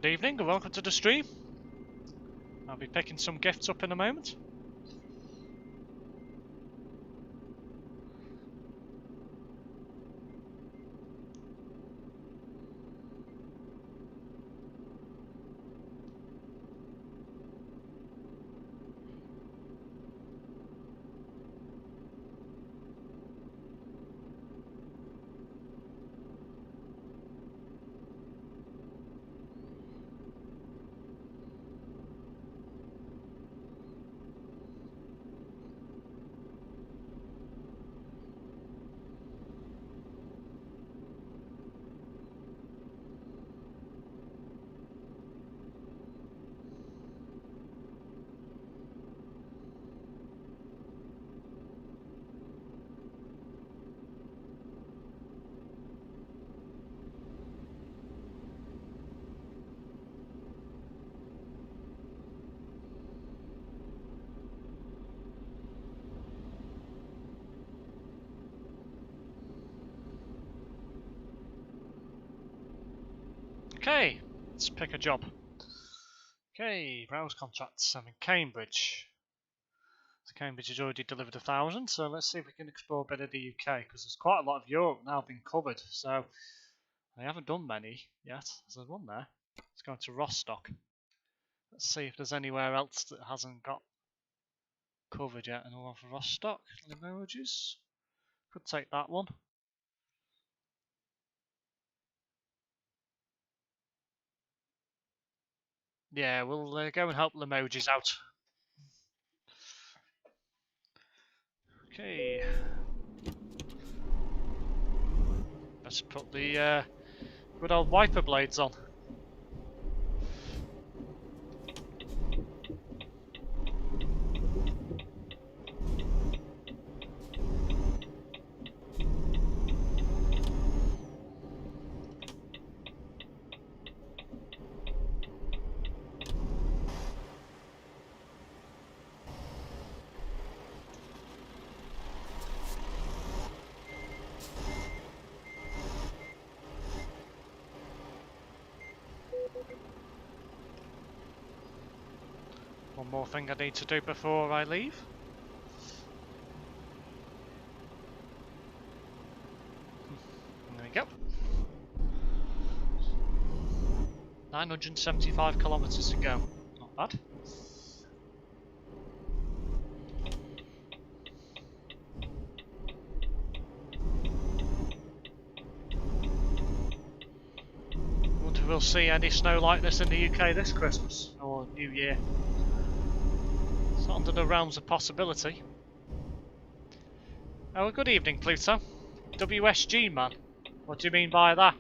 Good evening and welcome to the stream. I'll be picking some gifts up in a moment. Okay, let's pick a job. Okay, browse contracts. I'm in Cambridge. So Cambridge has already delivered 1,000, so let's see if we can explore a bit of the UK, because there's quite a lot of Europe now been covered, so I haven't done many yet. There's one there. Let's go to Rostock. Let's see if there's anywhere else that hasn't got covered yet. And all for Rostock, Limoges. Could take that one. Yeah, we'll go and help Limoges out. Okay. Let's put the good old wiper blades on. One more thing I need to do before I leave. There we go. 975 kilometers to go. Not bad. Wonder if we'll see any snow like this in the UK this Christmas or New Year. It's not under the realms of possibility. Oh, good evening, Pluto. WSG, man. What do you mean by that?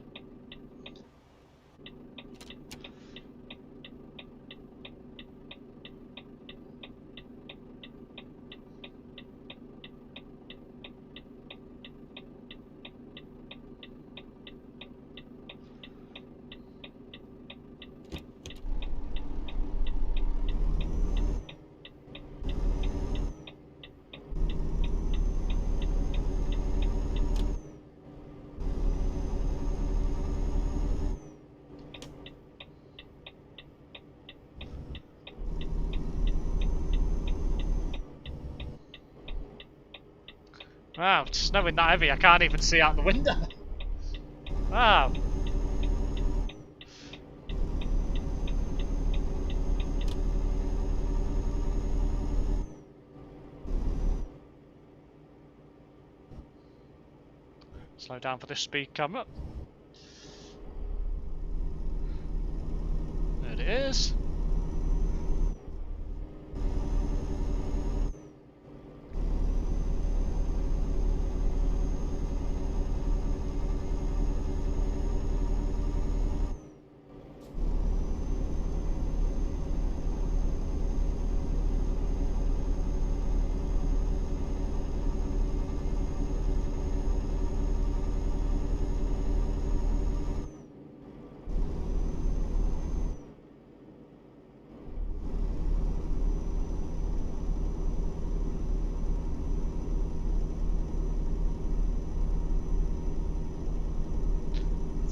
Wow, it's snowing that heavy, I can't even see out the window. Wow. Slow down for this speed camera. There it is.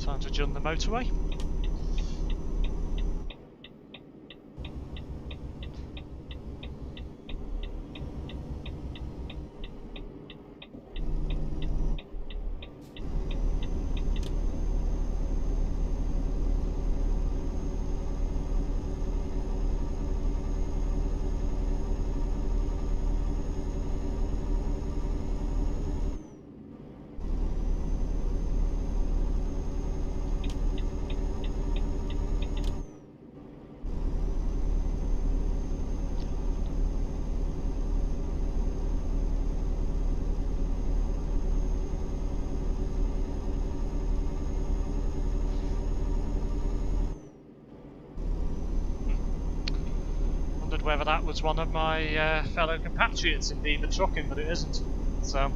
Time to join the motorway. wondered whether that was one of my fellow compatriots in Beaver Trucking, but it isn't. So.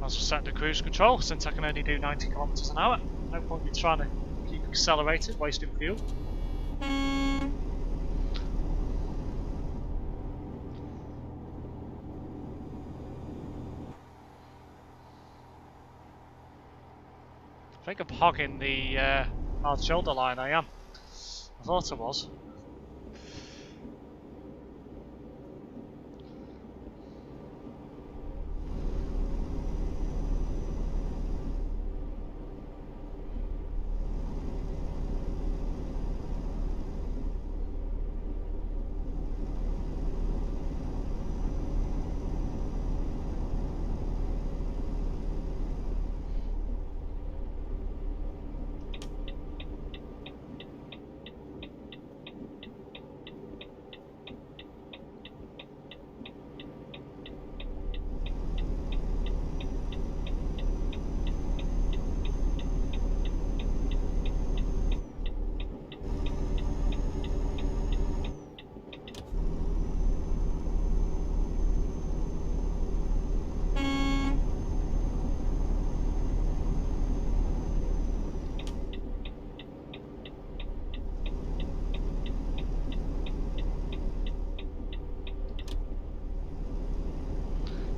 I'll set the cruise control since I can only do 90 kilometers an hour. No point in trying to keep accelerated, wasting fuel. I think I'm hogging the hard shoulder line, I am. I thought I was.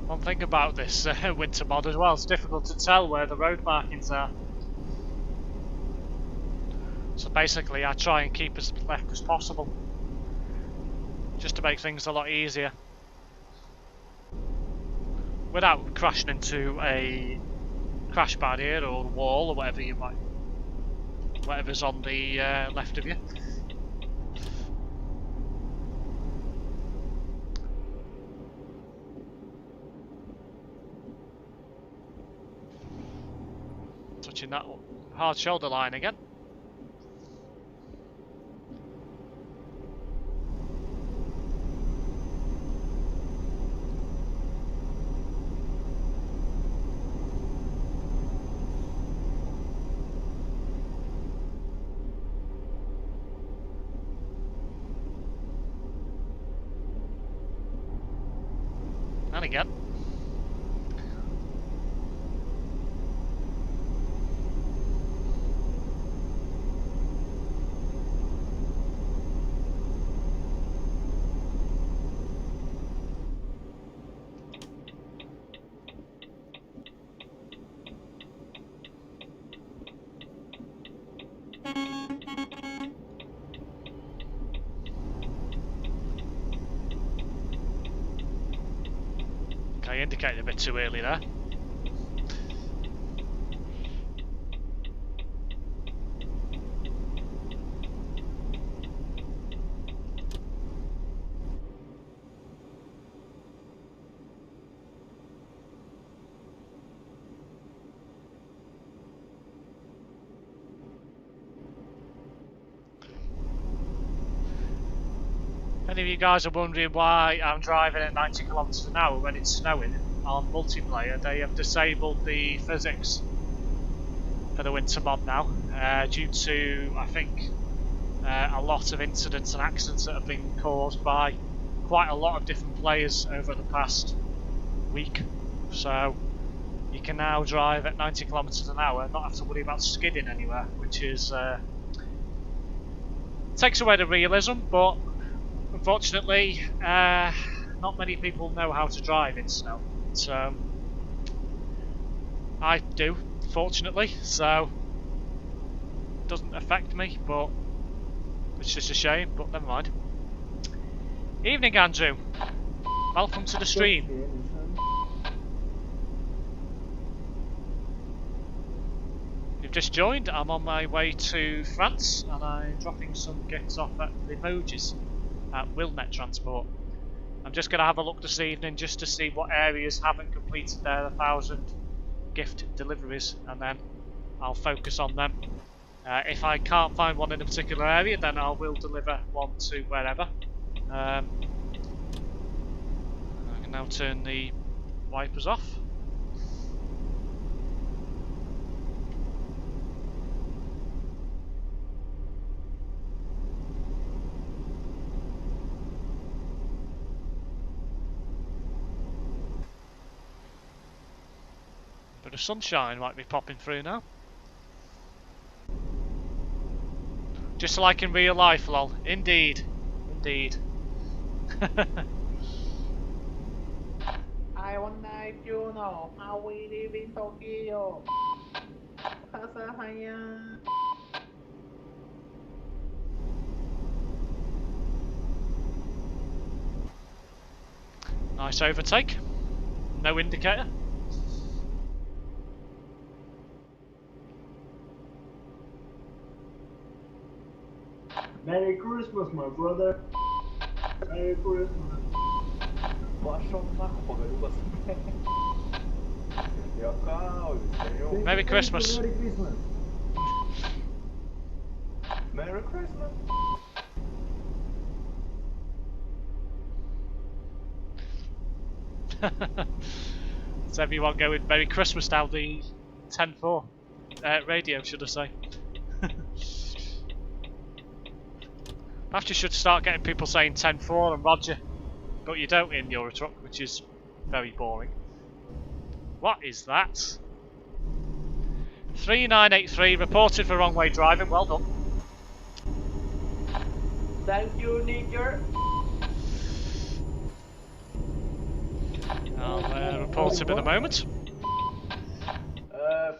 One thing about this winter mod as well, it's difficult to tell where the road markings are. So basically I try and keep as left as possible, just to make things a lot easier. Without crashing into a crash barrier or wall or whatever you might, whatever's on the left of you. Touching that hard shoulder line again. And again. I indicated a bit too early there. Any of you guys are wondering why I'm driving at 90 kilometers an hour when it's snowing, on multiplayer they have disabled the physics for the winter mod now, due to, I think, a lot of incidents and accidents that have been caused by quite a lot of different players over the past week. So you can now drive at 90 kilometers an hour and not have to worry about skidding anywhere, which is takes away the realism, but unfortunately not many people know how to drive in snow. So I do, fortunately, so it doesn't affect me, but it's just a shame, but never mind. Evening, Andrew. Welcome to the stream. you've just joined, I'm on my way to France and I'm dropping some gifts off at Limoges at Wilnet Transport. I'm just going to have a look this evening just to see what areas haven't completed their 1,000 gift deliveries, and then I'll focus on them. If I can't find one in a particular area, then I will deliver one to wherever. I can now turn the wipers off. Bit of sunshine might be popping through now. Just like in real life, lol. Indeed. Indeed. I wonder if you know how we live in Tokyo. Kasahaya. Nice overtake. No indicator. Merry Christmas, my brother. Merry Christmas. Merry Christmas. Merry Christmas. Merry Christmas. Does everyone go with Merry Christmas down the 10-4 radio, should I say? Perhaps you should start getting people saying 10-4 and Roger, but you don't in your truck, which is very boring. What is that? 3983 reported for wrong way driving. Well done. Thank you, Nicker. I'll report him in a moment.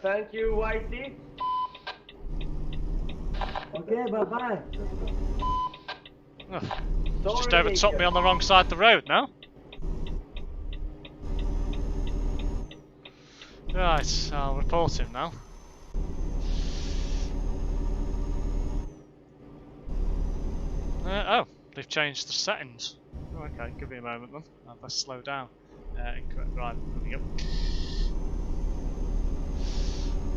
Thank you, Whitey. Okay, bye-bye. Oh, just overtook me on the wrong side of the road now. Right, I'll report him now. Oh, they've changed the settings. Oh, okay, give me a moment then. I'll best slow down. Incorrect drive, moving up.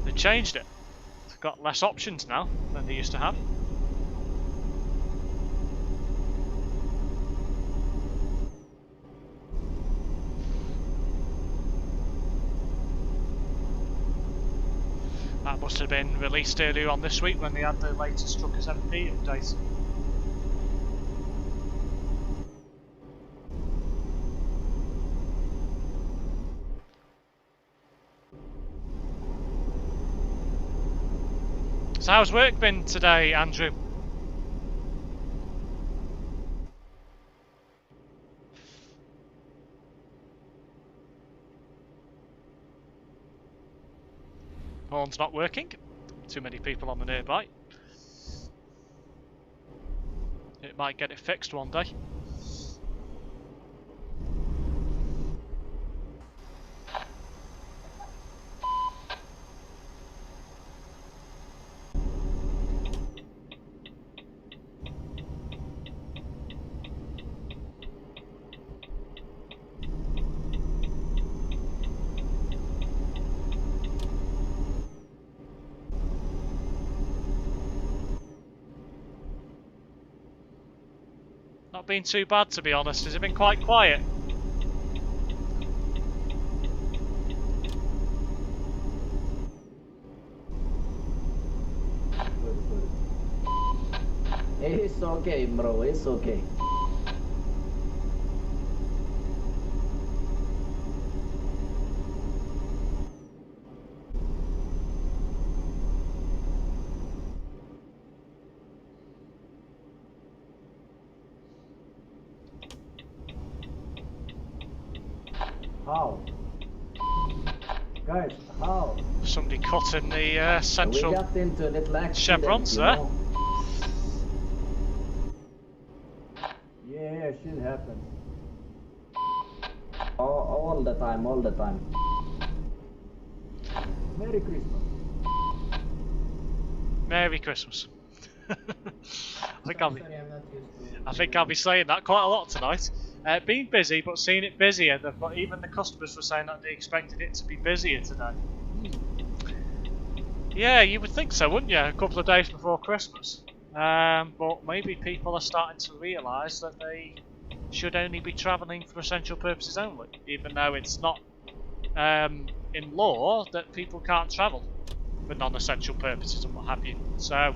They changed it. They've got less options now than they used to have. That must have been released earlier on this week when they had the latest TruckersMP update. So how's work been today, Andrew? Horn's not working. Too many people on the nearby. It might get it fixed one day. Not been too bad, to be honest. Has it been quite quiet? It's okay, bro. It's okay. How? Guys, how? Somebody cut in the central We got into a little accident, chevrons you there. know? Yeah, shit happens. All the time, all the time. Merry Christmas. Merry Christmas. I think I'll be, Sorry, I'm not used to it. I think I'll be saying that quite a lot tonight. Being busy, but seeing it busier. But even the customers were saying that they expected it to be busier today. Yeah, you would think so, wouldn't you? A couple of days before Christmas. But maybe people are starting to realise that they should only be travelling for essential purposes only, even though it's not in law that people can't travel for non-essential purposes and what have you. So,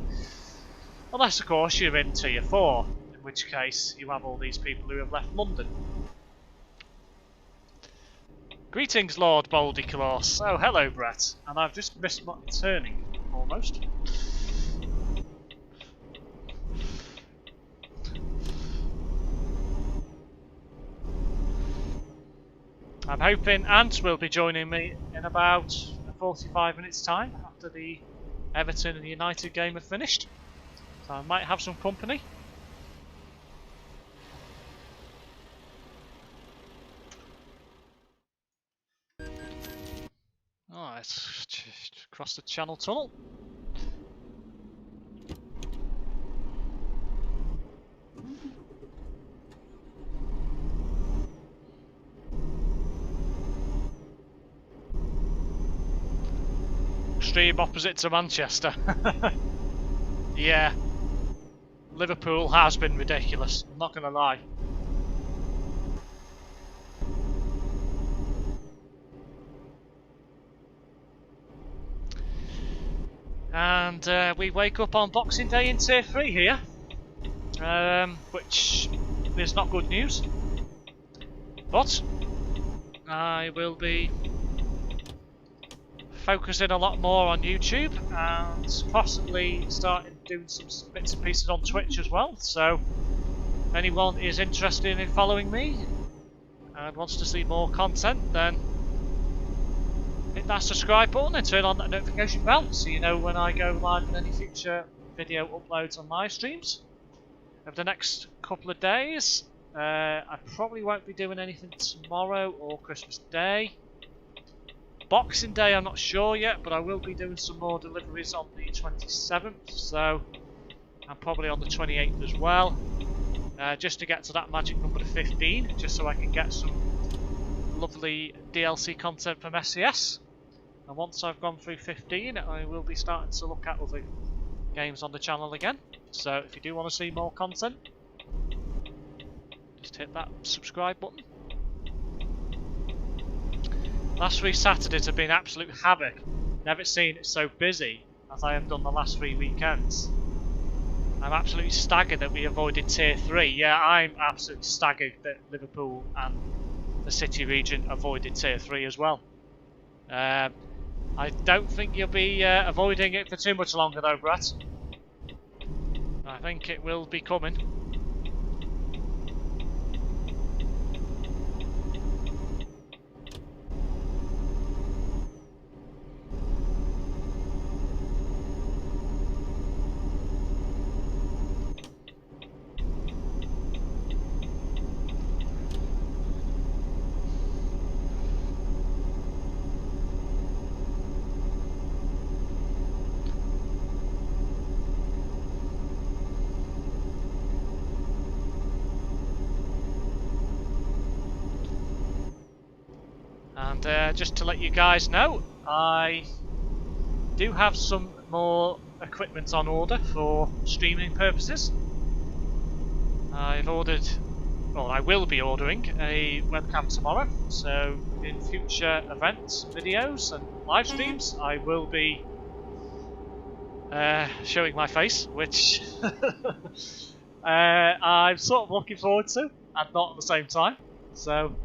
unless of course you're in Tier 4, in which case you have all these people who have left London. Greetings, Lord Baldyclaws. Oh, hello, Brett. And I've just missed my turning, almost. I'm hoping Ant will be joining me in about 45 minutes time after the Everton and United game have finished. So I might have some company. Oh, let's cross the Channel Tunnel. Extreme opposite to Manchester. Yeah. Liverpool has been ridiculous, I'm not going to lie. And we wake up on Boxing Day in Tier 3 here, which is not good news. But I will be focusing a lot more on YouTube and possibly starting doing some bits and pieces on Twitch as well. So if anyone is interested in following me and wants to see more content, then hit that subscribe button and turn on that notification bell so you know when I go live in any future video uploads on live streams. Over the next couple of days, I probably won't be doing anything tomorrow or Christmas Day. Boxing Day I'm not sure yet, but I will be doing some more deliveries on the 27th, so I'm probably on the 28th as well, just to get to that magic number of 15, just so I can get some lovely DLC content from SCS. And once I've gone through 15, I will be starting to look at other games on the channel again. So if you do want to see more content, just hit that subscribe button. Last 3 Saturdays have been absolute havoc. Never seen it so busy as I have done the last 3 weekends. I'm absolutely staggered that we avoided Tier 3. Yeah, I'm absolutely staggered that Liverpool and the City region avoided Tier 3 as well. I don't think you'll be avoiding it for too much longer though, Brett. I think it will be coming. And just to let you guys know, I do have some more equipment on order for streaming purposes. I've ordered, well, I will be ordering a webcam tomorrow, so in future events, videos and live streams I will be showing my face, which I'm sort of looking forward to and not at the same time, so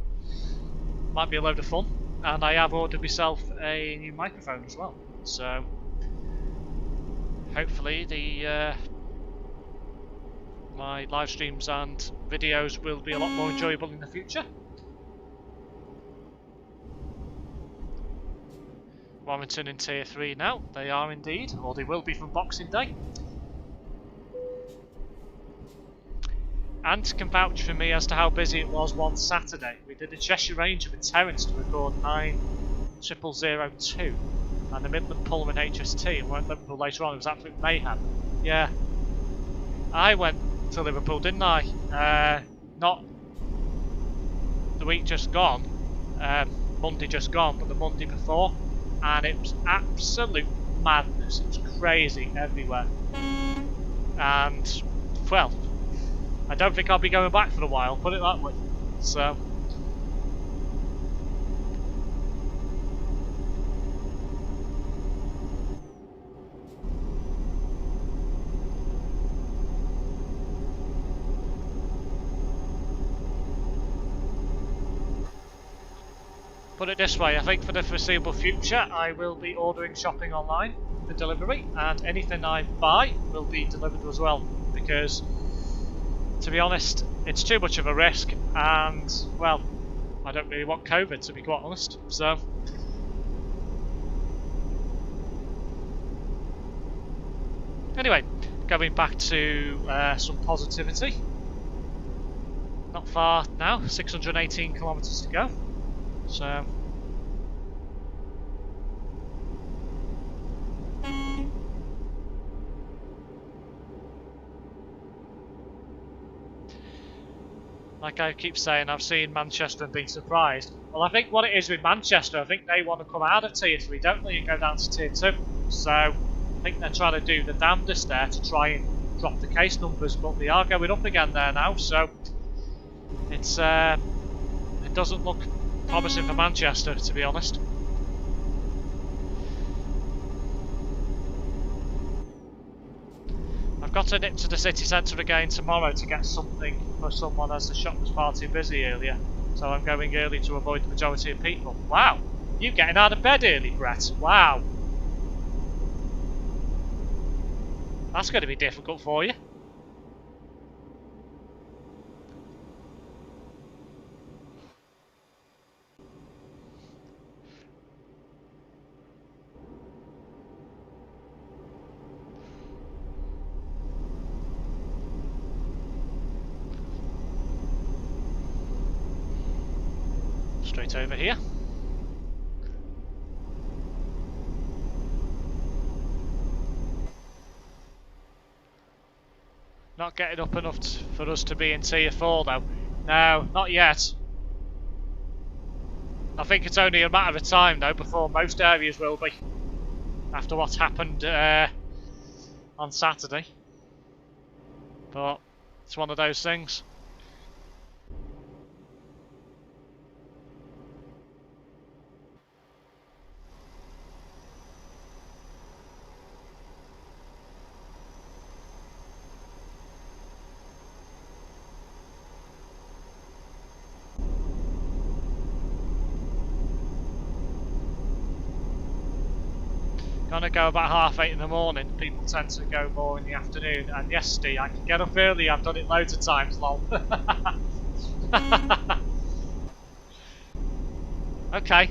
might be a load of fun. And I have ordered myself a new microphone as well, so hopefully my live streams and videos will be a lot more enjoyable in the future. Warrington in Tier 3 now, they are indeed, or they will be from Boxing Day. Ant can vouch for me as to how busy it was one Saturday. We did a Cheshire Range of a Terrace to record 9002, and the Midland Pullman HST and went to Liverpool later on. It was absolute mayhem. Yeah. I went to Liverpool, didn't I? Not the week just gone, Monday just gone, but the Monday before, and it was absolute madness. It was crazy everywhere. And, well, I don't think I'll be going back for a while, put it that way. So... put it this way, I think for the foreseeable future I will be ordering shopping online for delivery, and anything I buy will be delivered as well, because to be honest it's too much of a risk, and well, I don't really want COVID, to be quite honest. So anyway, going back to some positivity. Not far now, 618 kilometers to go. So like I keep saying, I've seen Manchester and been surprised. Well, I think what it is with Manchester, I think they want to come out of Tier 3, don't they, and go down to Tier 2. So I think they're trying to do the damnedest there to try and drop the case numbers, but they are going up again there now, so it's it doesn't look promising for Manchester, to be honest. I've got to nip to the city centre again tomorrow to get something for someone, as the shop was far too busy earlier, so I'm going early to avoid the majority of people. Wow, you getting out of bed early, Brett? Wow, that's going to be difficult for you. Straight over here. Not getting up enough for us to be in Tier 4 though. No, not yet. I think it's only a matter of time though before most areas will be, after what's happened on Saturday. But it's one of those things. Gonna go about 8:30 in the morning. People tend to go more in the afternoon. And yes, Steve, I can get up early. I've done it loads of times, lol. Okay.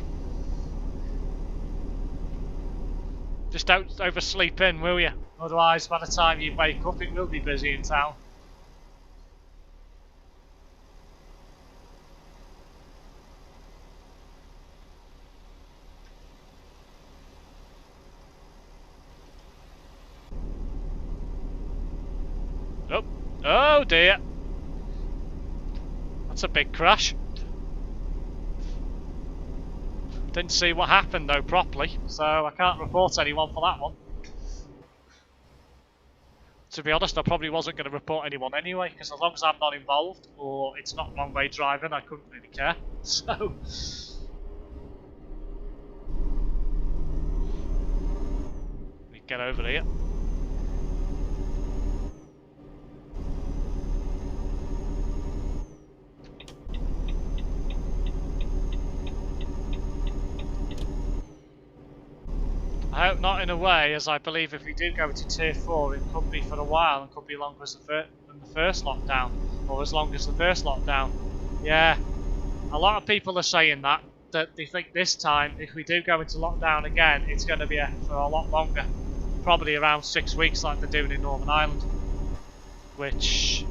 Just don't oversleep in, will you? Otherwise, by the time you wake up, it will be busy in town. Oh, oh dear. That's a big crash. Didn't see what happened though properly, so I can't report anyone for that one. To be honest, I probably wasn't going to report anyone anyway, because as long as I'm not involved, or it's not one-way driving, I couldn't really care. So... we get over here. I hope not in a way, as I believe if we do go to Tier 4, it could be for a while and could be longer than the first lockdown, or as long as the first lockdown. Yeah, a lot of people are saying that they think this time, if we do go into lockdown again, it's going to be for a lot longer. Probably around 6 weeks like they're doing in Northern Ireland. Which,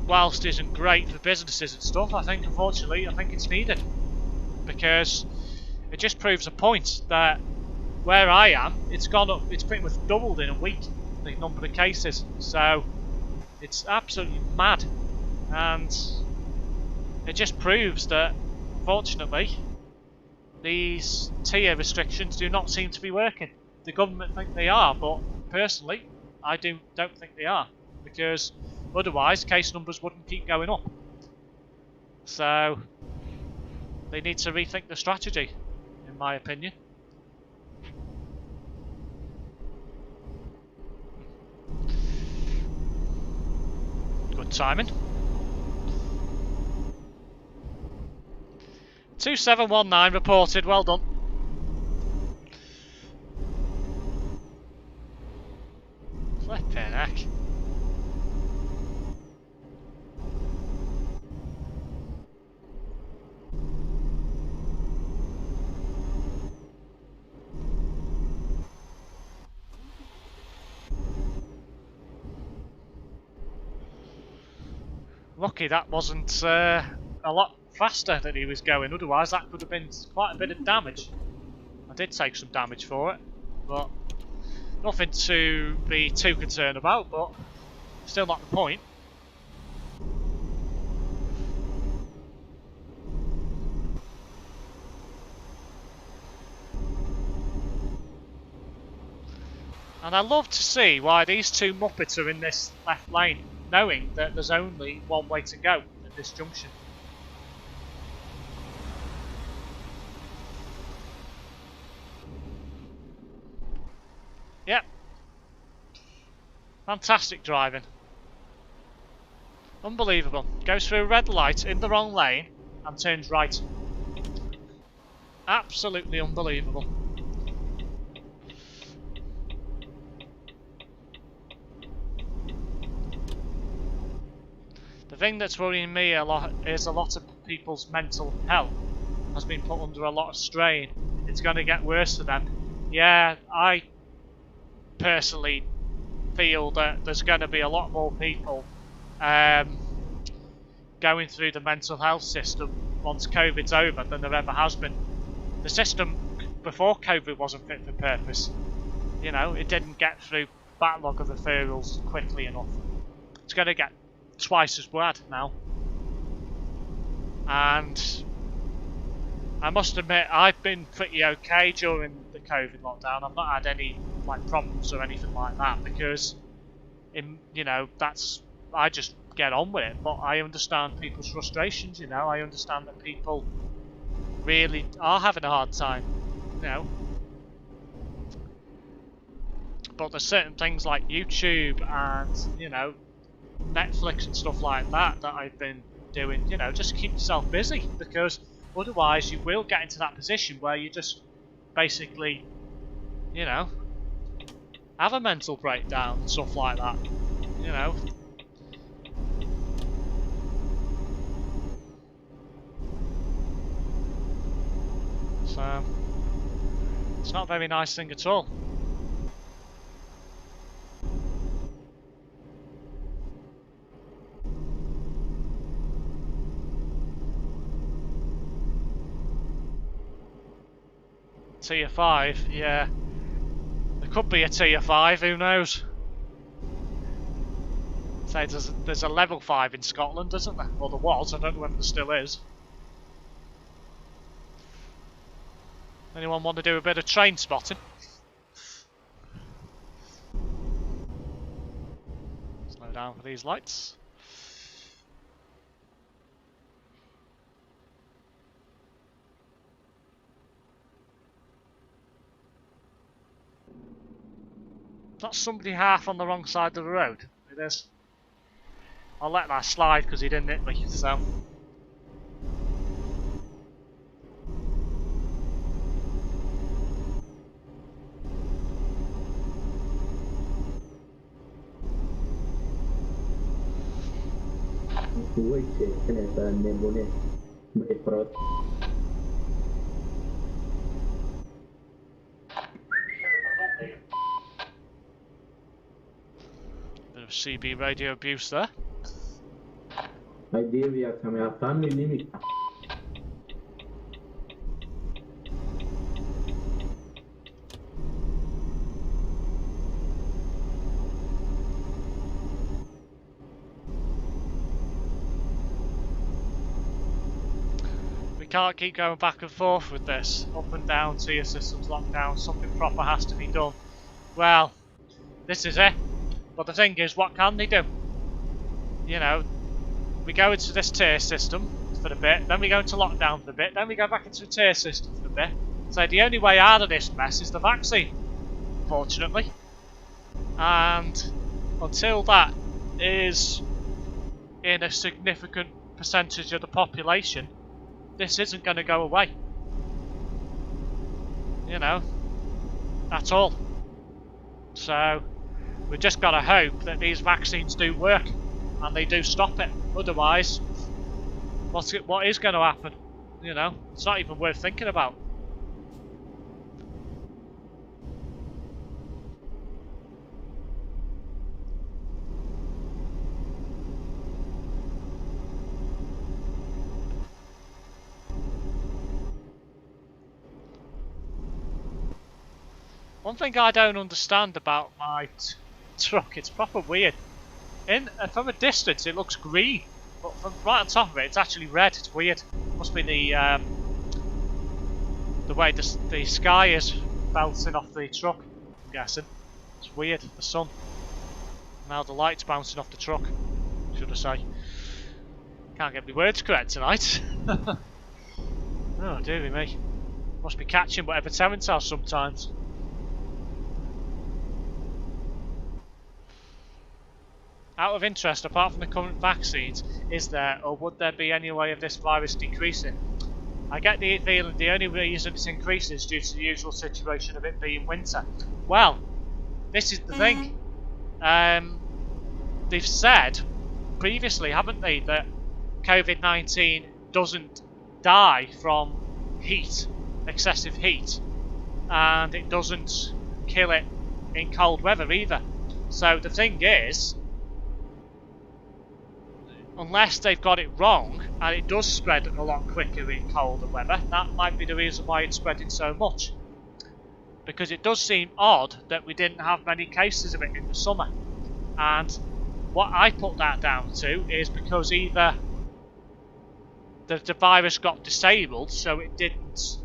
whilst isn't great for businesses and stuff, I think unfortunately, I think it's needed. Because It just proves a point that where I am, it's gone up, it's pretty much doubled in a week, the number of cases. So it's absolutely mad, and it just proves that, unfortunately, these tier restrictions do not seem to be working. The government think they are, but personally, I don't think they are, because otherwise case numbers wouldn't keep going up. So they need to rethink the strategy, in my opinion. Good timing. 2719 reported, well done. Flippin' heck. Lucky that wasn't a lot faster that he was going, otherwise that could have been quite a bit of damage. I did take some damage for it, but nothing to be too concerned about, but still not the point. And I love to see why these two Muppets are in this left lane, knowing that there's only one way to go at this junction. Yep. Fantastic driving. Unbelievable. Goes through a red light in the wrong lane and turns right. Absolutely unbelievable. The thing that's worrying me a lot is a lot of people's mental health has been put under a lot of strain. It's going to get worse for them. Yeah, I personally feel that there's going to be a lot more people going through the mental health system once COVID's over than there ever has been. The system before COVID wasn't fit for purpose. You know, it didn't get through backlog of referrals quickly enough. It's going to get twice as bad now. And I must admit, I've been pretty okay during the COVID lockdown. I've not had any problems or anything like that, because I just get on with it. But I understand people's frustrations, I understand that people really are having a hard time, But there's certain things like YouTube and, Netflix and stuff like that that I've been doing, just keep yourself busy, because otherwise you will get into that position where you just basically, have a mental breakdown and stuff like that, So, it's not a very nice thing at all. Tier 5, yeah. There could be a tier 5, who knows? Say there's a level 5 in Scotland, isn't there? Well, there was, I don't know whether there still is. Anyone want to do a bit of train spotting? Slow down for these lights. That's somebody half on the wrong side of the road. It is. I'll let that slide because he didn't hit me, so. Bit of CB radio abuse there. can't keep going back and forth with this. Up and down, tier systems locked down, something proper has to be done. Well, this is it. But the thing is, what can they do? You know, we go into this tier system for a bit, then we go into lockdown for a bit, then we go back into a tier system for a bit. So the only way out of this mess is the vaccine, fortunately. And until that is in a significant percentage of the population, this isn't going to go away. You know, at all. So we've just got to hope that these vaccines do work and they do stop it. Otherwise, what is going to happen? You know, it's not even worth thinking about. One thing I don't understand about my truck, it's proper weird. From a distance it looks green, but from right on top of it it's actually red. It's weird. Must be the way the sky is bouncing off the truck, I'm guessing. It's weird, the sun. Now the light's bouncing off the truck, should I say. Can't get my words correct tonight. Oh dearie me. Must be catching whatever Terence has sometimes. Out of interest, apart from the current vaccines, is there or would there be any way of this virus decreasing? I get the feeling the only reason it's increasing is due to the usual situation of it being winter. Well, this is the thing. They've said previously, haven't they, that COVID-19 doesn't die from heat, excessive heat, and it doesn't kill it in cold weather either. So the thing is, unless they've got it wrong and it does spread a lot quicker in colder weather, that might be the reason why it's spreading so much. Because it does seem odd that we didn't have many cases of it in the summer. And what I put that down to is because either the virus got disabled so it didn't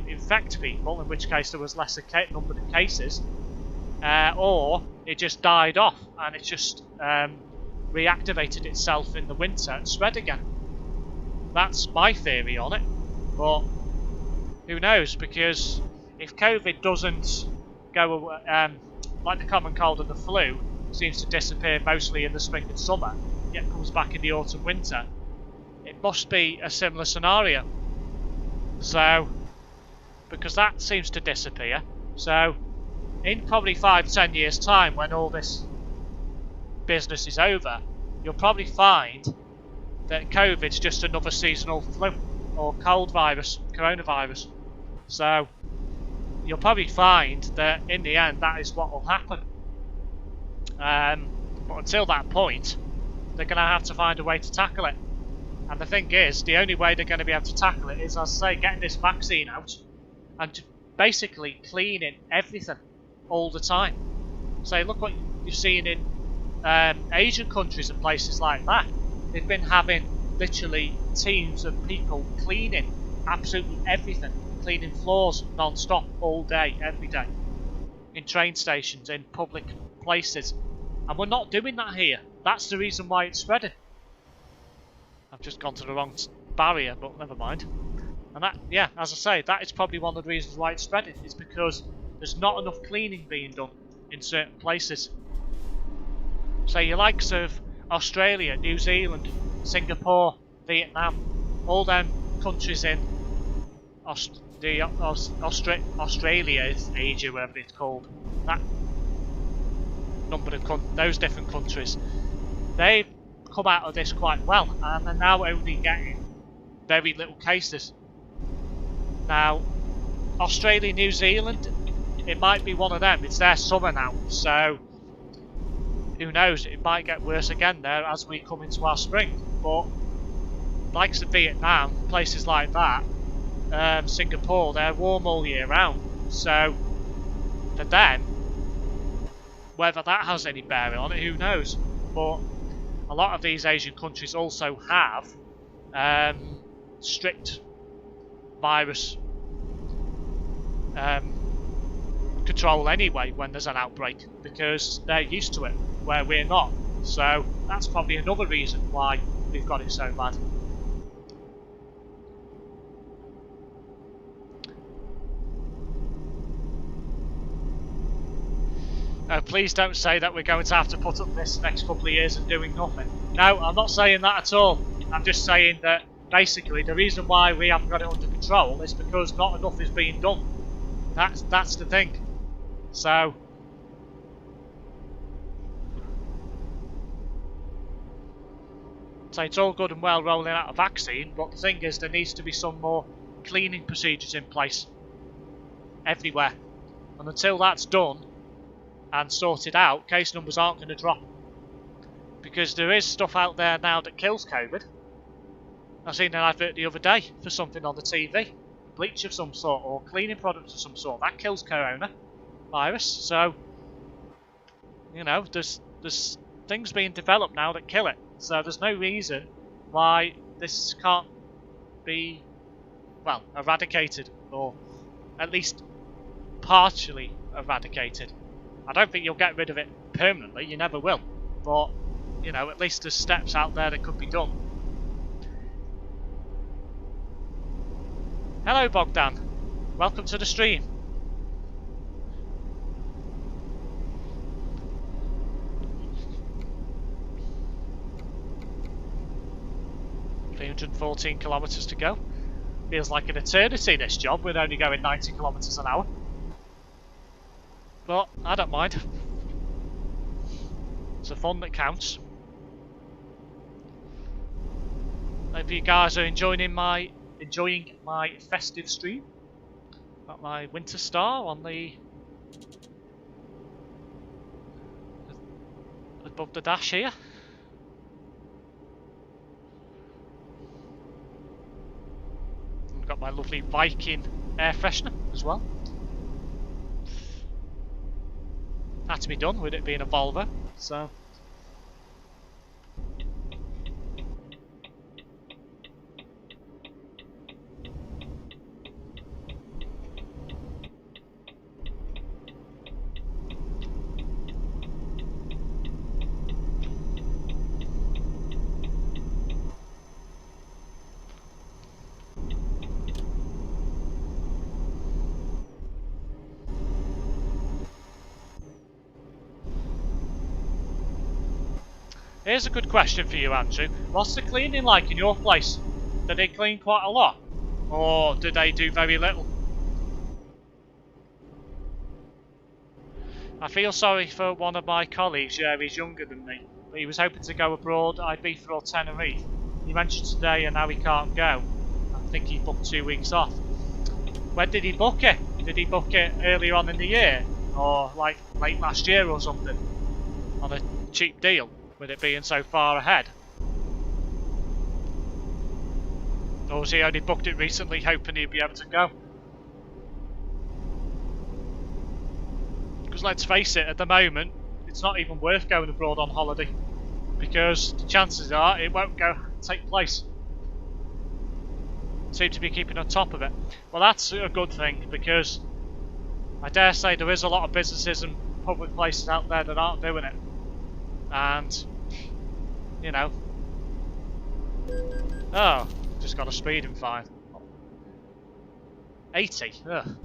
infect people, in which case there was less number of cases, or it just died off and it just reactivated itself in the winter and spread again. That's my theory on it, but who knows, because if COVID doesn't go like the common cold and the flu seems to disappear mostly in the spring and summer, yet comes back in the autumn winter, it must be a similar scenario. So, because that seems to disappear, so in probably 5-10 years time, when all this business is over, you'll probably find that COVID's just another seasonal flu or cold virus, coronavirus. So you'll probably find that in the end that is what will happen. But until that point, they're going to have to find a way to tackle it. And the thing is, the only way they're going to be able to tackle it is, as I say, getting this vaccine out and basically cleaning everything all the time. So look what you've seen in Asian countries and places like that. They've been having literally teams of people cleaning absolutely everything, cleaning floors non-stop all day, every day, in train stations, in public places, and we're not doing that here. That's the reason why it's spreading. I've just gone to the wrong barrier, but never mind. And that, yeah, as I say, that is probably one of the reasons why it's spreading. It's because there's not enough cleaning being done in certain places. So your likes of Australia, New Zealand, Singapore, Vietnam, all them countries in Australia is Asia, whatever it's called. That number of those different countries, they've come out of this quite well, and they're now only getting very little cases. Now, Australia, New Zealand, it might be one of them. It's their summer now, so who knows, it might get worse again there as we come into our spring. But likes of Vietnam, places like that, Singapore, they're warm all year round. So for them, whether that has any bearing on it, who knows. But a lot of these Asian countries also have strict virus control anyway when there's an outbreak, because they're used to it, where we're not. So that's probably another reason why we've got it so bad. Please don't say that we're going to have to put up this next couple of years and doing nothing. No, I'm not saying that at all. I'm just saying that basically the reason why we haven't got it under control is because not enough is being done. That's the thing. So it's all good and well rolling out a vaccine, but the thing is there needs to be some more cleaning procedures in place everywhere. And until that's done and sorted out, case numbers aren't going to drop. Because there is stuff out there now that kills COVID. I seen an advert the other day for something on the TV. Bleach of some sort or cleaning products of some sort. That kills corona virus. So, you know, there's things being developed now that kill it. So there's no reason why this can't be, well, eradicated, or at least partially eradicated. I don't think you'll get rid of it permanently, you never will. But, you know, at least there's steps out there that could be done. Hello Bogdan, welcome to the stream. $314 kilometers to go. Feels like an eternity this job with only going 90 kilometers an hour. But I don't mind. It's the fun that counts. Hope you guys are enjoying my festive stream. Got my winter star on the above the dash here. Got my lovely Viking air freshener as well. Had to be done with it being a Volvo, so. Here's a good question for you, Andrew. What's the cleaning like in your place? Do they clean quite a lot? Or do they do very little? I feel sorry for one of my colleagues. Yeah, he's younger than me, but he was hoping to go abroad, Ibiza or Tenerife. He mentioned today and now he can't go. I think he booked 2 weeks off. When did he book it? Did he book it earlier on in the year? Or like late last year or something? On a cheap deal? With it being so far ahead? Or has he only booked it recently hoping he'd be able to go? Because let's face it, at the moment it's not even worth going abroad on holiday, because the chances are it won't take place. Seem to be keeping on top of it. Well, that's a good thing, because I dare say there is a lot of businesses and public places out there that aren't doing it. And, you know, oh, just got a speeding fine. 80, ugh.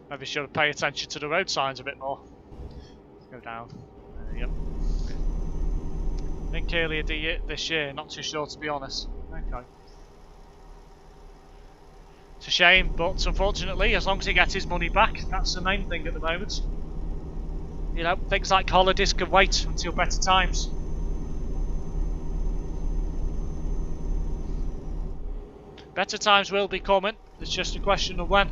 Maybe should have paid attention to the road signs a bit more. Let's go down. There you go. I think earlier this year, not too sure to be honest. Okay. It's a shame, but unfortunately, as long as he gets his money back, that's the main thing at the moment. You know, things like holidays can wait until better times. Better times will be coming, it's just a question of when.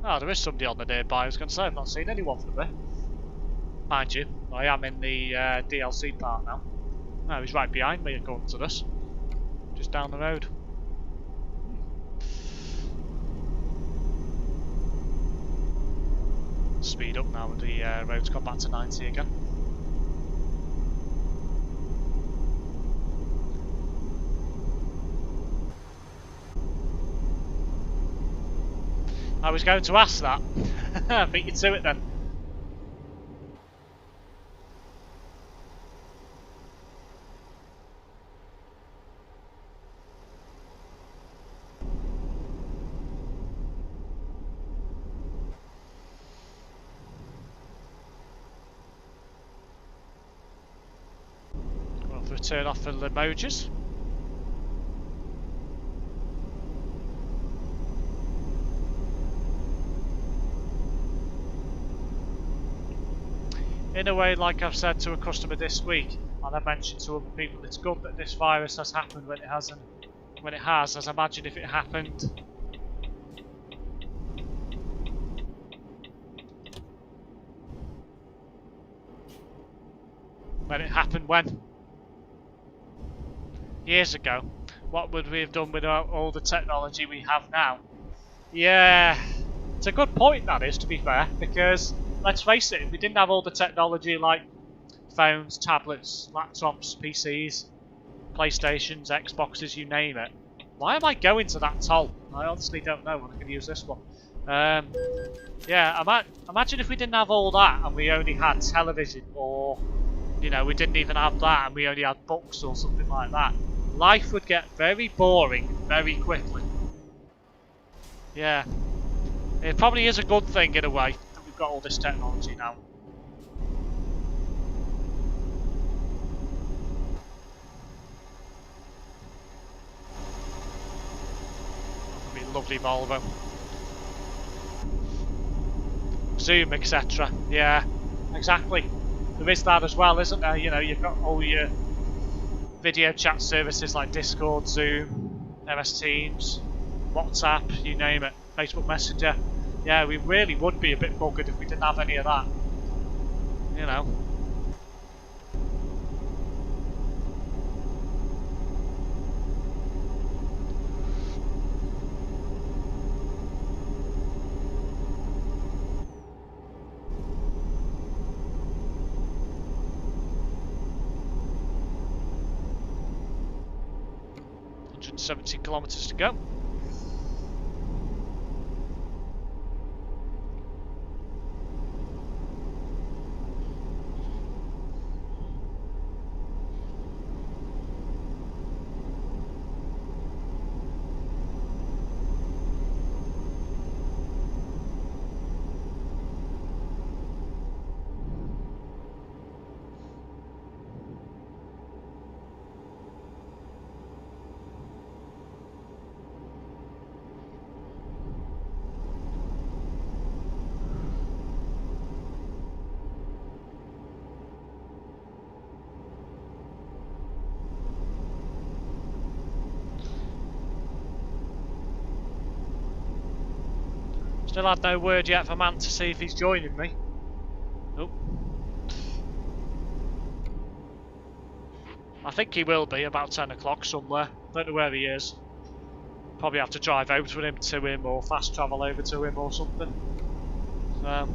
Oh, there is somebody on the nearby. I was going to say, I've not seen anyone from there. Mind you, I am in the DLC part now. No, he's right behind me according to this. Just down the road. Speed up now with the road's gone back to 90 again. I was going to ask that. Beat you to it then. We'll have to turn off the emojis. In a way, like I've said to a customer this week, and I've mentioned to other people, it's good that this virus has happened when it hasn't. When it has, as imagine if it happened. When it happened when? Years ago. What would we have done without all the technology we have now? Yeah, it's a good point that is, to be fair, because let's face it, if we didn't have all the technology like phones, tablets, laptops, PCs, PlayStations, Xboxes, you name it, why am I going to that toll? I honestly don't know when I can use this one. Yeah, imagine if we didn't have all that and we only had television, or, you know, we didn't even have that and we only had books or something like that. Life would get very boring very quickly. Yeah. It probably is a good thing in a way that we've got all this technology now. That'd be a lovely Volvo. Zoom, etc. Yeah, exactly. There is that as well, isn't there? You know, you've got all your video chat services like Discord, Zoom, MS Teams, WhatsApp, you name it, Facebook Messenger. Yeah, we really would be a bit buggered if we didn't have any of that. You know. .170 kilometers to go. Still had no word yet from Ant to see if he's joining me. Nope. I think he will be about 10 o'clock somewhere. Don't know where he is. Probably have to drive over to him or fast travel over to him or something. I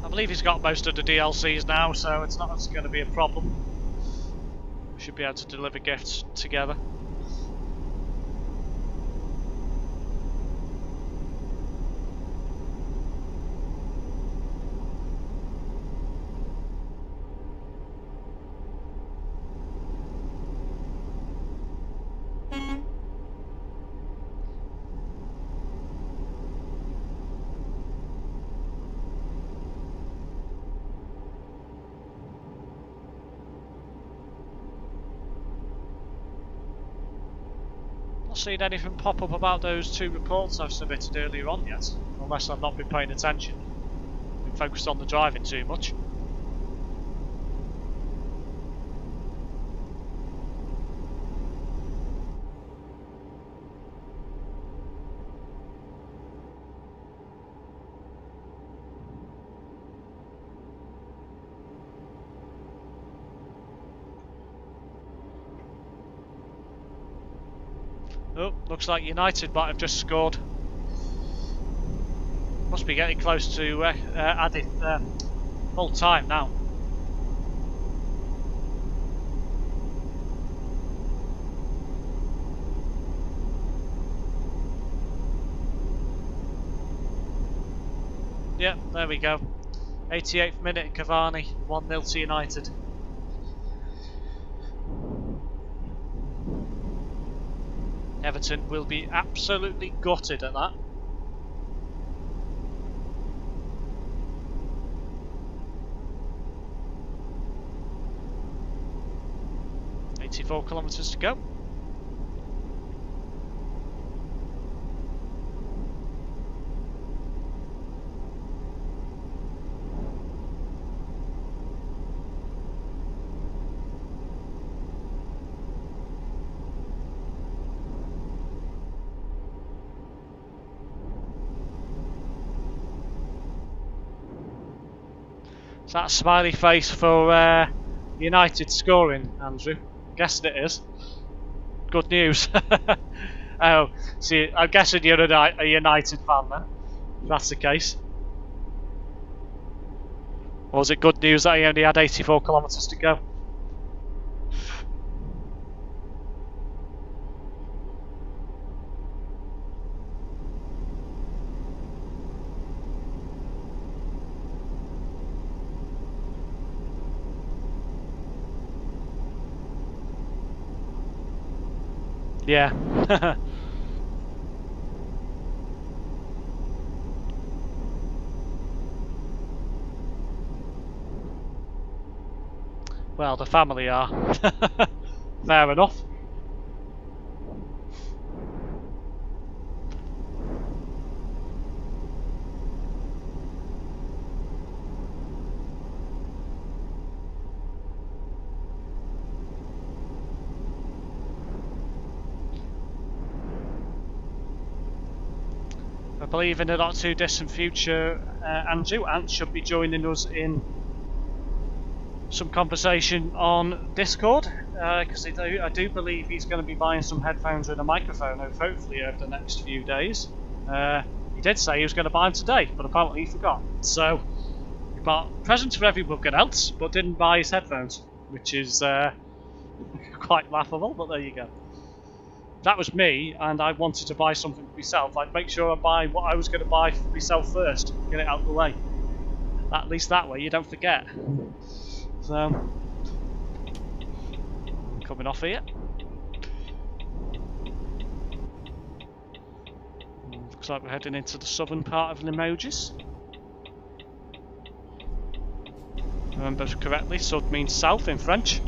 believe he's got most of the DLCs now, so it's not going to be a problem. We should be able to deliver gifts together. Not seen anything pop up about those 2 reports I've submitted earlier on yet, unless I've not been paying attention. Been focused on the driving too much. Oh, looks like United might have just scored. Must be getting close to adding full time now. Yep, there we go. 88th minute, Cavani, 1-0 to United. Everton will be absolutely gutted at that. .84 kilometres to go. Is that a smiley face for United scoring, Andrew? I'm guessing it is. Good news. Oh, see, I'm guessing you're a United fan then, if that's the case. Or was it good news that he only had 84 kilometres to go? Yeah. Well, the family are. Fair enough. I believe in the not too distant future, Andrew, Ant should be joining us in some conversation on Discord, because I do believe he's going to be buying some headphones with a microphone, hopefully over the next few days. He did say he was going to buy them today, but apparently he forgot. So he bought presents for everyone else, but didn't buy his headphones, which is quite laughable, but there you go. That was me, and I wanted to buy something for myself. I'd make sure I buy what I was going to buy for myself first, get it out of the way. At least that way you don't forget. So, coming off here. Looks like we're heading into the southern part of Limoges. Remember correctly, sud means south in French.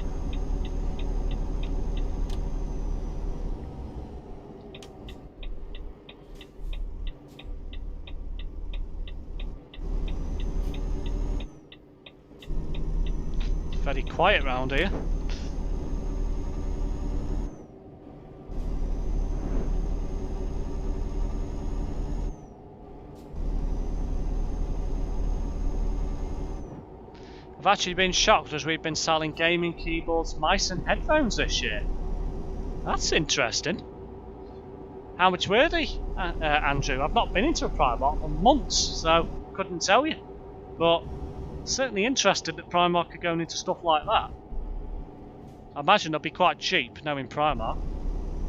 Very quiet round here. I've actually been shocked as we've been selling gaming keyboards, mice and headphones this year. That's interesting. How much were they, Andrew? I've not been into a Primark for months, so couldn't tell you. But certainly interested that Primark are going into stuff like that. I imagine they'll be quite cheap, knowing Primark.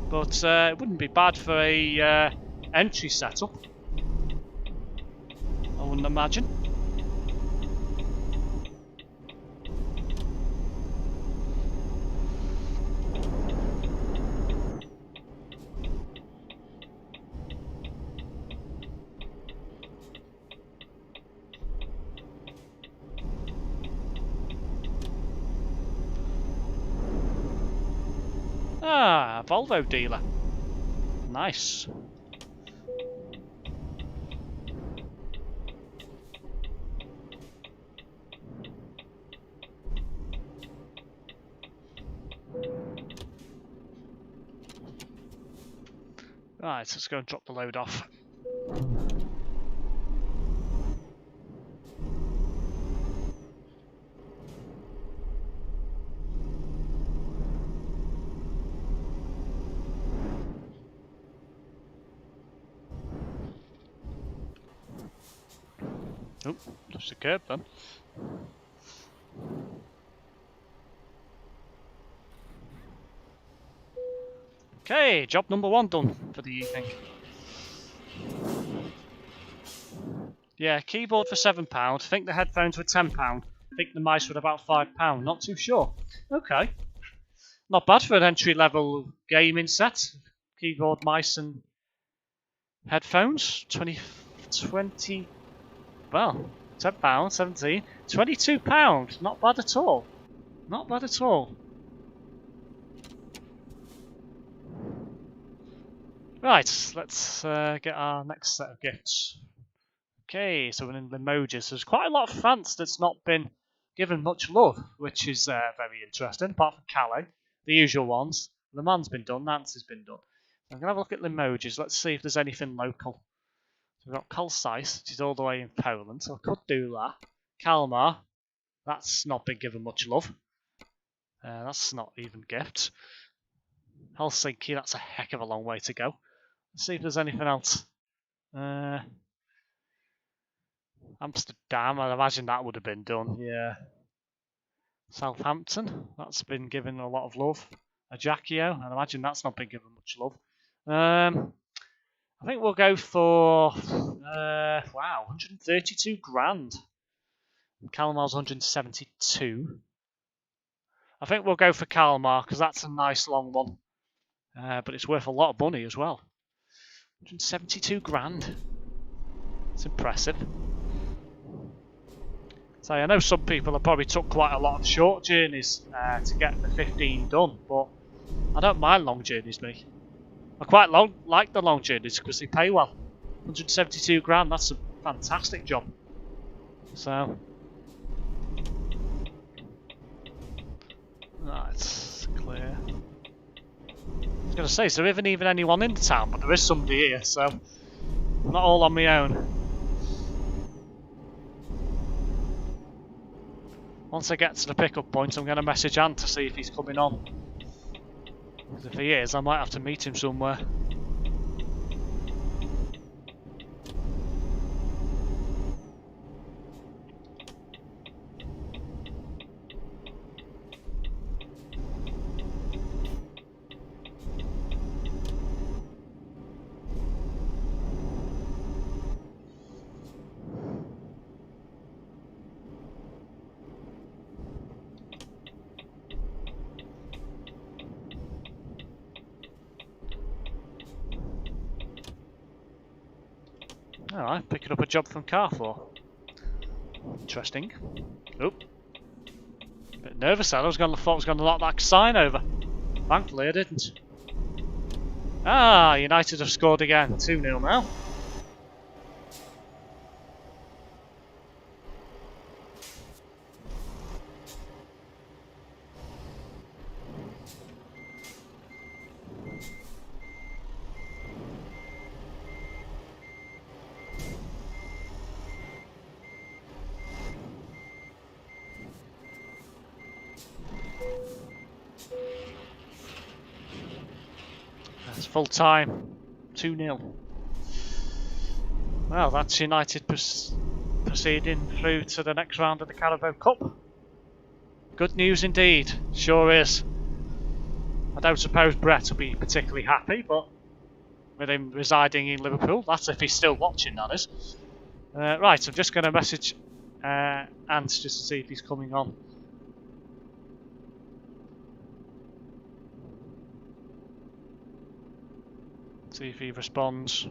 But it wouldn't be bad for a entry setup, I wouldn't imagine. Ah, Volvo dealer. Nice. Right, let's go and drop the load off. Oh, touched the curb then. Okay, job number 1 done for the evening. Yeah, keyboard for £7. I think the headphones were £10. I think the mice were about £5. Not too sure. Okay. Not bad for an entry-level gaming set. Keyboard, mice and headphones. 20, well, £10, 17, £22. Not bad at all. Not bad at all. Right, let's get our next set of gifts. Okay, so we're in Limojis. There's quite a lot of France that's not been given much love, which is very interesting, apart from Calais, the usual ones. Le Mans been done, Nancy's been done. I'm going to have a look at Limojis. Let's see if there's anything local. So we've got Kolsais, which is all the way in Poland, so I could do that. Kalmar, that's not been given much love. That's not even gifts. Helsinki, that's a heck of a long way to go. Let's see if there's anything else. Amsterdam, I imagine that would have been done, yeah. Southampton, that's been given a lot of love. Ajaccio, I imagine that's not been given much love. I think we'll go for, wow, 132 grand. Kalmar's 172. I think we'll go for Kalmar, because that's a nice long one. But it's worth a lot of money as well. 172 grand. It's impressive. So I know some people have probably took quite a lot of short journeys to get the 15 done, but I don't mind long journeys, me. I quite like the long journeys because they pay well. 172 grand, that's a fantastic job. So, that's clear. I was going to say, so there isn't even anyone in the town, but there is somebody here, so I'm not all on my own. Once I get to the pickup point, I'm going to message Ant to see if he's coming on. Because if he is, I might have to meet him somewhere. Alright, picking up a job from Carrefour. Interesting. Oop. Bit nervous then, thought I was going to knock that sign over. Thankfully I didn't. Ah, United have scored again. 2-0 now. It's full time. 2-0. Well, that's United proceeding through to the next round of the Carabao Cup. Good news indeed. Sure is. I don't suppose Brett will be particularly happy, but with him residing in Liverpool, that's if he's still watching, that is. Right, I'm just going to message Ant just to see if he's coming on. See if he responds.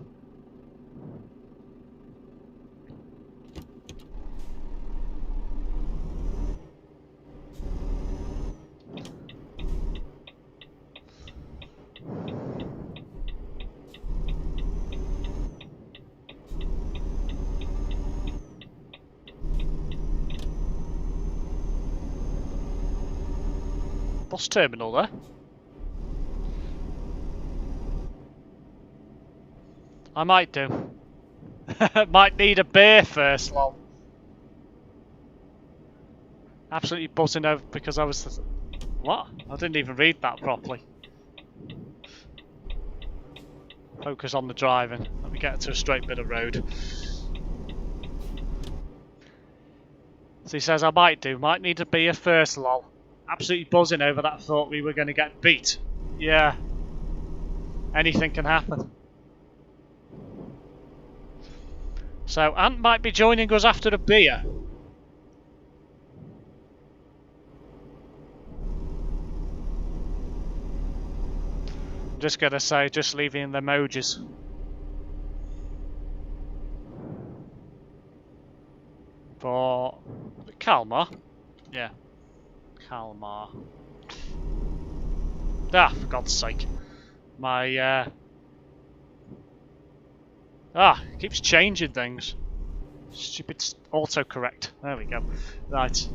Bus terminal there. I might do. Might need a beer first, lol. Absolutely buzzing over because I was... What? I didn't even read that properly. Focus on the driving. Let me get to a straight bit of road. So he says, I might need a beer first, lol. Absolutely buzzing over that thought we were going to get beat. Yeah. Anything can happen. So Ant might be joining us after a beer. I'm just going to say, just leaving the emojis. For Kalmar. Yeah. Kalmar. Ah, for God's sake. My, it keeps changing things. Stupid autocorrect. There we go. Right.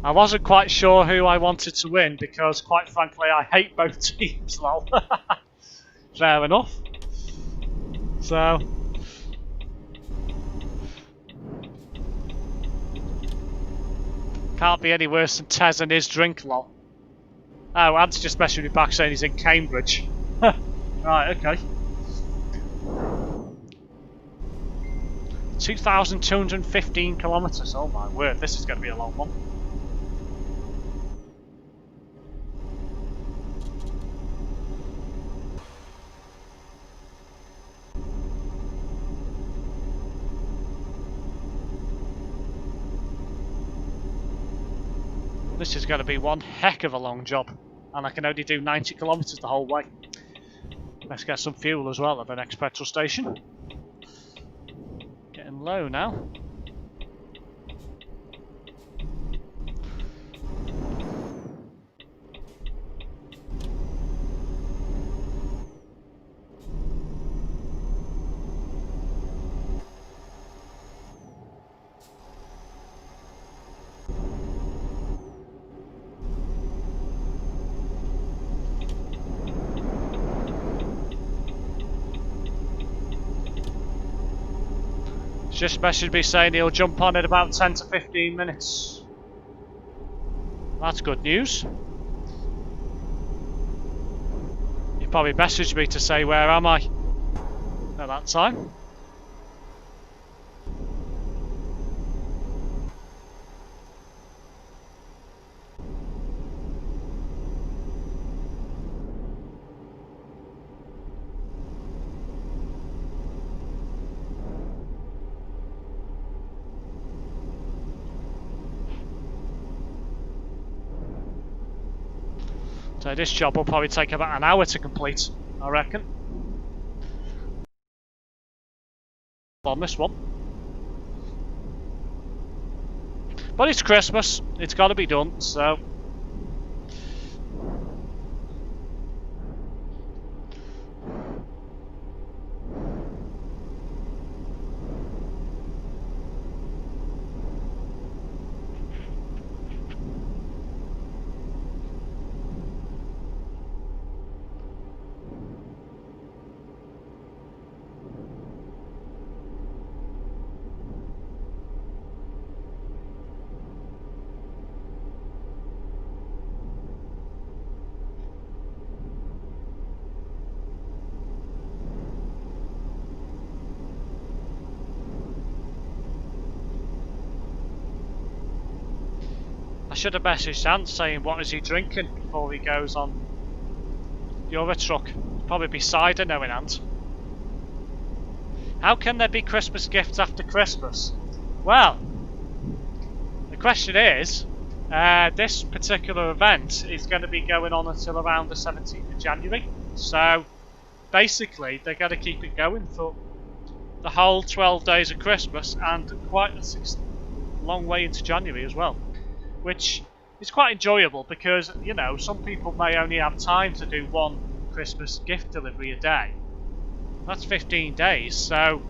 I wasn't quite sure who I wanted to win because, quite frankly, I hate both teams, lol. Fair enough. So... can't be any worse than Tez and his drink, lol. Oh, Ant's just messaged me back saying he's in Cambridge. Right, okay. 2,215 kilometres. Oh my word, this is going to be a long one. This is going to be one heck of a long job, and I can only do 90 kilometres the whole way. Let's get some fuel as well at the next petrol station. Getting low now. Just messaged me saying he'll jump on in about 10 to 15 minutes. That's good news. He probably messaged me to say where am I at that time. So this job will probably take about an hour to complete, I reckon. On this one. But it's Christmas, it's got to be done, so... I should have messaged Ant saying what is he drinking before he goes on the other truck. Probably be cider knowing Ant. How can there be Christmas gifts after Christmas? Well, the question is, this particular event is going to be going on until around the 17th of January. So basically they're going to keep it going for the whole 12 days of Christmas and quite a long way into January as well. Which is quite enjoyable because, you know, some people may only have time to do one Christmas gift delivery a day. That's 15 days, so,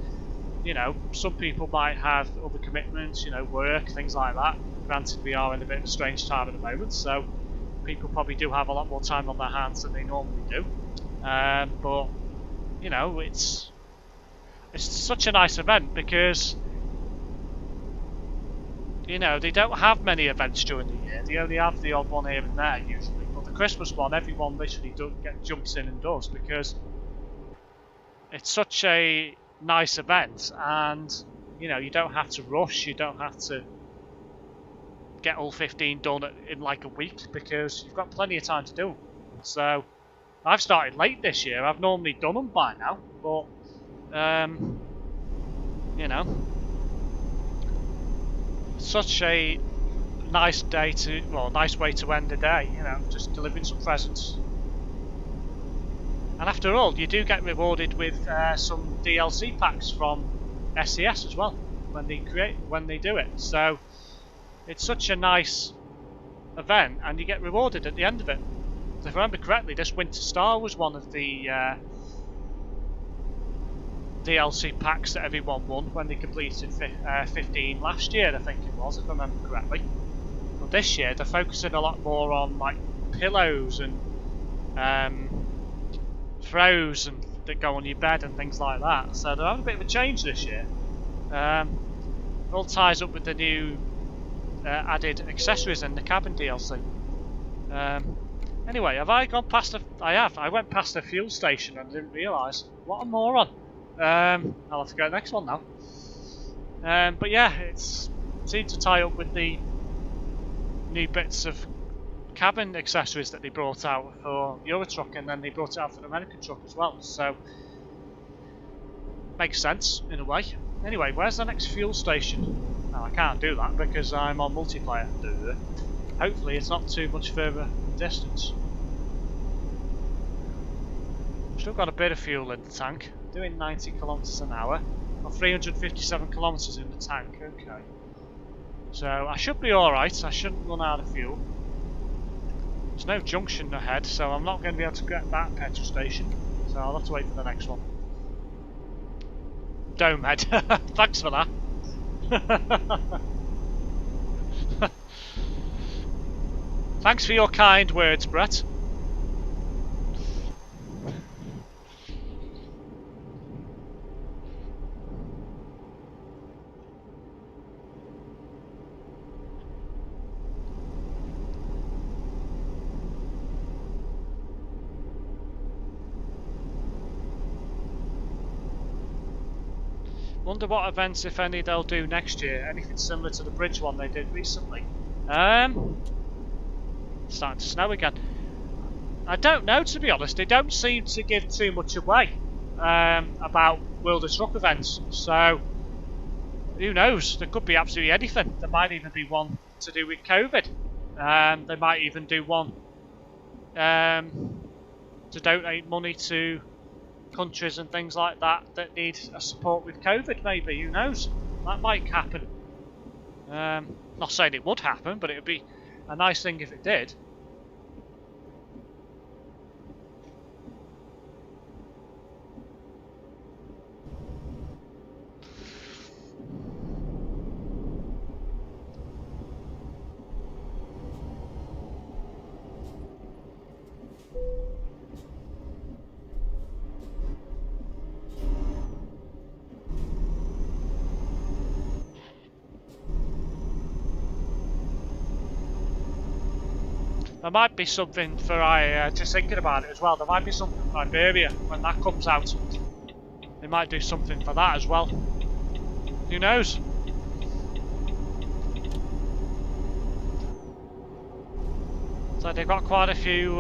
you know, some people might have other commitments, you know, work, things like that. Granted, we are in a bit of a strange time at the moment, so people probably do have a lot more time on their hands than they normally do. But, you know, it's such a nice event because... you know, they don't have many events during the year. They only have the odd one here and there usually. But the Christmas one, everyone literally jumps in and does because it's such a nice event, and you know, you don't have to rush, you don't have to get all 15 done in like a week, because you've got plenty of time to do them. So I've started late this year. I've normally done them by now, but you know, such a nice day to, well, nice way to end the day. You know, just delivering some presents. And after all, you do get rewarded with some DLC packs from SES as well when they do it. So it's such a nice event, and you get rewarded at the end of it. If I remember correctly, this Winter Star was one of the DLC packs that everyone won when they completed 15 last year, I think it was, if I remember correctly. But this year they're focusing a lot more on like pillows and throws and that go on your bed and things like that. So they're having a bit of a change this year. It all ties up with the new added accessories in the cabin DLC. Anyway, have I gone past I have. I went past the fuel station and didn't realise. What a moron. I'll have to go to the next one now. But yeah, it seemed to tie up with the new bits of cabin accessories that they brought out for Euro Truck, and then they brought it out for the American Truck as well. So makes sense in a way. Anyway, where's the next fuel station? Well, I can't do that because I'm on multiplayer. Hopefully it's not too much further distance. Still got a bit of fuel in the tank. Doing 90 kilometers an hour. Got 357 kilometers in the tank. Okay. So I should be alright. I shouldn't run out of fuel. There's no junction ahead, so I'm not going to be able to get that petrol station. So I'll have to wait for the next one. Dome head. Thanks for that. Thanks for your kind words, Brett. Wonder what events, if any, they'll do next year. Anything similar to the bridge one they did recently. Starting to snow again. I don't know, to be honest. They don't seem to give too much away about World of Truck events. So who knows? There could be absolutely anything. There might even be one to do with COVID. They might even do one to donate money to countries and things like that that need a support with COVID, maybe. Who knows? That might happen. Not saying it would happen, but it would be a nice thing if it did. There might be something for just thinking about it as well. There might be something for Iberia when that comes out. They might do something for that as well. Who knows? So they've got quite a few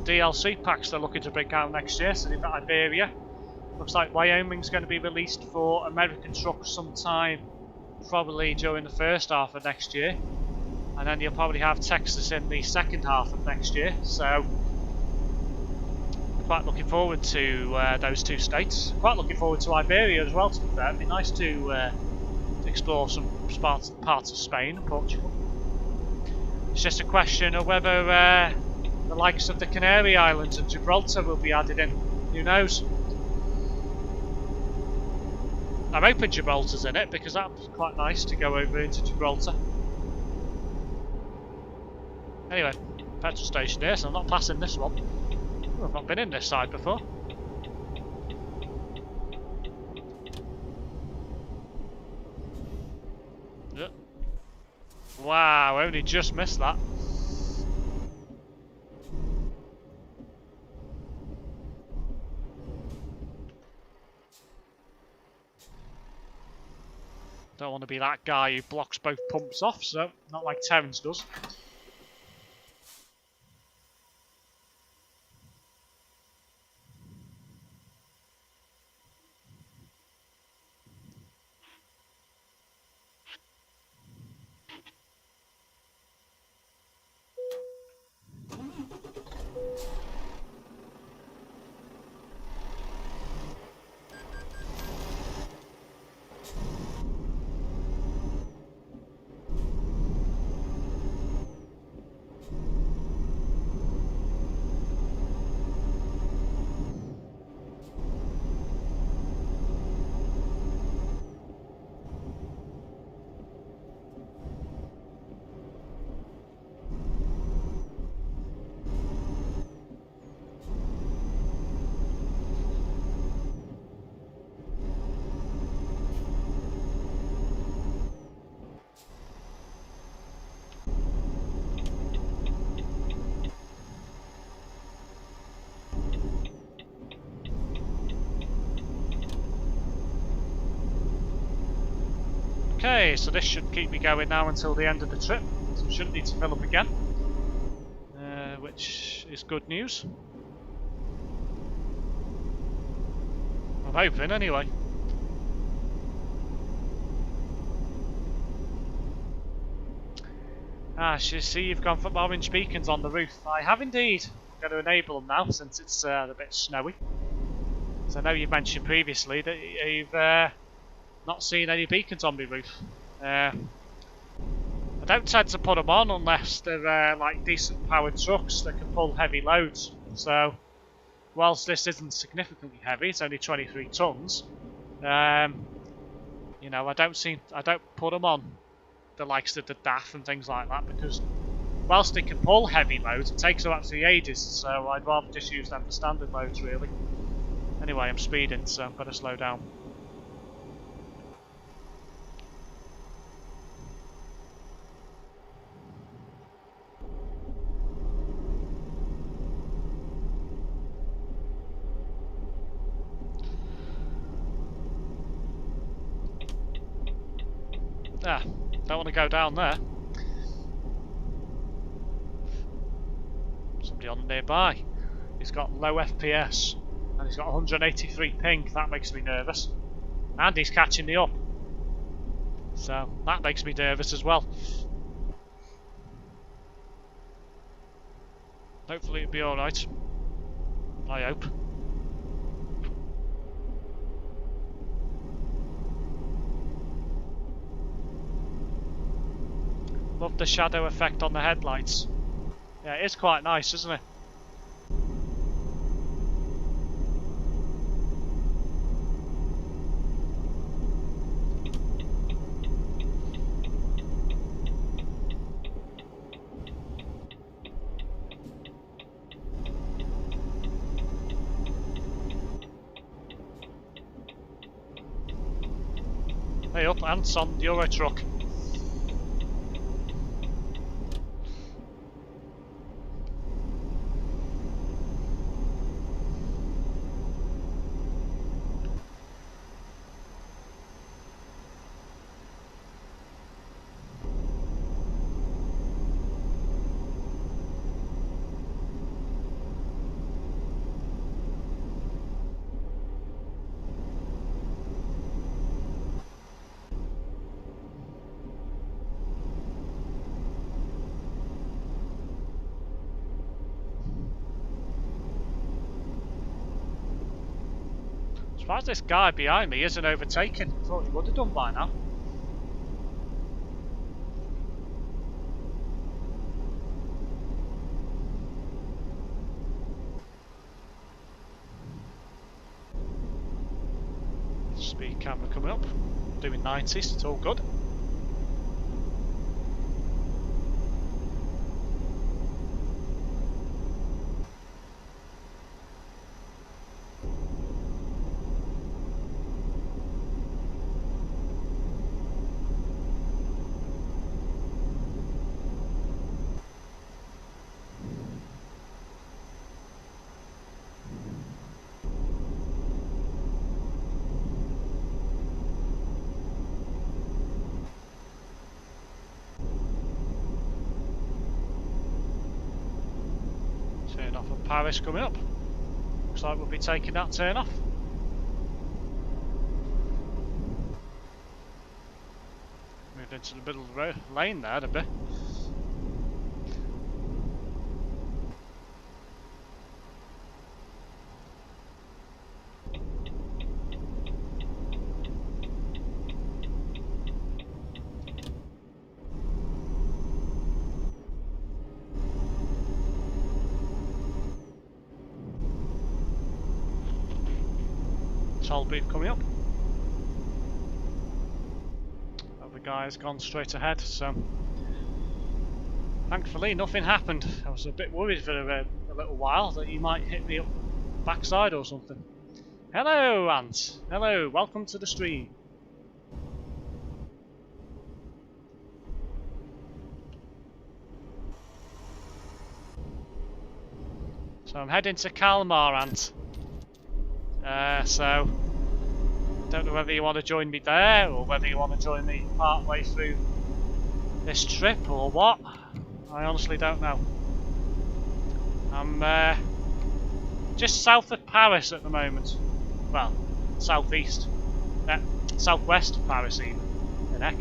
DLC packs they're looking to bring out next year. So they've got Iberia. Looks like Wyoming's going to be released for American Truck sometime, probably during the first half of next year. And then you'll probably have Texas in the second half of next year, so quite looking forward to those two states. Quite looking forward to Iberia as well, to be fair. It'd be nice to explore some parts of Spain and Portugal. It's just a question of whether the likes of the Canary Islands and Gibraltar will be added in. Who knows? I'm hoping Gibraltar's in it, because that's quite nice to go over into Gibraltar. Anyway, petrol station here, so I'm not passing this one. Ooh, I've not been in this side before. Yep. Wow, only just missed that. Don't want to be that guy who blocks both pumps off, so not like Terrence does. Okay, so this should keep me going now until the end of the trip, so we shouldn't need to fill up again, which is good news. I'm hoping, anyway. Ah, you see you've gone for orange beacons on the roof. I have indeed. I'm going to enable them now since it's a bit snowy. So I know you've mentioned previously that you've not seen any beacons on my roof. I don't tend to put them on unless they're like decent powered trucks that can pull heavy loads. So whilst this isn't significantly heavy, it's only 23 tons. You know, I don't put them on the likes of the DAF and things like that, because whilst they can pull heavy loads, it takes them absolutely ages. So I'd rather just use them for standard loads, really. Anyway, I'm speeding, so I've got to slow down. Ah, don't want to go down there. Somebody on nearby. He's got low FPS and he's got 183 ping. That makes me nervous. And he's catching me up. So that makes me nervous as well. Hopefully it'll be alright. I hope. Love the shadow effect on the headlights. Yeah, it is quite nice, isn't it? Hey up, ants on the Euro truck. As far as this guy behind me isn't overtaken, I thought he would have done by now. Speed camera coming up, doing 90s, it's all good. Paris coming up. Looks like we'll be taking that turn off. Moved into the middle of the road, lane there a bit. Toll booth coming up. Other guy's gone straight ahead, so thankfully nothing happened. I was a bit worried for a little while that he might hit me up backside or something. Hello, Ant. Hello, welcome to the stream. So I'm heading to Kalmar, Ant. So don't know whether you want to join me there or whether you want to join me part way through this trip or what. I honestly don't know. I'm just south of Paris at the moment. Well, southeast, southwest of Paris even. The heck.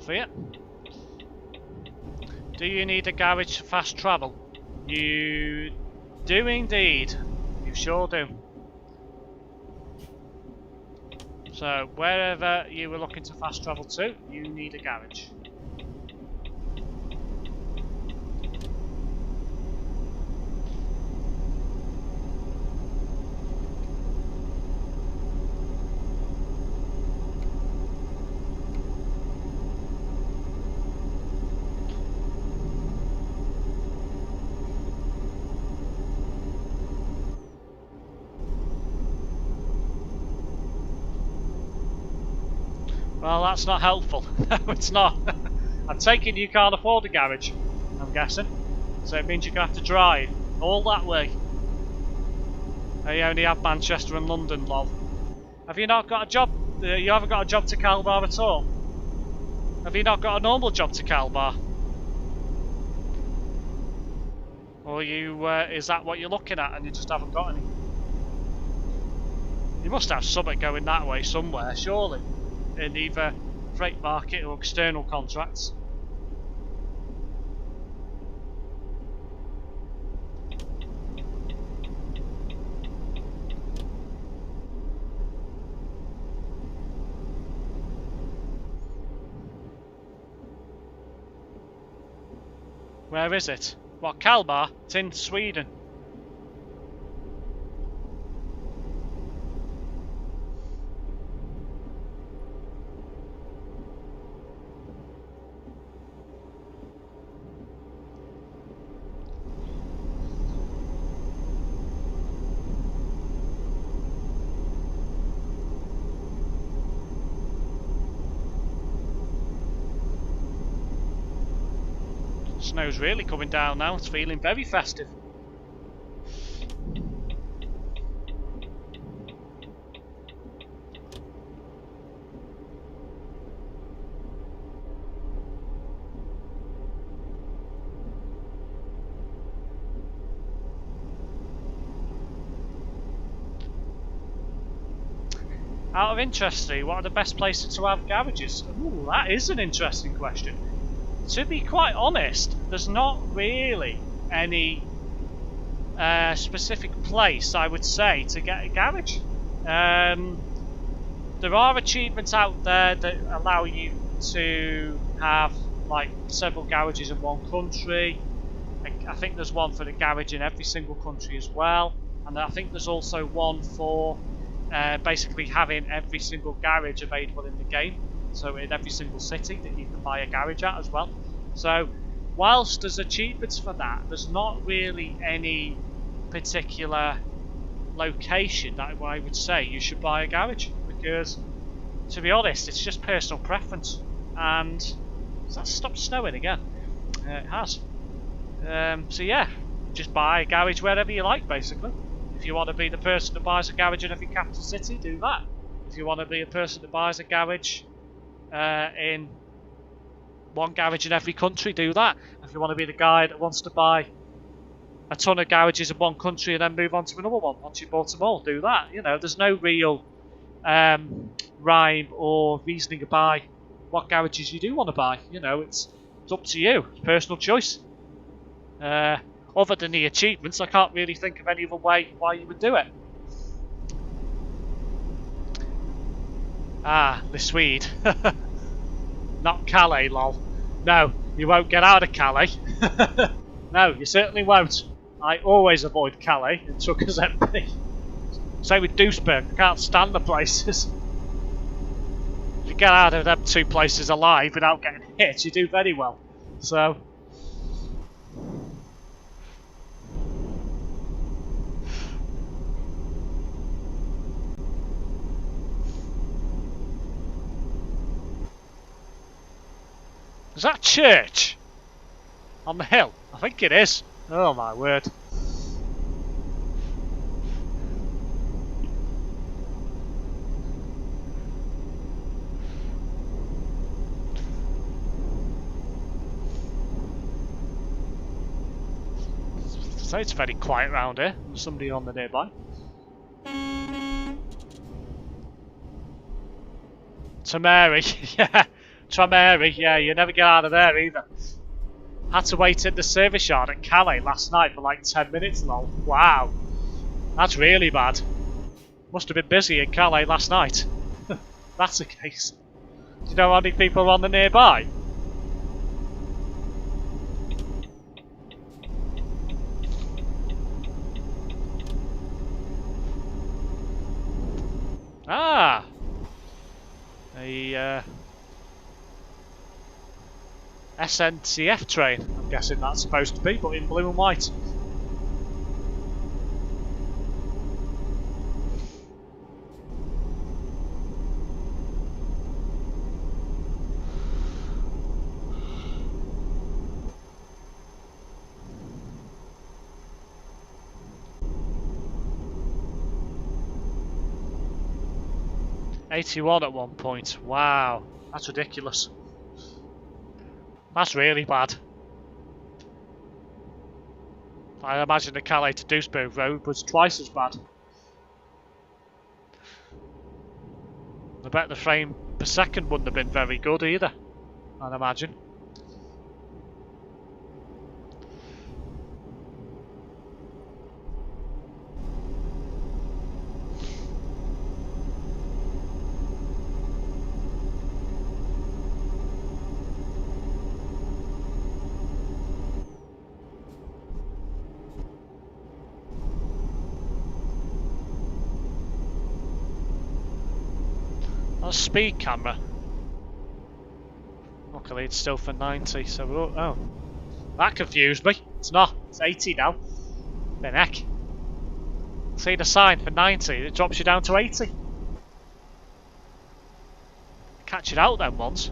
Here. Do you need a garage to fast travel? You do indeed. You sure do. So wherever you were looking to fast travel to, you need a garage. Well, that's not helpful. No, it's not. I'm taking you can't afford a garage, I'm guessing. So it means you're going to have to drive all that way. You only have Manchester and London, lol. Have you not got a job? You haven't got a job to Kalmar at all? Have you not got a normal job to Kalmar? Or is that what you're looking at and you just haven't got any? You must have something going that way somewhere, surely. In either freight market or external contracts. Where is it? What, Kalmar? It's in Sweden. Snow's really coming down now, it's feeling very festive. Out of interest, what are the best places to have garages? Ooh, that is an interesting question. To be quite honest, there's not really any specific place, I would say, to get a garage. There are achievements out there that allow you to have like several garages in one country. I think there's one for the garage in every single country as well, and I think there's also one for basically having every single garage available in the game. So in every single city that you can buy a garage at as well. So whilst there's achievements for that, there's not really any particular location that I would say you should buy a garage, because to be honest, it's just personal preference. And has that stopped snowing again? It has. So yeah, just buy a garage wherever you like, basically. If you want to be the person that buys a garage in every capital city, do that. If you want to be a person that buys a garage in one garage in every country, do that. If you want to be the guy that wants to buy a ton of garages in one country and then move on to another one once you've bought them all, do that. You know, there's no real rhyme or reasoning about what garages you do want to buy. You know, it's up to you. It's personal choice. Other than the achievements, I can't really think of any other way why you would do it. Ah, the Swede. Not Calais, lol. No, you won't get out of Calais. No, you certainly won't. I always avoid Calais in TruckersMP. Same with Duisburg, I can't stand the places. If you get out of them two places alive without getting hit, you do very well. So... Is that church? On the hill? I think it is. Oh my word. So it's very quiet around here. There's somebody on the nearby. Tamari, yeah. Trameri, yeah, you never get out of there either. Had to wait in the service yard at Calais last night for like 10 minutes lol. Wow. That's really bad. Must have been busy in Calais last night. That's the case. Do you know how many people are on the nearby? Ah! A SNCF train, I'm guessing that's supposed to be, but in blue and white. $81 at one point. Wow, that's ridiculous. That's really bad. I imagine the Calais to Duisburg road was twice as bad. I bet the frame per second wouldn't have been very good either, I'd imagine. Speed camera. Luckily it's still for 90, so we're all, oh. That confused me. It's not. It's 80 now. The heck. See the sign for 90, it drops you down to 80. Catch it out then once.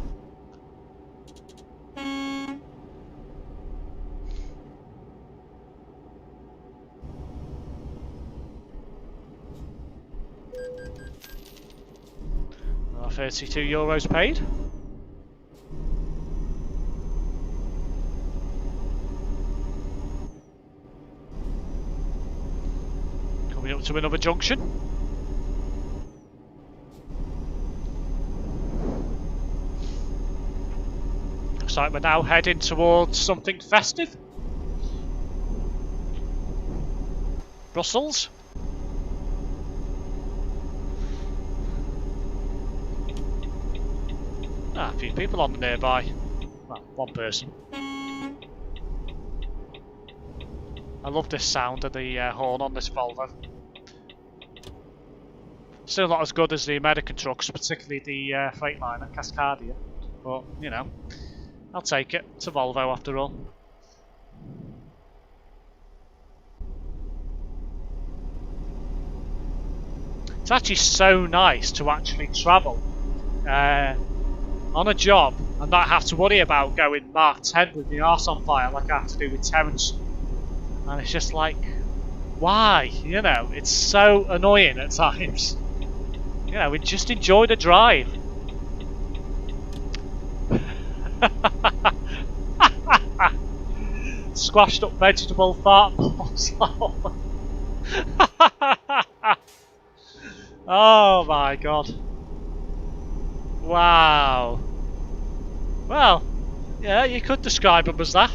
€32 paid. Coming up to another junction. Looks like we're now heading towards something festive. Brussels. Ah, a few people on the nearby. Well, one person. I love this sound of the horn on this Volvo. Still not as good as the American trucks, particularly the Freightliner Cascadia. But, you know, I'll take it. It's a Volvo after all. It's actually so nice to actually travel on a job and not have to worry about going Mark 10 with the arse on fire like I have to do with Terence. And it's just like, why? You know, it's so annoying at times. You know, we just enjoy the drive. Squashed up vegetable fart balls. Oh my god. Wow. Well, yeah, you could describe them as that.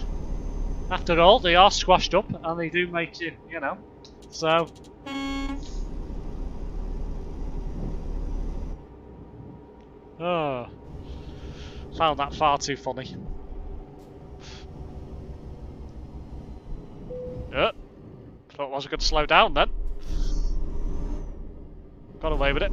After all, they are squashed up and they do make you, you know. So. Oh. Found that far too funny. Thought I wasn't going to slow down then. Got away with it.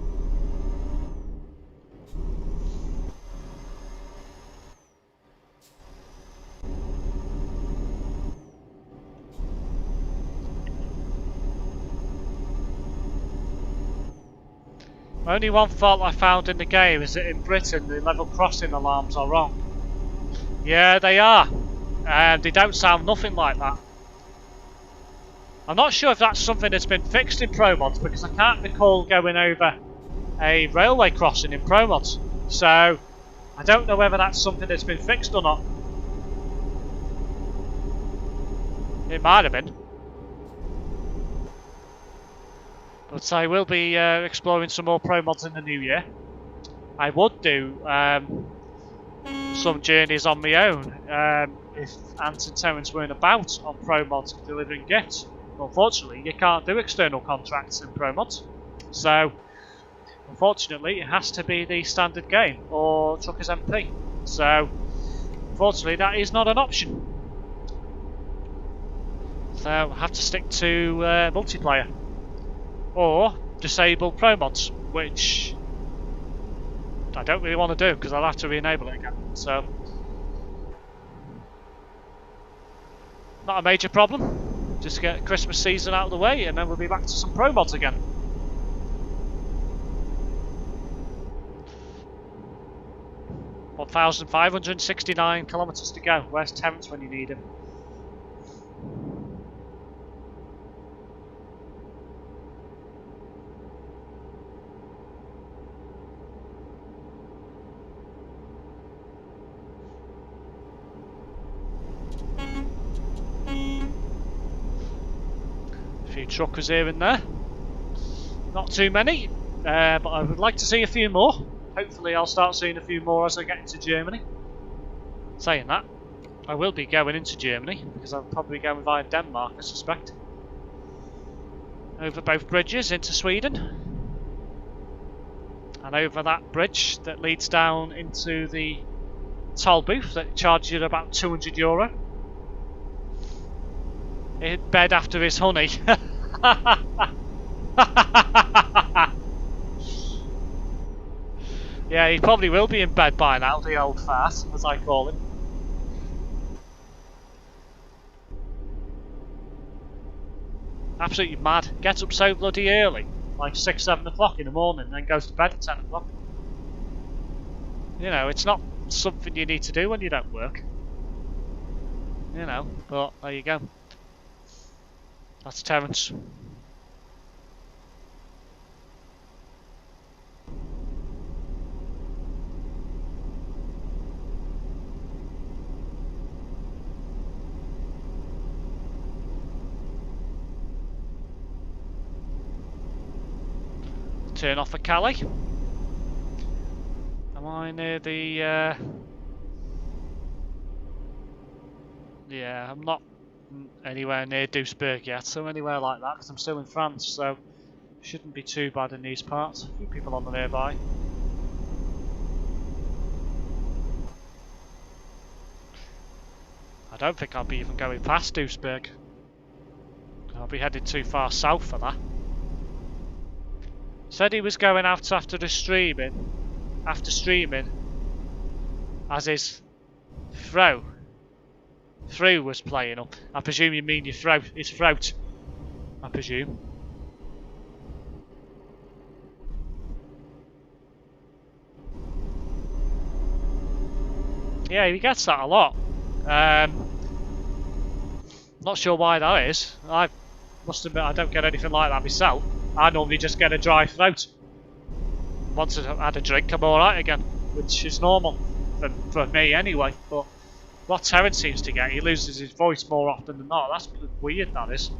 Only one fault I found in the game is that in Britain the level crossing alarms are wrong. Yeah, they are. And they don't sound nothing like that. I'm not sure if that's something that's been fixed in Pro Mods because I can't recall going over a railway crossing in Pro Mods. So, I don't know whether that's something that's been fixed or not. It might have been. But I will be exploring some more Pro Mods in the new year. I would do some journeys on my own if Ant and Terence weren't about on Pro Mods delivering gifts. Unfortunately, you can't do external contracts in Pro Mods. So, unfortunately, it has to be the standard game or TruckersMP. So, unfortunately, that is not an option. So, I have to stick to multiplayer. Or disable Pro Mods, which I don't really want to do because I'll have to re-enable it again. So, not a major problem. Just get Christmas season out of the way and then we'll be back to some Pro Mods again. $1,569 kilometers to go. Where's Terence when you need him? A few truckers here and there. Not too many, but I would like to see a few more. Hopefully I'll start seeing a few more as I get into Germany. Saying that, I will be going into Germany, because I'll probably be going via Denmark, I suspect. Over both bridges into Sweden. And over that bridge that leads down into the toll booth that charges you about €200. He'd bed after his honey. Yeah, he probably will be in bed by now, the old fart, as I call him. Absolutely mad. Gets up so bloody early, like 6, 7 o'clock in the morning, and then goes to bed at 10 o'clock. You know, it's not something you need to do when you don't work. You know, but there you go. That's Terence. Turn off for Calais. Am I near the... Yeah, I'm not anywhere near Duisburg yet, so anywhere like that, because I'm still in France, so shouldn't be too bad in these parts. A few people on the nearby. I don't think I'll be even going past Duisburg. I'll be heading too far south for that. Said he was going out after the streaming, as his throw was playing up. I presume you mean your throat, his throat, I presume. Yeah, he gets that a lot. Not sure why that is. I must admit I don't get anything like that myself. I normally just get a dry throat. Once I've had a drink, I'm alright again, which is normal for me anyway. But what Terence seems to get, he loses his voice more often than not. That's weird, that is.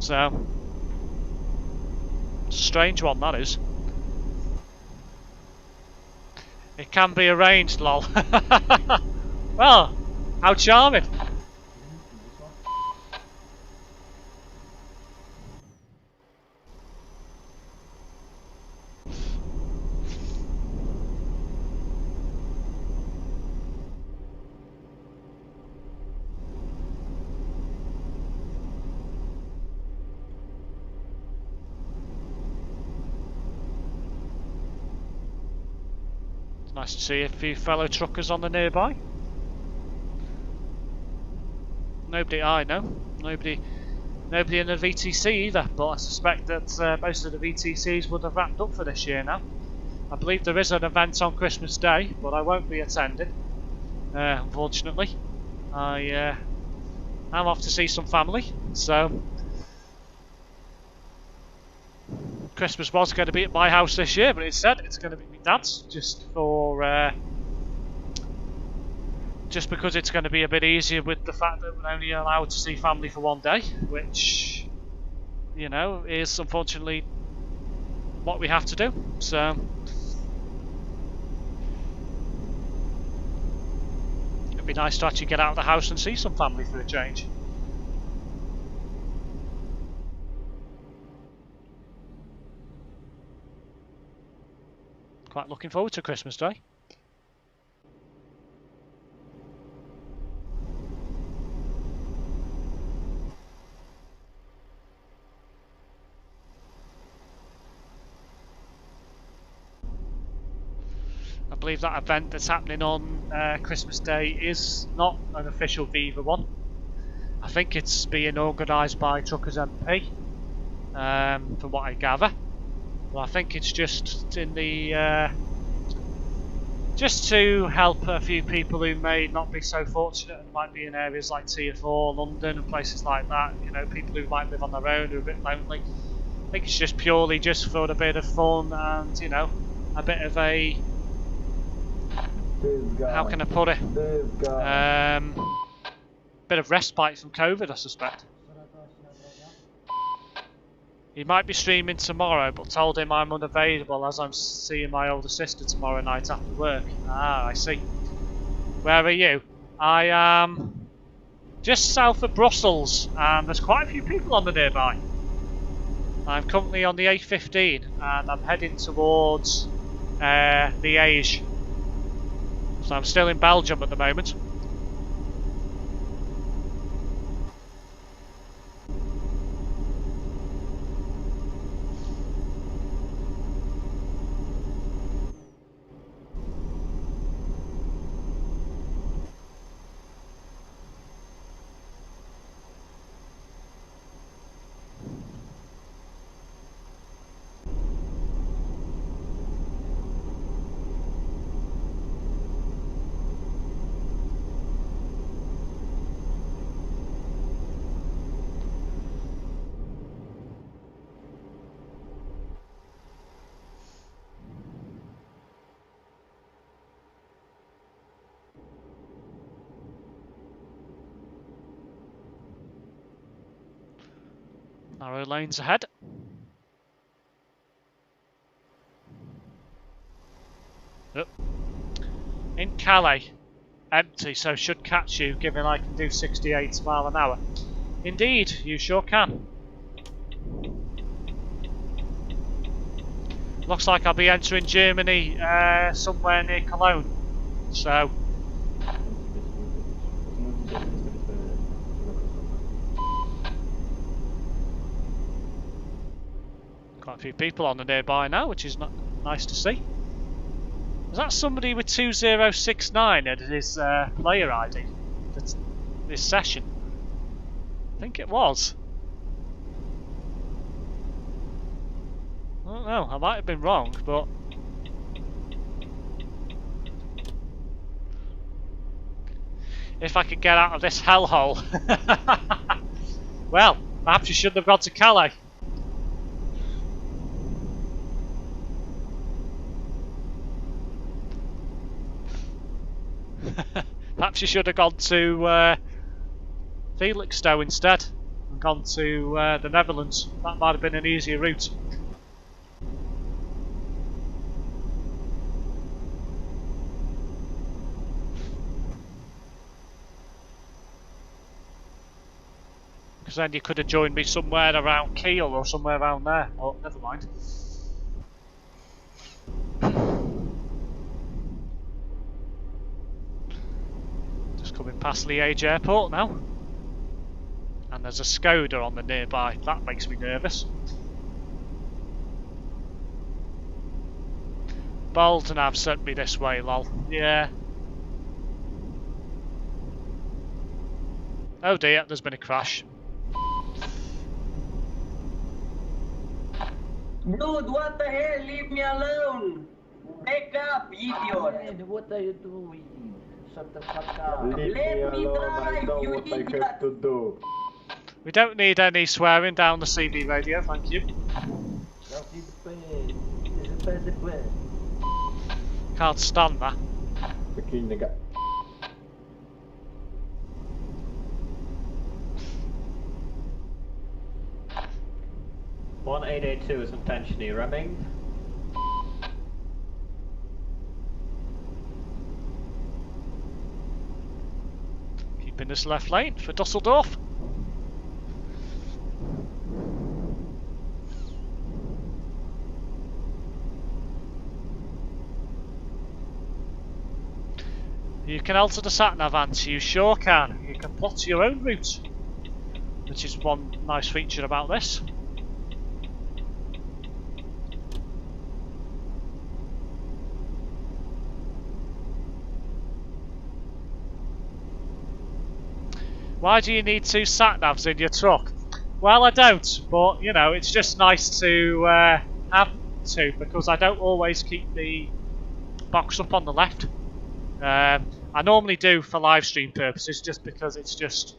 So, it's a strange one, that is. It can be arranged, lol. Well, how charming. It's nice to see a few fellow truckers on the nearby. Nobody I know. Nobody in the VTC either, but I suspect that most of the VTCs would have wrapped up for this year now. I believe there is an event on Christmas Day, but I won't be attending, unfortunately. I'm off to see some family, so Christmas was going to be at my house this year, but instead it's going to be my dad's, just because it's going to be a bit easier with the fact that we're only allowed to see family for one day, which, you know, is unfortunately what we have to do. So it'd be nice to actually get out of the house and see some family for a change. Quite looking forward to Christmas Day. I believe that event that's happening on Christmas Day is not an official Viva one. I think it's being organised by TruckersMP, from what I gather. But I think it's just in the just to help a few people who may not be so fortunate and might be in areas like Tier 4, London and places like that. You know, people who might live on their own, who are a bit lonely. I think it's just purely just for a bit of fun and, you know, a bit of a, how can I put it? Bit of respite from COVID, I suspect. He might be streaming tomorrow, but told him I'm unavailable as I'm seeing my older sister tomorrow night after work. Ah, I see. Where are you? I am just south of Brussels, and there's quite a few people on the nearby. I'm currently on the A15, and I'm heading towards Liège. So I'm still in Belgium at the moment. Narrow lanes ahead. Oh. In Calais, empty, so should catch you, given I can do 68 miles an hour. Indeed, you sure can. Looks like I'll be entering Germany somewhere near Cologne. So quite a few people on the nearby now, which is nice to see. Is that somebody with 2069 as his player ID? That's this session. I think it was. I don't know, I might have been wrong, but if I could get out of this hellhole. Well, perhaps you shouldn't have gone to Calais. Perhaps you should have gone to Felixstowe instead and gone to the Netherlands. That might have been an easier route. Because then you could have joined me somewhere around Kiel or somewhere around there. Oh, never mind. Just coming past Liège Airport now. And there's a Skoda on the nearby. That makes me nervous. Bolton have sent me this way, lol. Yeah. Oh dear, there's been a crash. Dude, what the hell? Leave me alone! Wake up, idiot! Man, what are you doing? Shut the fuck up. Leave me alone, I know what I have to do. We don't need any swearing down the CB radio, thank you. Can't stand that. Begin the guy. One 882 is intentionally ramming. Keeping this left lane for Dusseldorf. You can alter the sat-nav answer, you sure can. You can plot your own route, which is one nice feature about this. Why do you need two sat-navs in your truck? Well, I don't, but you know, it's just nice to have two because I don't always keep the box up on the left. I normally do for live stream purposes just because it's just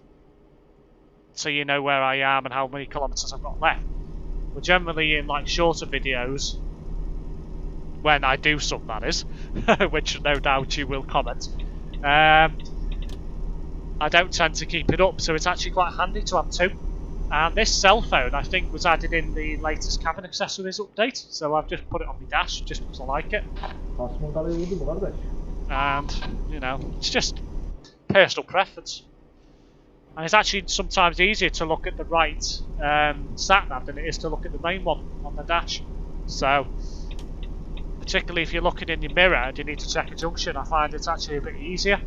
so you know where I am and how many kilometres I've got left. But generally in like shorter videos, when I do some that is, which no doubt you will comment, I don't tend to keep it up, so it's actually quite handy to have two. And this cell phone I think was added in the latest cabin accessories update, so I've just put it on my dash just because I like it. And, you know, it's just personal preference. And it's actually sometimes easier to look at the right sat-nav than it is to look at the main one on the dash. So, particularly if you're looking in your mirror and you need to check a junction, I find it's actually a bit easier.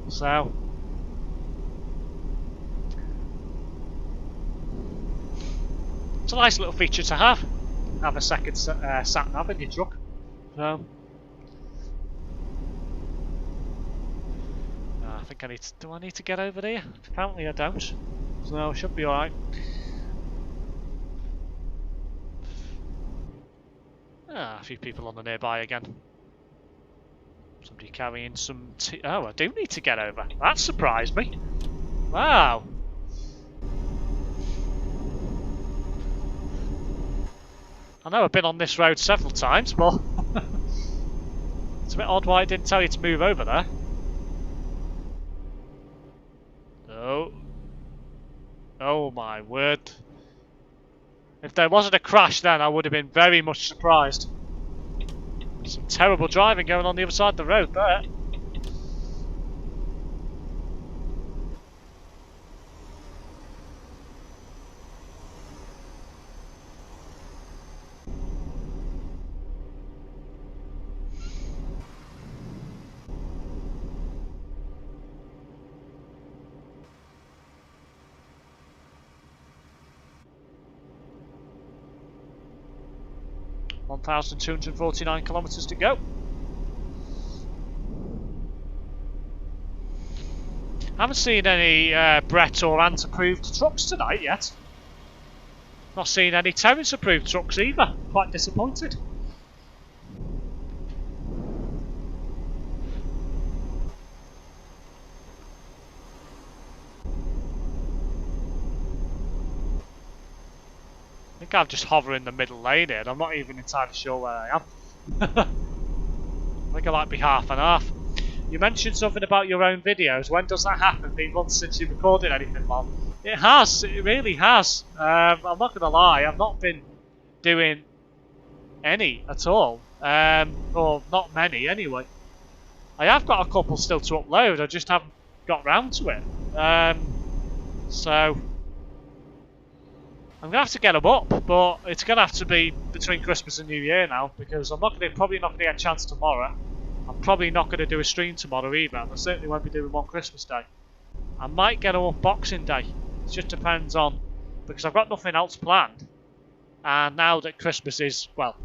So, it's a nice little feature to have a second sat-nav in your truck. So, I think I need to, do I need to get over there? Apparently I don't, so I should be alright. Ah, a few people on the nearby again. Somebody carrying some tea. Oh, I do need to get over. That surprised me. Wow. I know I've been on this road several times, but it's a bit odd why it didn't tell you to move over there. Oh. Oh my word. If there wasn't a crash then I would have been very much surprised. Some terrible driving going on the other side of the road there. $1,249 kilometres to go. Haven't seen any Brett or Ant approved trucks tonight yet. Not seen any Terence approved trucks either. Quite disappointed. think I'm just hovering the middle lane here, and I'm not even entirely sure where I am. I think I might be half and half. You mentioned something about your own videos. When does that happen? Been months since you recorded anything, Mom? It has. It really has. I'm not going to lie. I've not been doing any at all. Or not many, anyway. I have got a couple still to upload. I just haven't got round to it. So I'm gonna have to get them up, but it's gonna have to be between Christmas and New Year now, because I'm probably not gonna get a chance tomorrow. I'm probably not gonna do a stream tomorrow either, and I certainly won't be doing one Christmas Day. I might get them up Boxing Day. It just depends on, because I've got nothing else planned, and now that Christmas is, well,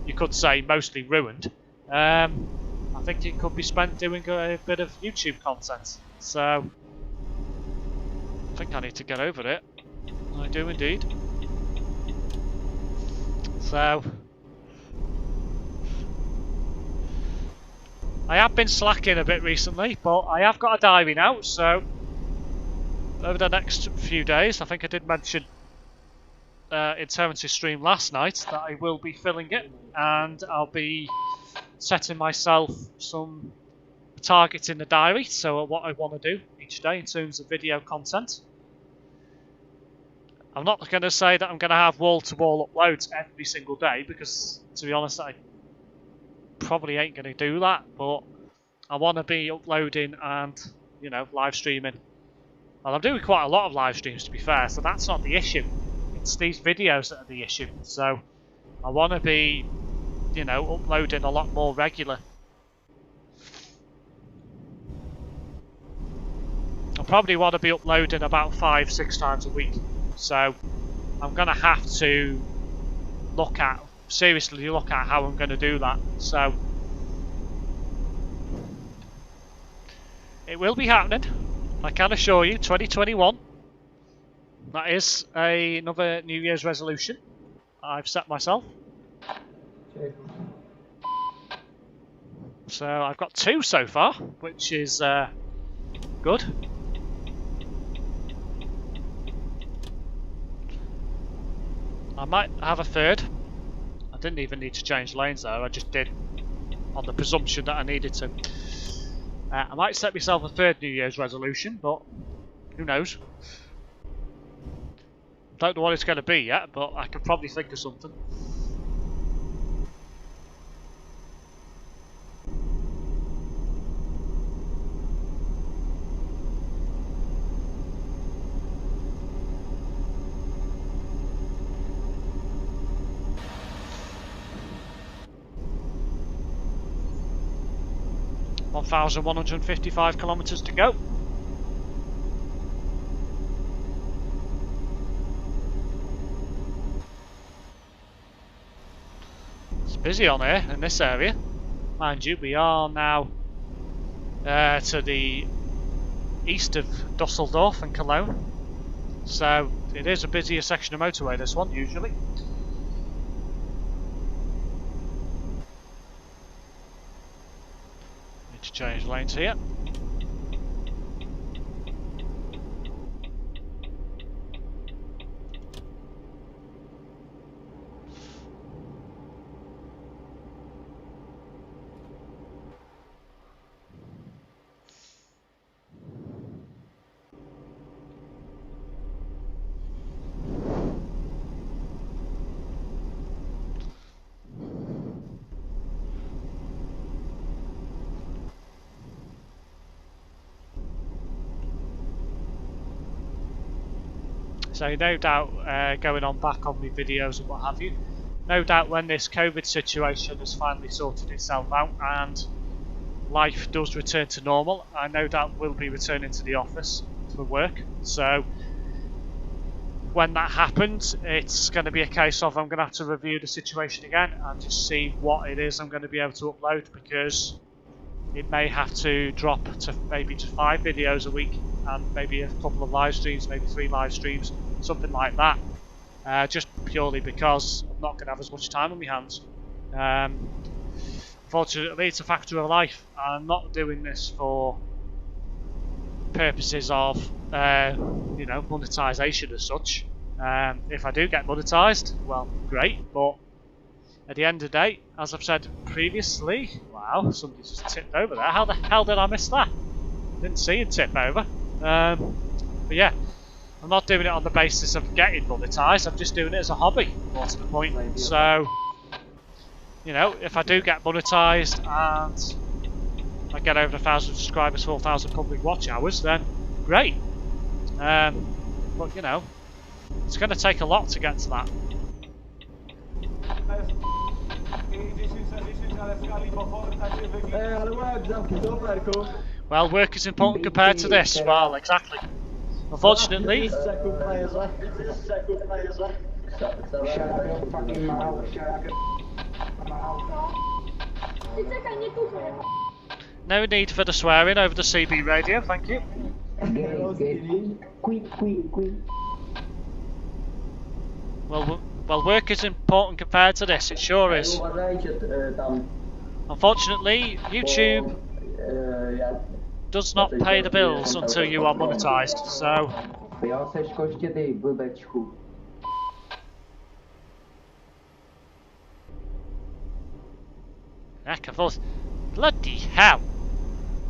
you could say mostly ruined. I think it could be spent doing a bit of YouTube content. So I think I need to get over it. I do indeed. So I have been slacking a bit recently, but I have got a diary now, so over the next few days, I think I did mention in Terence's stream last night that I will be filling it, and I'll be setting myself some targets in the diary, so what I want to do each day in terms of video content. I'm not going to say that I'm going to have wall-to-wall uploads every single day, because to be honest I probably ain't going to do that, but I want to be uploading and, you know, live streaming. Well, I'm doing quite a lot of live streams, to be fair, so that's not the issue. It's these videos that are the issue. So I want to be, you know, uploading a lot more regular. I probably want to be uploading about 5-6 times a week. So I'm going to have to seriously look at how I'm going to do that. So it will be happening, I can assure you. 2021. That is another New Year's resolution I've set myself. So I've got 2 so far, which is good. I might have a 3rd. I didn't even need to change lanes though, I just did on the presumption that I needed to. I might set myself a 3rd New Year's resolution, but who knows. Don't know what it's going to be yet, but I could probably think of something. (1,155 kilometers to go). It's busy on here in this area. Mind you, we are now to the east of Dusseldorf and Cologne. So it is a busier section of motorway, this one, usually. Need to change lanes here. So no doubt, going on back on my videos and what have you, no doubt when this COVID situation has finally sorted itself out and life does return to normal, I no doubt will be returning to the office for work. So when that happens, it's going to be a case of I'm going to have to review the situation again and just see what it is I'm going to be able to upload, because it may have to drop to maybe to 5 videos a week and maybe a couple of live streams, maybe 3 live streams, something like that. Just purely because I'm not going to have as much time on my hands. Unfortunately, it's a factor of life. I'm not doing this for purposes of, you know, monetization as such. If I do get monetised, well, great, but at the end of the day, as I've said previously, wow, somebody just tipped over there. How the hell did I miss that? Didn't see it tip over. But yeah, I'm not doing it on the basis of getting monetised, I'm just doing it as a hobby, more to the point. So, you know, if I do get monetised and I get over 1,000 subscribers, 4,000 public watch hours, then great. But you know, it's going to take a lot to get to that. Well, work is important compared to this. Well, exactly. Unfortunately, no need for the swearing over the CB radio, thank you. Well, work is important compared to this, it sure is. Unfortunately, YouTube does not pay the bills until you are monetised, so... Heck, I thought... Bloody hell!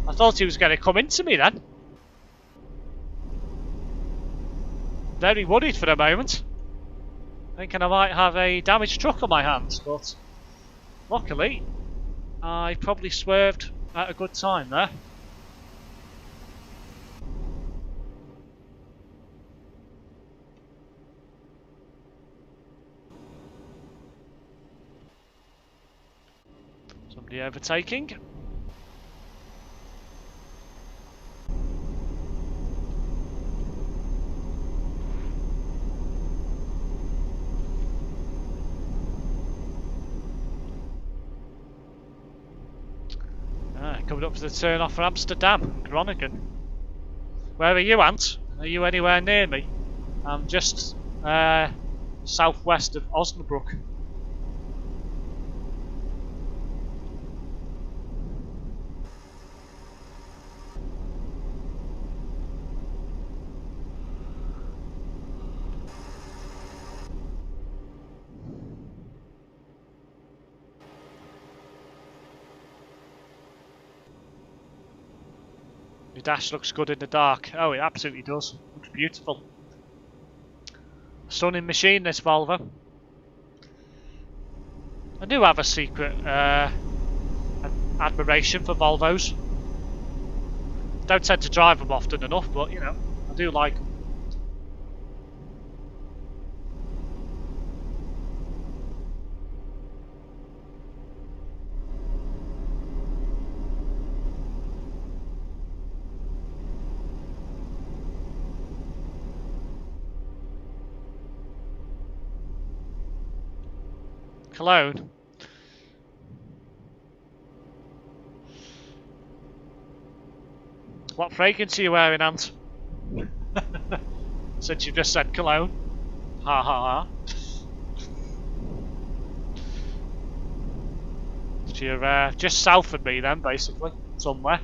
I thought he was going to come into me then. Very worried for a moment. Thinking I might have a damaged truck on my hands, but luckily I probably swerved at a good time there. Somebody overtaking. Coming up to the turn off for Amsterdam, Groningen. Where are you, Ant? Are you anywhere near me? I'm just southwest of Osnabrück. Your dash looks good in the dark. Oh, it absolutely does. Looks beautiful. Stunning machine, this Volvo. I do have a secret admiration for Volvos. Don't tend to drive them often enough, but you know, I do like them. Cologne. What fragrance are you wearing, Ant? Since you've just said cologne. Ha ha ha. So you're just south of me then, basically. Somewhere.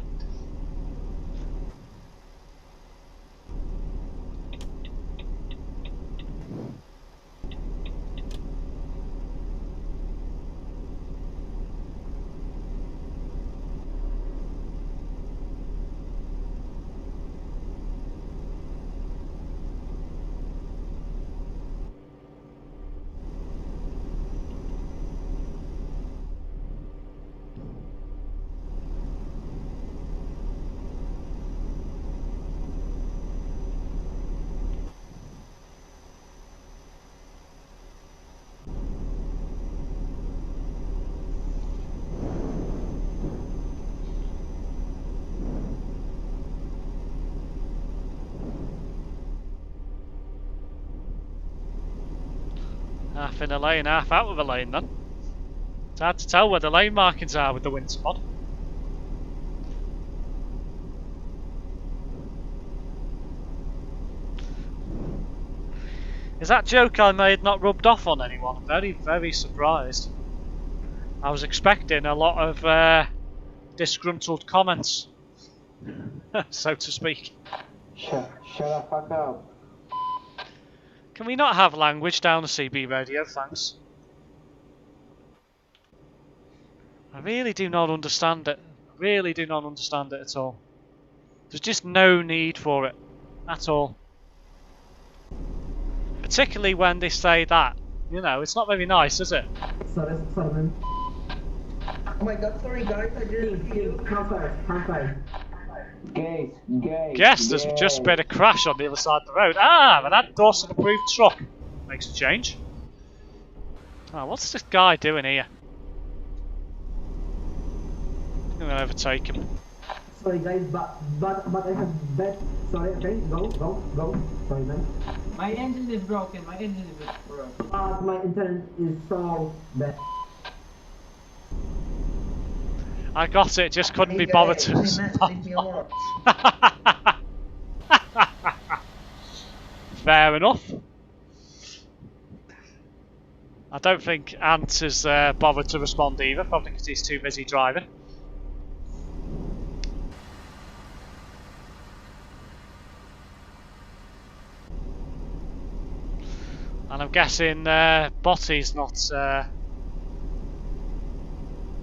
Half in a lane, half out of a lane then. It's hard to tell where the lane markings are with the winter mod. Is that joke I made not rubbed off on anyone? I'm very, very surprised. I was expecting a lot of disgruntled comments, so to speak. Shut the fuck up. Can we not have language down the CB radio? Thanks. I really do not understand it. I really do not understand it at all. There's just no need for it. At all. Particularly when they say that. You know, it's not very nice, is it? Sorry, man. Oh my god, sorry guys, I didn't see you. High five. Gate. Guess there's just been a crash on the other side of the road. Ah, but that Dawson approved truck makes a change. Oh, what's this guy doing here? I'm gonna overtake him. Sorry guys, but I have bad. Sorry, okay, go. Sorry man. My engine is broken. My engine is broken. But my internet is so bad. I got it, just couldn't be bothered to respond. Fair enough. I don't think Ant is bothered to respond either, probably because he's too busy driving. And I'm guessing Botty's not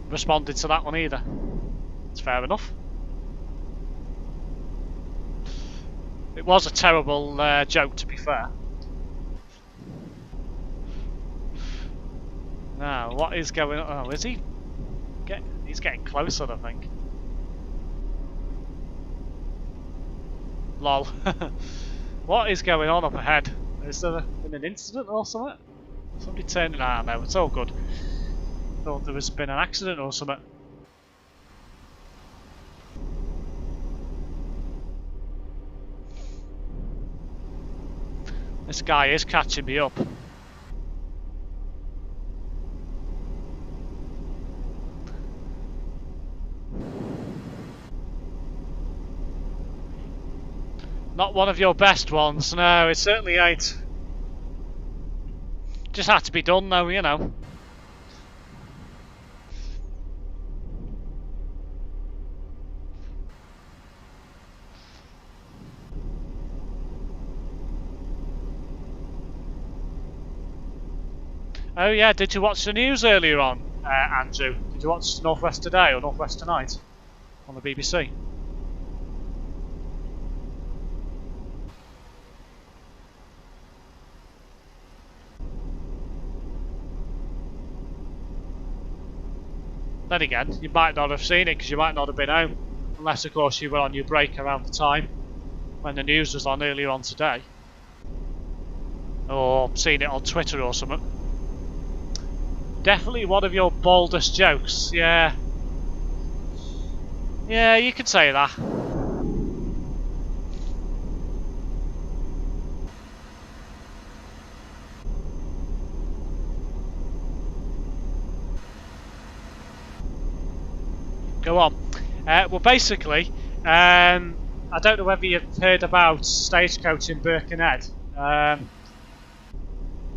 responded to that one either. It's fair enough. It was a terrible joke, to be fair. Now, what is going on? Oh, is he? He's getting closer, I think. Lol. What is going on up ahead? Is there been an incident or something? Somebody turning... Ah, no, it's all good. Thought there was been an accident or something. This guy is catching me up. Not one of your best ones, no, it certainly ain't. Just had to be done though, you know. Oh yeah, did you watch the news earlier on, Andrew? Did you watch Northwest Today or Northwest Tonight on the BBC? Then again, you might not have seen it because you might not have been home, unless of course you were on your break around the time when the news was on earlier on today, or seen it on Twitter or something. Definitely one of your boldest jokes, yeah. Yeah, you could say that. Go on. Well, basically, I don't know whether you've heard about Stagecoach in Birkenhead.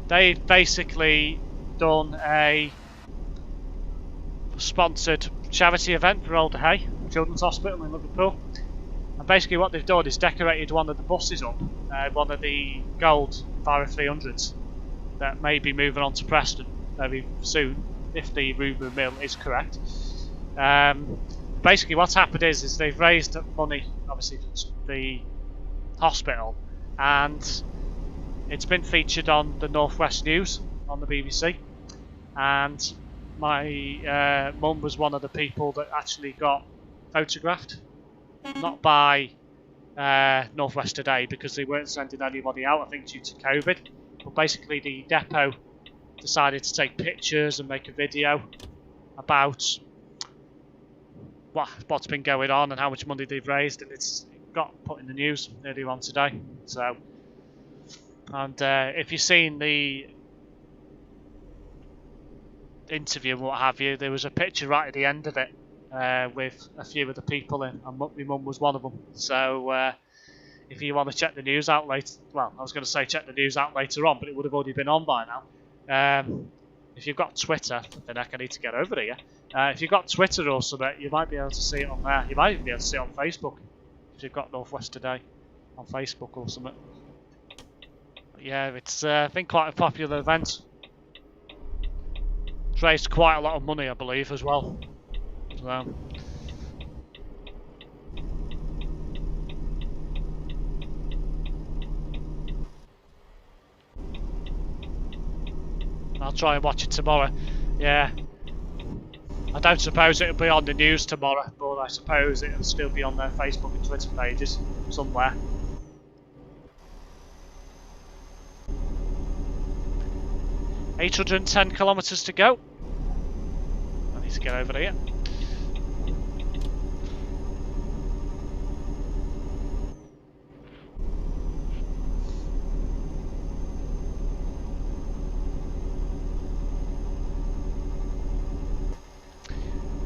They've basically done a sponsored charity event for Older Hay Children's Hospital in Liverpool, and basically what they've done is decorated one of the buses up, one of the gold Fire 300s that may be moving on to Preston very soon, if the rumour mill is correct. Basically what's happened is they've raised money, obviously, for the hospital, and it's been featured on the Northwest News on the BBC, and my mum was one of the people that actually got photographed, not by Northwest Today because they weren't sending anybody out, I think due to COVID, but basically the depot decided to take pictures and make a video about what's been going on and how much money they've raised, and it's got put in the news earlier on today. So, and if you've seen the interview and what have you, there was a picture right at the end of it with a few of the people in, and my mum was one of them. So if you want to check the news out later, well, I was going to say check the news out later on, but it would have already been on by now. If you've got Twitter, then I need to get over here. If you've got Twitter or something, you might be able to see it on there. You might even be able to see it on Facebook if you've got Northwest Today on Facebook or something. Yeah, it's been quite a popular event. It's raised quite a lot of money, I believe, as well. So. I'll try and watch it tomorrow. Yeah. I don't suppose it'll be on the news tomorrow, but I suppose it'll still be on their Facebook and Twitter pages somewhere. $810 kilometres to go. I need to get over here.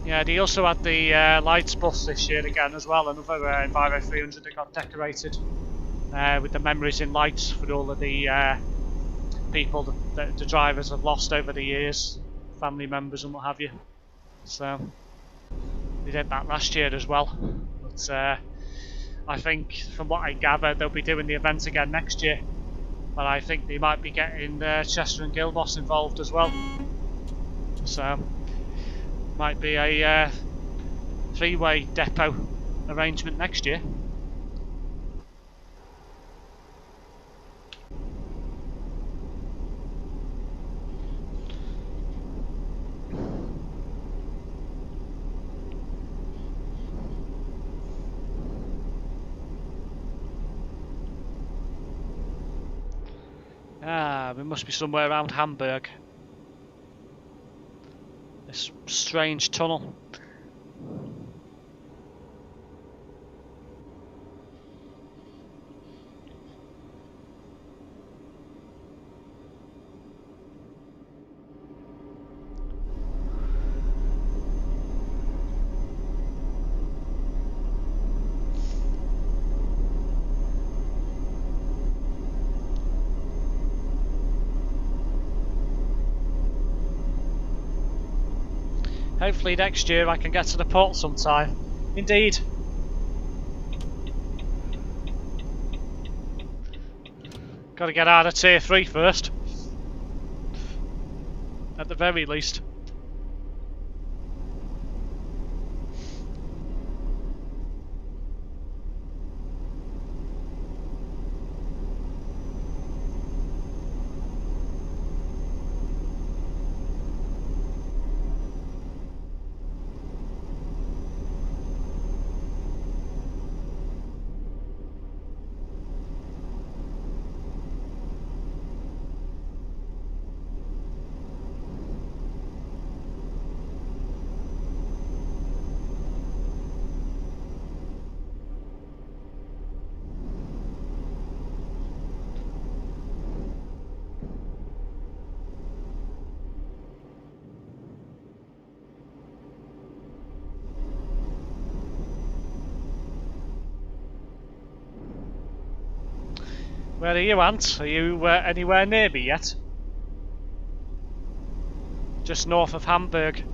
Yeah, they also had the lights bus this year again as well, another Enviro 300 that got decorated with the memories in lights for all of the people that the drivers have lost over the years, family members and what have you. So they did that last year as well. But I think, from what I gather, they'll be doing the event again next year. But I think they might be getting Chester and Gilboss involved as well. So might be a three-way depot arrangement next year. Ah, we must be somewhere around Hamburg. This strange tunnel. Hopefully next year I can get to the port sometime. Indeed. Got to get out of tier 3 first. At the very least. Where are you, Ant? Are you anywhere near me yet? Just north of Hamburg.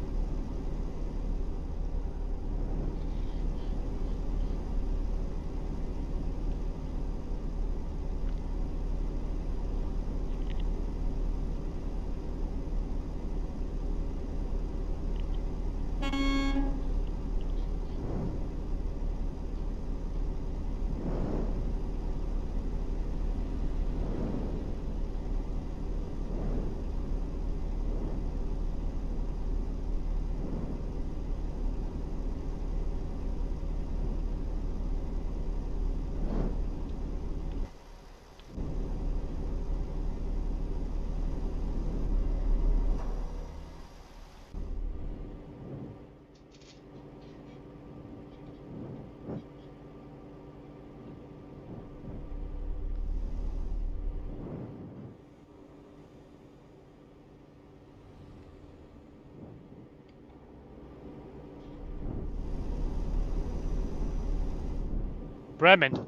Bremen.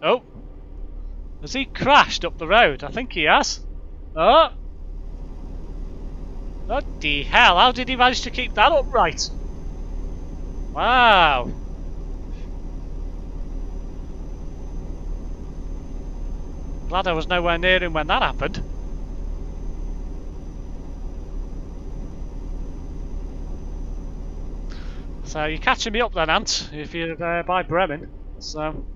Oh! Has he crashed up the road? I think he has. Oh! What the hell? How did he manage to keep that upright? Wow! Glad I was nowhere near him when that happened. So you're catching me up then, Ant, if you're by Bremen. So.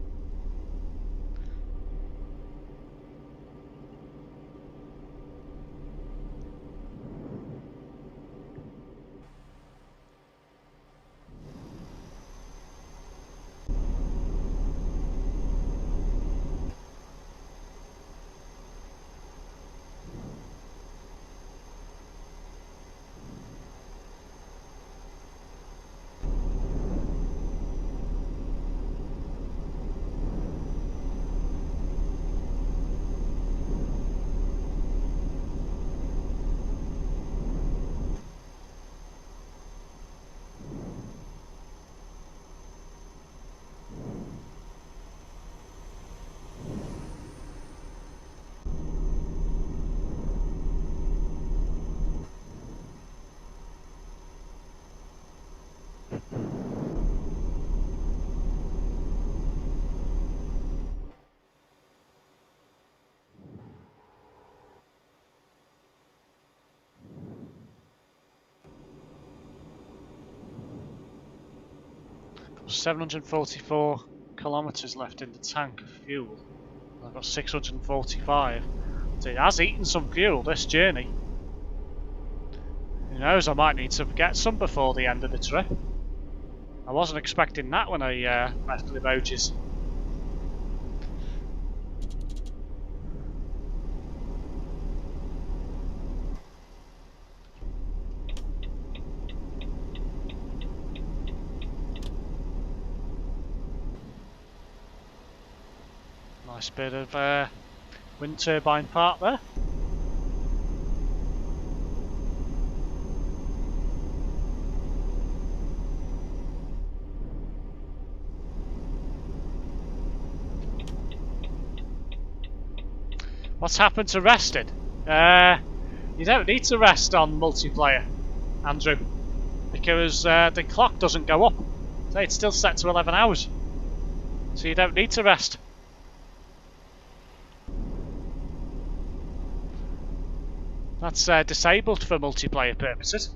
$744 kilometres left in the tank of fuel. I've got 645. So it has eaten some fuel this journey. Who knows, I might need to get some before the end of the trip. I wasn't expecting that when I left Limoges. Nice bit of wind turbine part there. What's happened to resting? You don't need to rest on multiplayer, Andrew, because the clock doesn't go up. So it's still set to 11 hours. So you don't need to rest. That's disabled for multiplayer purposes.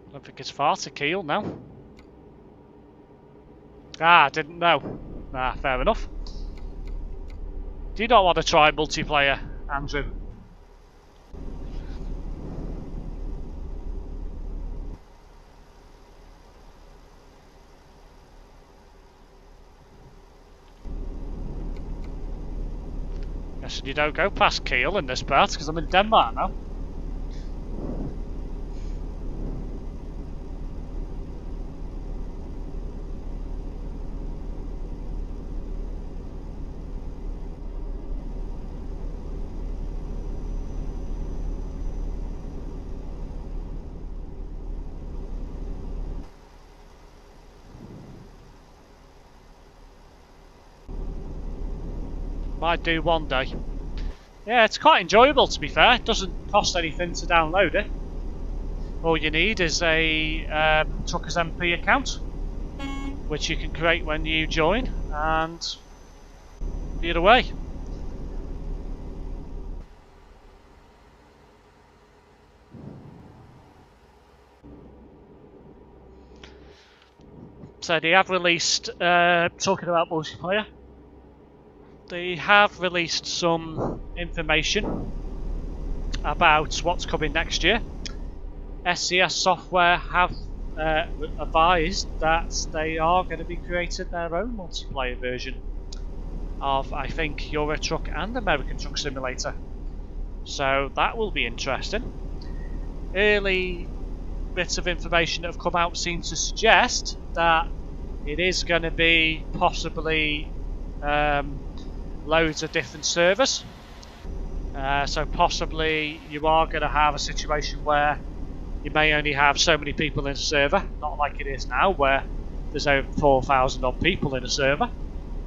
I don't think it's far to Kiel now. Ah, didn't know. Ah, fair enough. Do you not want to try multiplayer, Andrew? Guessing you don't go past Kiel in this part, because I'm in Denmark now. Might do one day. Yeah, it's quite enjoyable to be fair. It doesn't cost anything to download it. All you need is a TruckersMP account, which you can create when you join, and you're away. So they have released, talking about multiplayer, they have released some information about what's coming next year. SCS Software have advised that they are going to be creating their own multiplayer version of, I think, Euro Truck and American Truck Simulator. So that will be interesting. Early bits of information that have come out seem to suggest that it is going to be possibly loads of different servers. So possibly you are going to have a situation where you may only have so many people in a server, not like it is now where there's over 4,000 odd people in a server.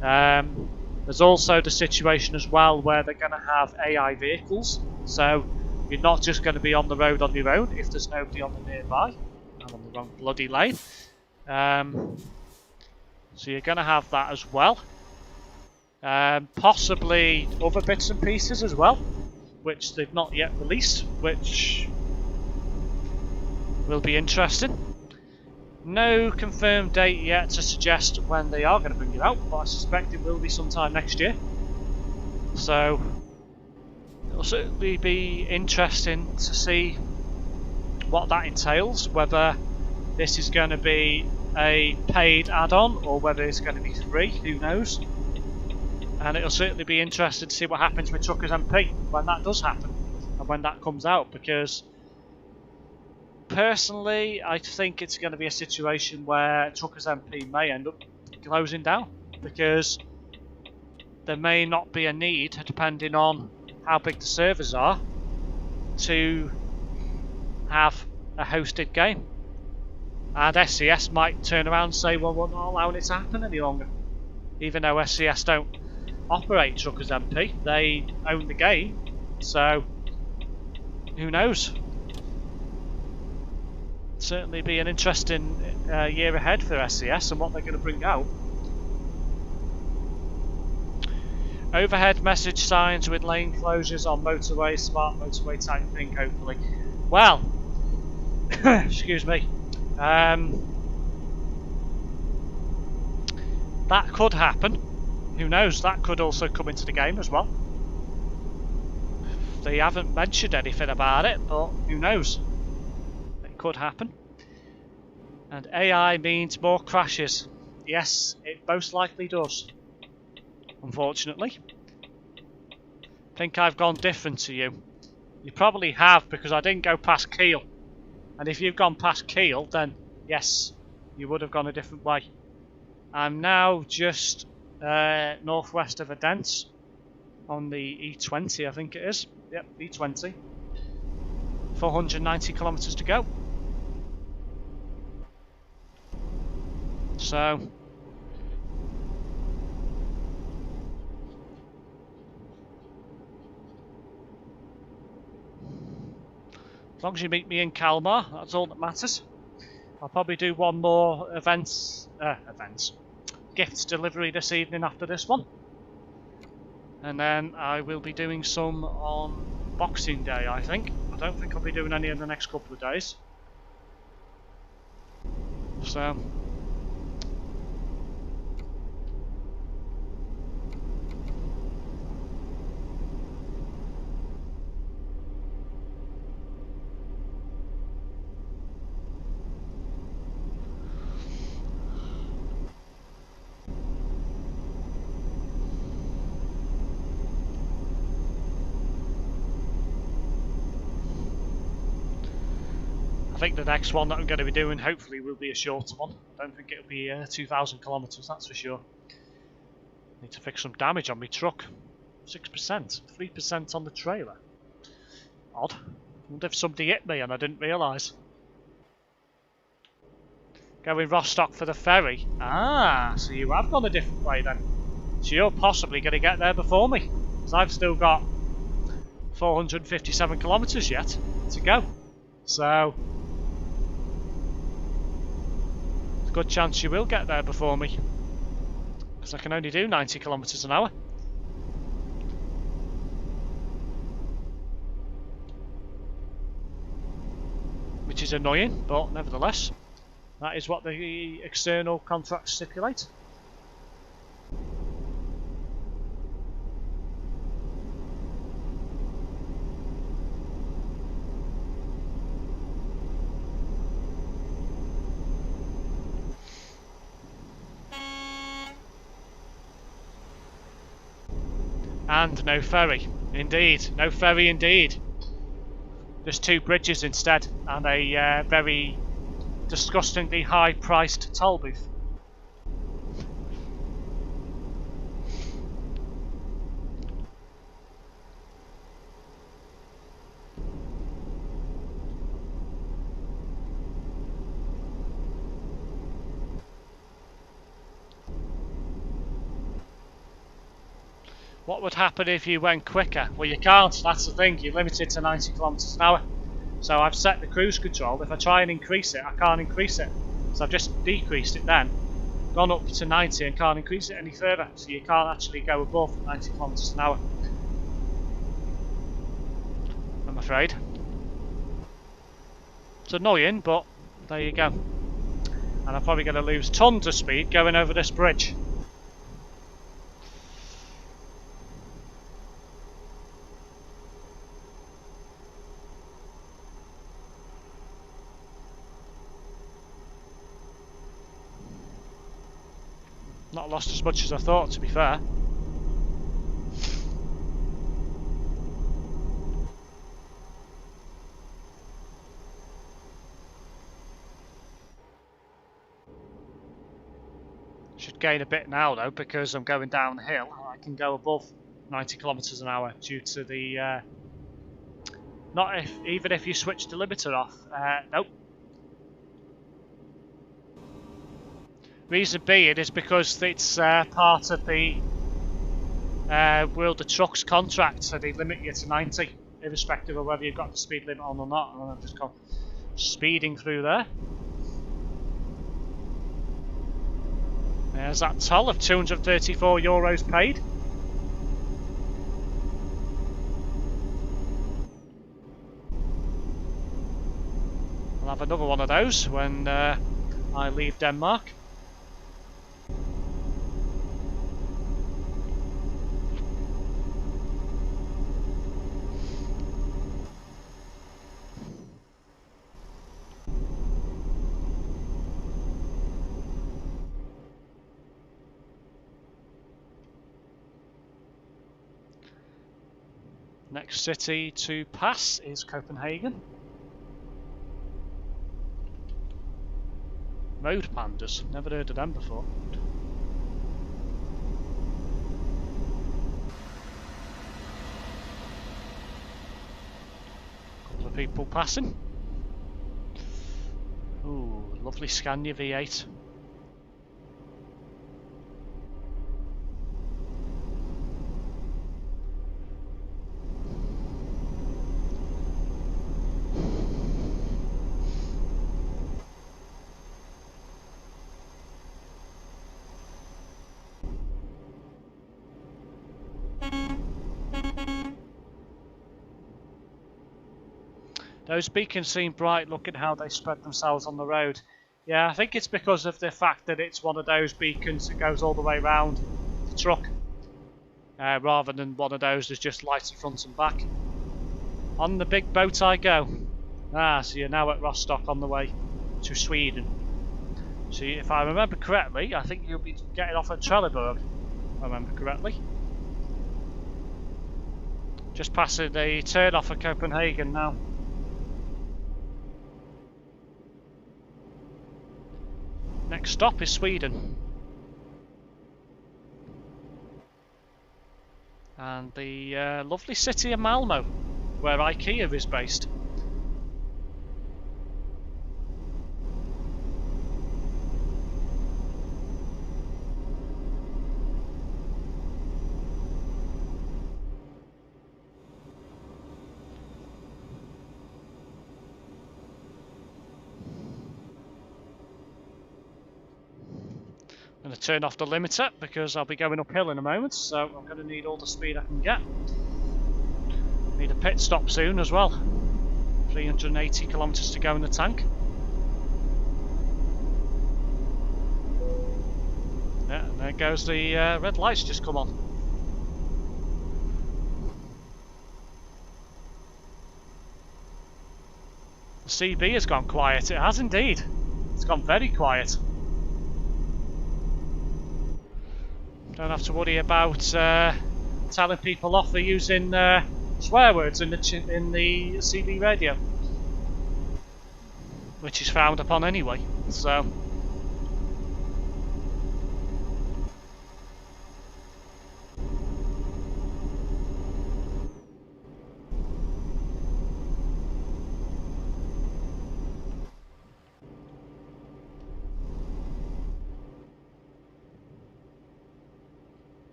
There's also the situation as well where they're going to have AI vehicles, so you're not just going to be on the road on your own if there's nobody on the nearby. I'm on the wrong bloody lane. So you're going to have that as well. Possibly other bits and pieces as well, which they've not yet released, which will be interesting. No confirmed date yet to suggest when they are going to bring it out, but I suspect it will be sometime next year. So it'll certainly be interesting to see what that entails, whether this is going to be a paid add-on or whether it's going to be free, who knows. And it'll certainly be interesting to see what happens with TruckersMP when that does happen and when that comes out, because personally I think it's going to be a situation where TruckersMP may end up closing down, because there may not be a need, depending on how big the servers are, to have a hosted game. And SCS might turn around and say, well, we're not allowing it to happen any longer, even though SCS don't operate TruckersMP, they own the game, so who knows. Certainly be an interesting year ahead for SCS and what they're going to bring out. Overhead message signs with lane closures on motorway, smart motorway type thing, hopefully. Well, excuse me. That could happen. Who knows, that could also come into the game as well. They haven't mentioned anything about it, but who knows. It could happen. And AI means more crashes. Yes, it most likely does. Unfortunately. I think I've gone different to you. You probably have, because I didn't go past Kiel. And if you've gone past Kiel, then yes, you would have gone a different way. I'm now just northwest of Adence on the E20, I think it is. Yep, E20. 490 kilometers to go. So as long as you meet me in Kalmar, that's all that matters. I'll probably do one more gifts delivery this evening after this one, and then I will be doing some on Boxing Day, I think. I don't think I'll be doing any in the next couple of days. So I think the next one that I'm going to be doing hopefully will be a shorter one. I don't think it'll be 2,000 kilometers, that's for sure. Need to fix some damage on my truck. 6%, 3% on the trailer. Odd. I wonder if somebody hit me and I didn't realise. Going Rostock for the ferry. Ah, so you have gone a different way then. So you're possibly going to get there before me, because I've still got 457 kilometers yet to go. So there's a good chance you will get there before me, because I can only do 90 kilometers an hour. Which is annoying, but nevertheless, that is what the external contracts stipulate. And no ferry, indeed, no ferry indeed. Just 2 bridges instead, and a very disgustingly high-priced toll booth. What would happen if you went quicker? Well, you can't, that's the thing, you're limited to 90 kilometers an hour. So I've set the cruise control, if I try and increase it, I can't increase it. So I've just decreased it then, gone up to 90 and can't increase it any further. So you can't actually go above 90 kilometers an hour, I'm afraid. It's annoying, but there you go. And I'm probably going to lose tons of speed going over this bridge. Not lost as much as I thought, to be fair. Should gain a bit now though, because I'm going down the hill. I can go above 90 kilometers an hour due to the even if you switch the limiter off. Nope. Reason being is because it's part of the World of Trucks contract, so they limit you to 90, irrespective of whether you've got the speed limit on or not. And I've just gone speeding through there. There's that toll of €234 paid. I'll have another one of those when I leave Denmark. Next city to pass is Copenhagen. Road pandas, never heard of them before. Couple of people passing. Ooh, lovely Scania V8. Those beacons seem bright, look at how they spread themselves on the road. Yeah, I think it's because of the fact that it's one of those beacons that goes all the way around the truck, rather than one of those that's just lights front and back. On the big boat I go. Ah, so you're now at Rostock on the way to Sweden. So if I remember correctly, I think you'll be getting off at Trelleborg, if I remember correctly. Just passing the turn off at Copenhagen now. Next stop is Sweden. And the lovely city of Malmo, where IKEA is based. I'm going to turn off the limiter because I'll be going uphill in a moment, so I'm going to need all the speed I can get. Need a pit stop soon as well. 380 kilometers to go in the tank. Yeah, and there goes the red lights just come on. The CB has gone quiet, it has indeed. It's gone very quiet. Don't have to worry about telling people off for using swear words in the CB radio, which is frowned upon anyway. So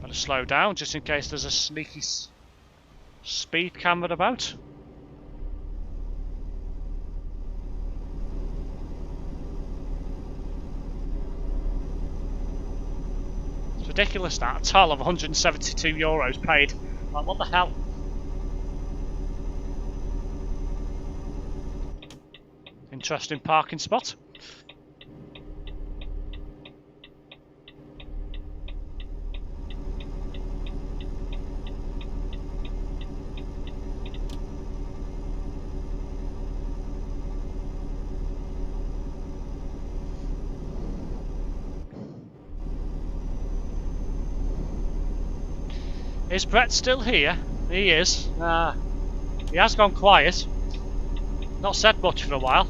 Gotta slow down just in case there's a sneaky speed camera about. It's ridiculous that. A toll of €172 paid. Like, what the hell? Interesting parking spot. Is Brett still here? He is. He has gone quiet. Not said much for a while.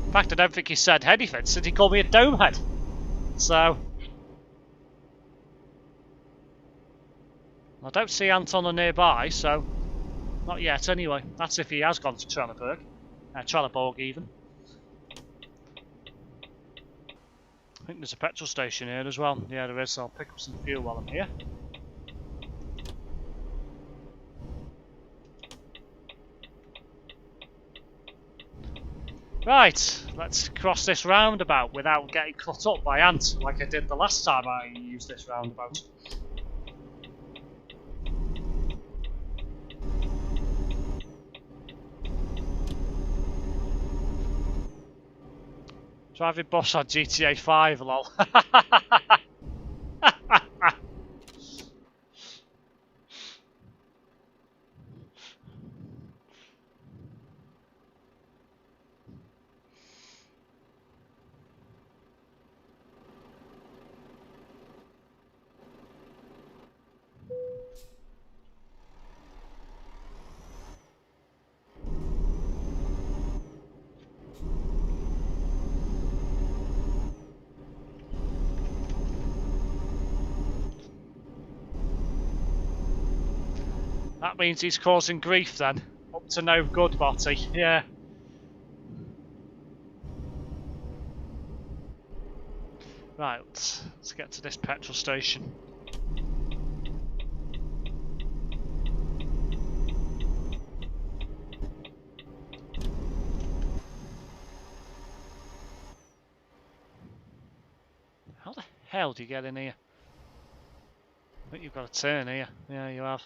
In fact, I don't think he said anything since he called me a domehead. So... I don't see Anton nearby, so... Not yet, anyway. That's if he has gone to Trelleborg even. I think there's a petrol station here as well. Yeah, there is, so I'll pick up some fuel while I'm here. Right, let's cross this roundabout without getting cut up by ants like I did the last time I used this roundabout. Driving boss on GTA 5, lol. That means he's causing grief then. Up to no good, Botty. Yeah. Right, let's get to this petrol station. How the hell do you get in here? I think you've got to turn here. Yeah, you have.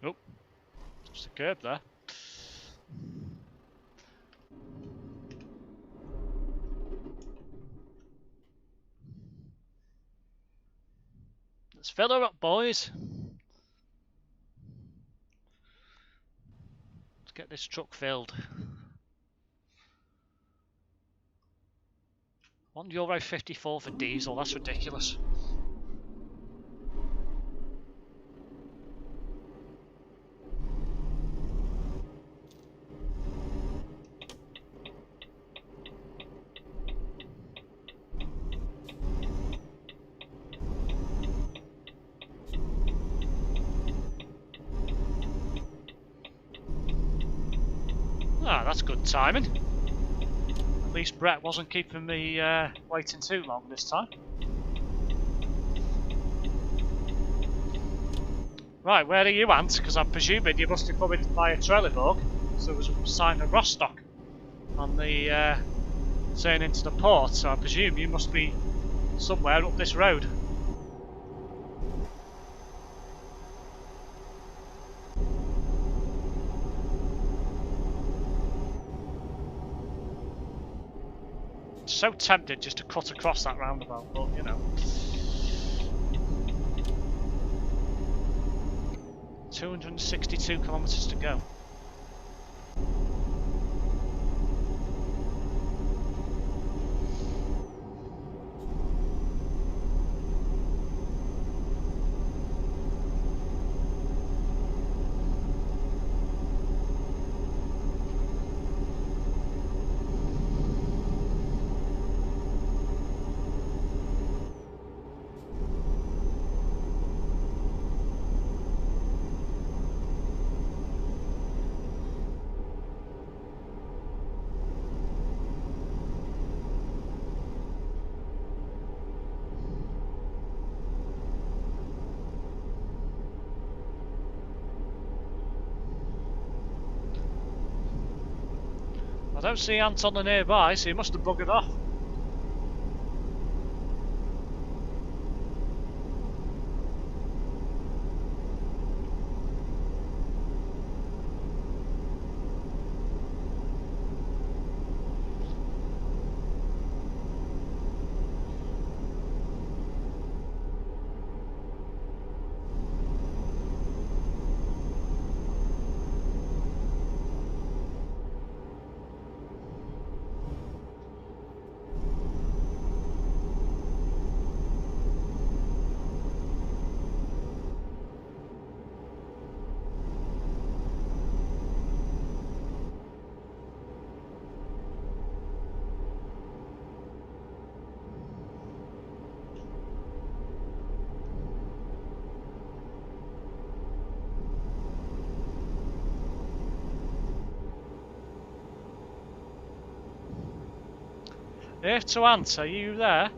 Oh, just a curb there. Let's fill her up, boys. Let's get this truck filled. €1.54 for diesel, that's ridiculous. Ah, that's good timing. At least Brett wasn't keeping me waiting too long this time. Right, where are you, Ant? Because I'm presuming you must have come in via Trelleborg. So there was a sign of Rostock on the turn into the port, so I presume you must be somewhere up this road. So tempted just to cut across that roundabout, but you know. 262 kilometres to go. I don't see Ant on the nearby, so he must have buggered off. Here to Ant, are you there?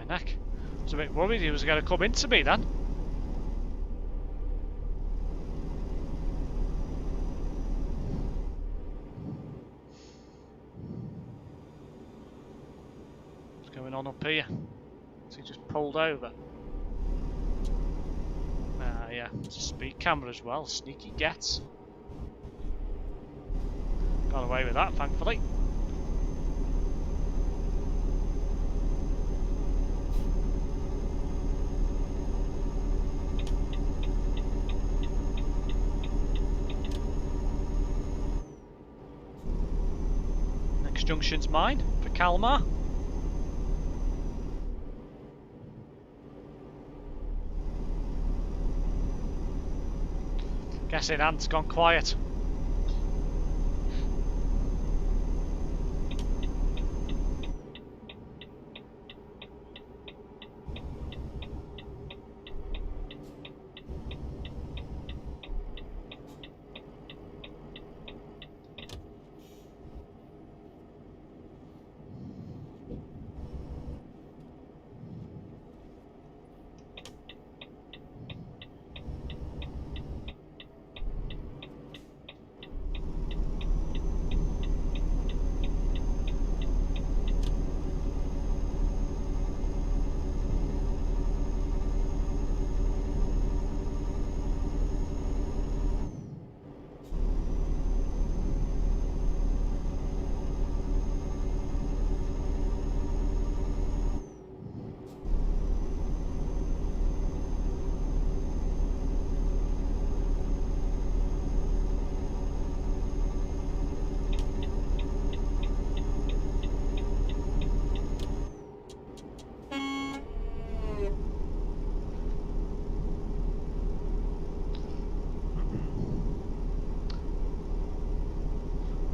Heck, I was a bit worried he was going to come into me then. What's going on up here? Has he just pulled over? Ah, yeah, it's a speed camera as well. Sneaky gets. Got away with that, thankfully. Next junction's mine for Kalmar. Guessing Ant's gone quiet.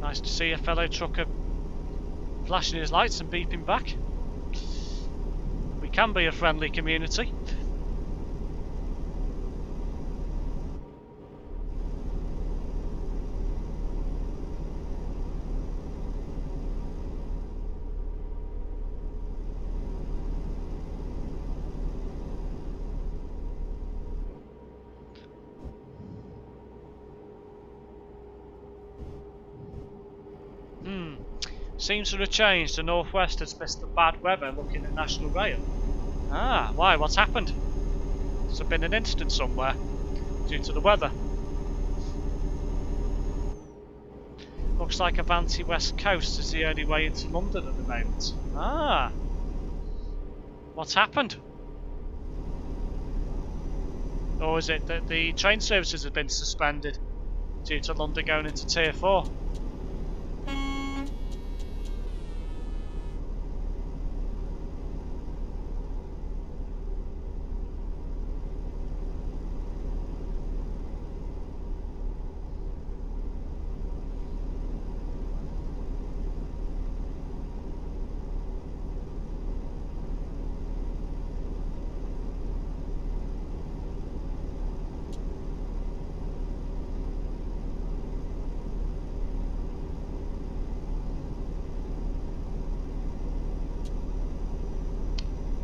Nice to see a fellow trucker flashing his lights and beeping back. We can be a friendly community. Seems to have changed. The Northwest has missed the bad weather looking at National Rail. Ah, why? What's happened? Has there been an incident somewhere due to the weather? Looks like Avanti West Coast is the only way into London at the moment. Ah, what's happened? Or is it that the train services have been suspended due to London going into Tier 4?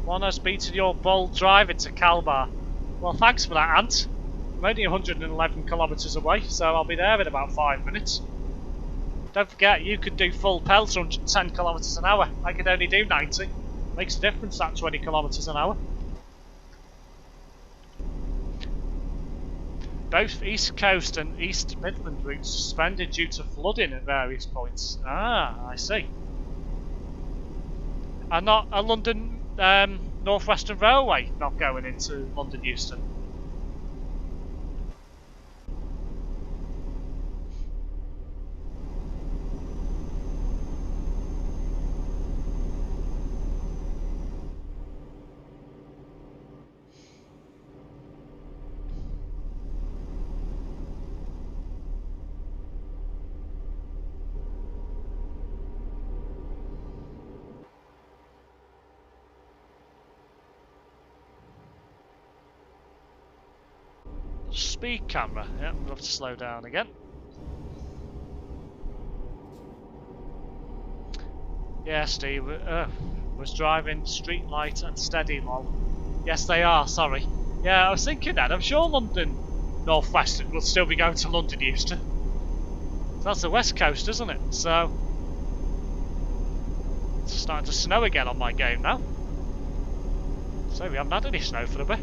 One has beaten your bold drive into Kalmar. Well, thanks for that, Ant. I'm only 111 kilometres away, so I'll be there in about 5 minutes. Don't forget, you could do full pelt 110 kilometres an hour. I could only do 90. Makes a difference, that 20 kilometres an hour. Both East Coast and East Midland routes suspended due to flooding at various points. Ah, I see. And not a London North Western Railway not going into London Euston. Speed camera, yeah, we'll have to slow down again. Yeah, Steve, was driving street light and steady lol. Yes, they are, sorry. Yeah, I was thinking that, I'm sure London North Western will still be going to London Euston. That's the West Coast, isn't it? So, it's starting to snow again on my game now. So we haven't had any snow for a bit.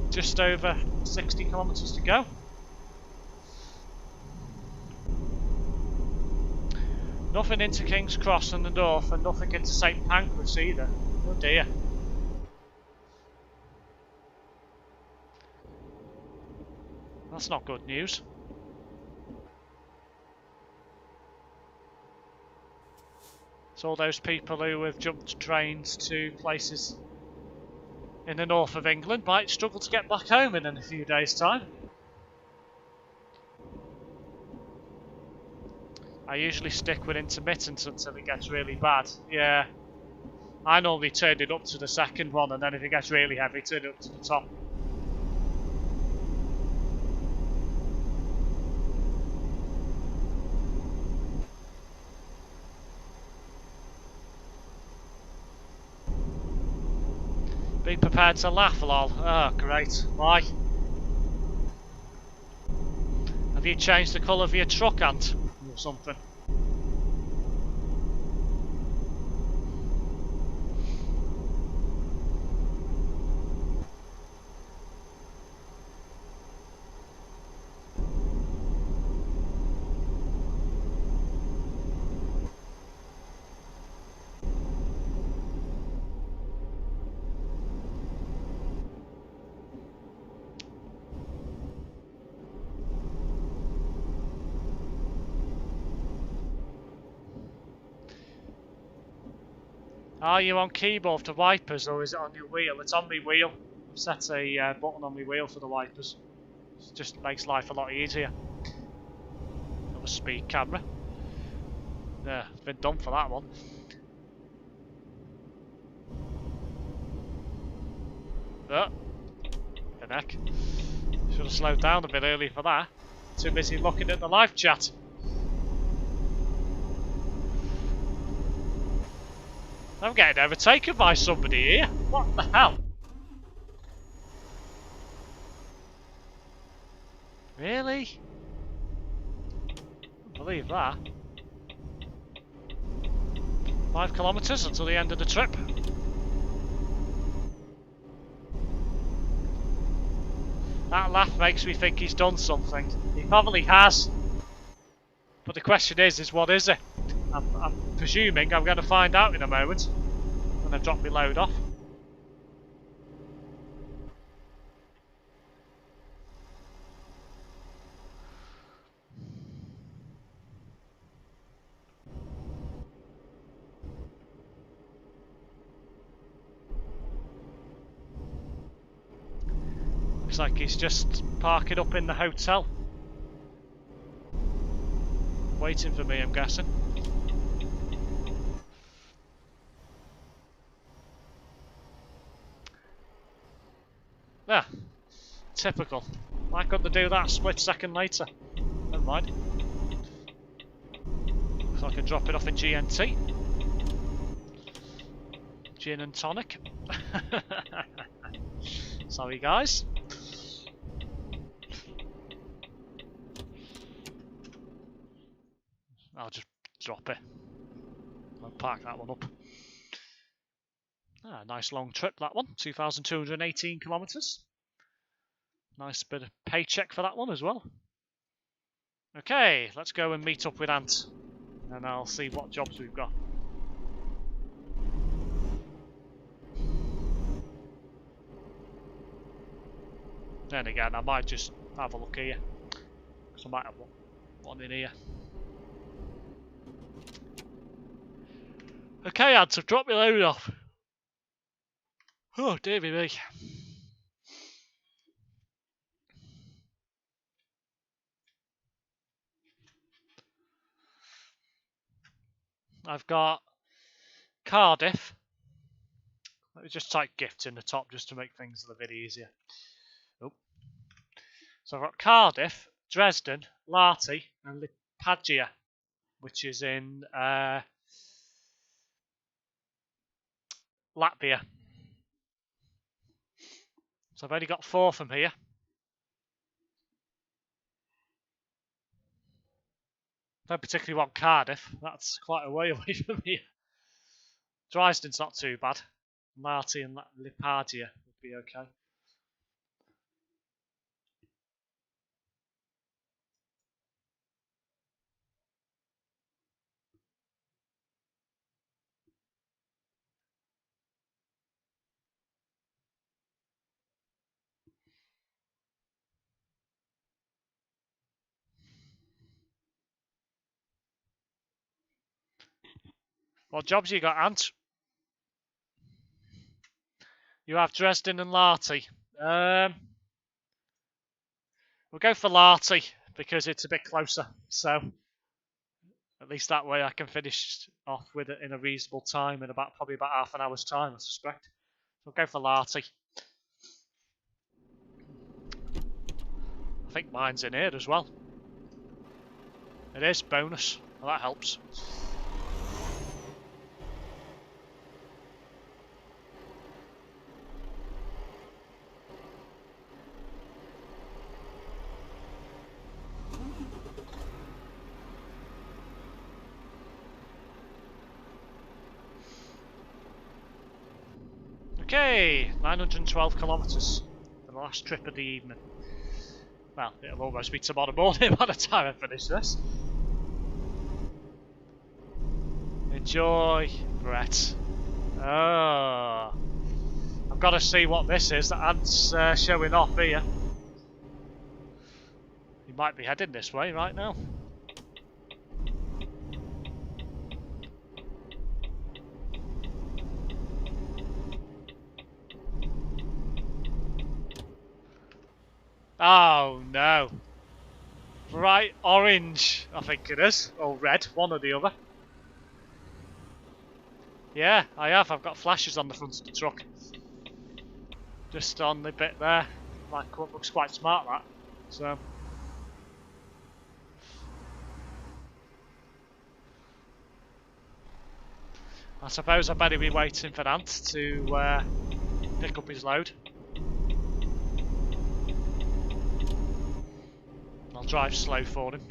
Just over 60 kilometres to go. Nothing into King's Cross in the north, and nothing into St Pancras either. Oh dear. That's not good news. It's all those people who have jumped trains to places in the north of England might struggle to get back home in a few days' time. I usually stick with intermittent until it gets really bad. Yeah. I normally turn it up to the second one, and then if it gets really heavy, turn it up to the top. Be prepared to laugh, lol. Oh, great. Why? Have you changed the colour of your truck, Ant? Or something? Are you on keyboard for wipers, or is it on your wheel? It's on my wheel. I've set a button on my wheel for the wipers. It just makes life a lot easier. Another speed camera. Yeah, it's been done for that one. Oh, the neck. Should have slowed down a bit early for that. Too busy looking at the live chat. I'm getting overtaken by somebody here. What the hell? Really? Can't believe that. 5 kilometres until the end of the trip. That laugh makes me think he's done something. He probably has. But the question is what is it? I'm presuming I'm going to find out in a moment when I drop my load off. Looks like he's just parking up in the hotel, waiting for me, I'm guessing. Yeah, typical. Why couldn't they do that a split second later? Never mind. So I can drop it off in GNT. Gin and tonic. Sorry guys. I'll just drop it. I'll park that one up. Ah, nice long trip that one. 2,218 kilometres. Nice bit of paycheck for that one as well. Okay, let's go and meet up with Ant. And I'll see what jobs we've got. Then again, I might just have a look here. Because I might have one in here. Okay, Ant, so drop your load off. Oh, dearie me. I've got Cardiff. Let me just type gifts in the top just to make things a bit easier. Oh. So I've got Cardiff, Dresden, Lahti, and Lipadia, which is in Latvia. So I've only got 4 from here. Don't particularly want Cardiff. That's quite a way away from here. Dresden's not too bad. Lahti and Lipadia would be okay. What jobs you got, Ant? You have Dresden and Lahti. We'll go for Lahti because it's a bit closer. So at least that way I can finish off with it in a reasonable time in probably about half an hour's time, I suspect. We'll go for Lahti. I think mine's in here as well. It is bonus. Well, that helps. Okay, 912 kilometres. The last trip of the evening. Well, it'll almost be tomorrow morning by the time I finish this. Enjoy, Brett. Oh, I've got to see what this is that Ant's showing off here. He might be heading this way right now. Oh no. Bright orange, I think it is. Or red, one or the other. Yeah, I have. I've got flashes on the front of the truck. Just on the bit there. Like, looks quite smart, that. So. I suppose I better be waiting for Ant to pick up his load. I'll drive slow for him.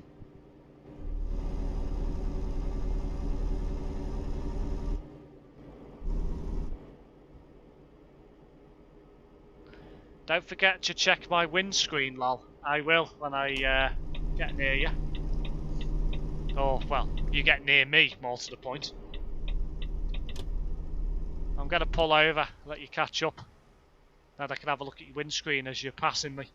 Don't forget to check my windscreen, lol. I will when I get near you. Or, well, you get near me, more to the point. I'm going to pull over, let you catch up. Then I can have a look at your windscreen as you're passing me.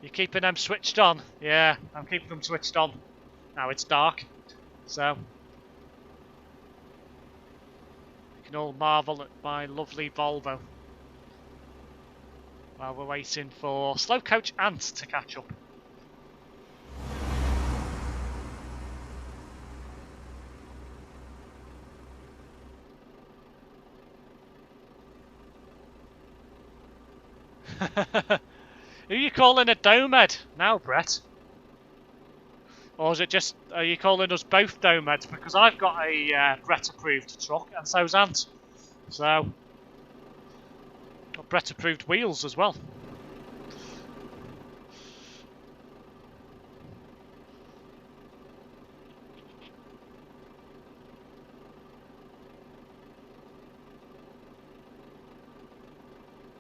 You're keeping them switched on? Yeah, I'm keeping them switched on. Now it's dark, so you can all marvel at my lovely Volvo. while we're waiting for Slow Coach Ant to catch up. Who are you calling a Domed now, Brett? Or is it just, are you calling us both Domeds? Because I've got a Brett approved truck and so's Ant. So, got Brett approved wheels as well.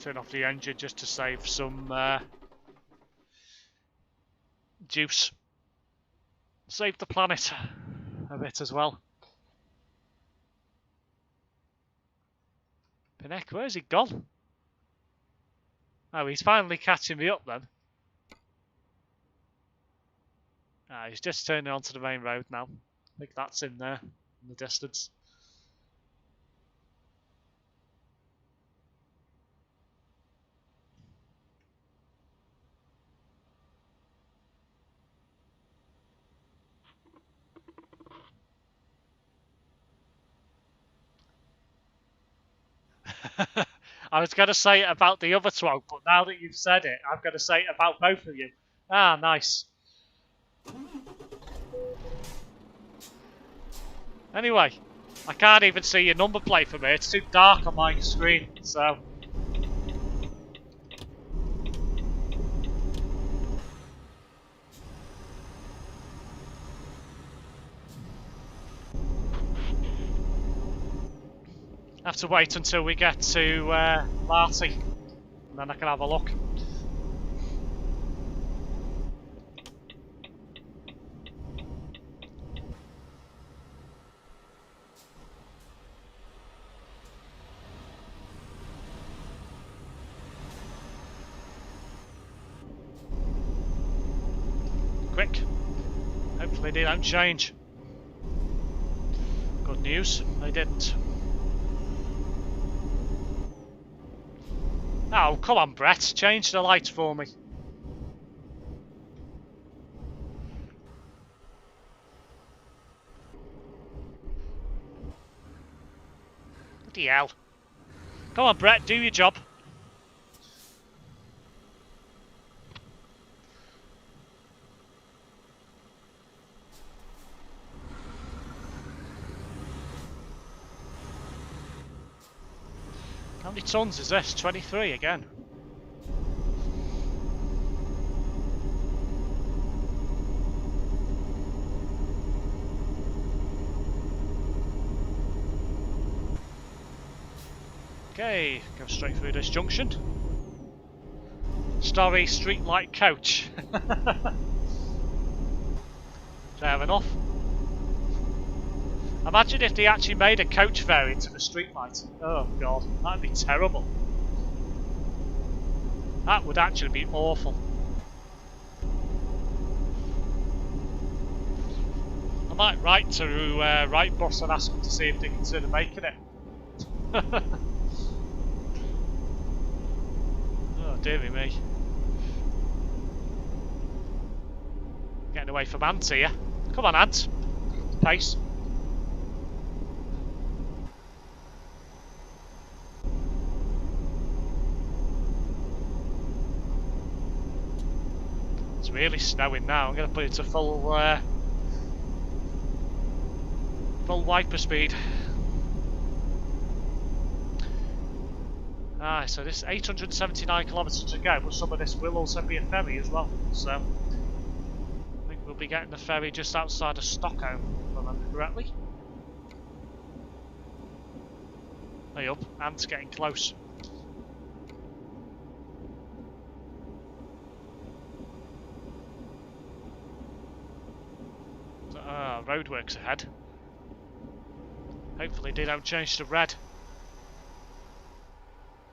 Turn off the engine just to save some juice. Save the planet a bit as well. Pinek, where's he gone? Oh, he's finally catching me up then. Ah, he's just turning onto the main road now. I think that's him there in the distance. I was going to say it about the other twog, but now that you've said it, I'm going to say it about both of you. Ah, nice. Anyway, I can't even see your number plate from here. It's too dark on my screen, so... I have to wait until we get to Marty, and then I can have a look. Quick. Hopefully they don't change. Good news, they didn't. Oh, come on, Brett. Change the lights for me. Bloody hell. Come on, Brett. Do your job. How many tons is this? 23 again. Okay, go straight through this junction. Starry streetlight coach. Fair enough. Imagine if they actually made a coach variant of a streetlight. Oh god, that'd be terrible. That would actually be awful. I might write to Wrightbus and ask them to see if they consider making it. Oh dearie me. Getting away from Ant here. Come on, Ant. Pace. It's really snowing now. I'm going to put it to full wiper speed. Ah, so this 879 kilometres to go, but some of this will also be a ferry as well. So I think we'll be getting the ferry just outside of Stockholm, if I remember correctly. Hey up, Ant's getting close. Ah, roadworks ahead. Hopefully they don't change to red.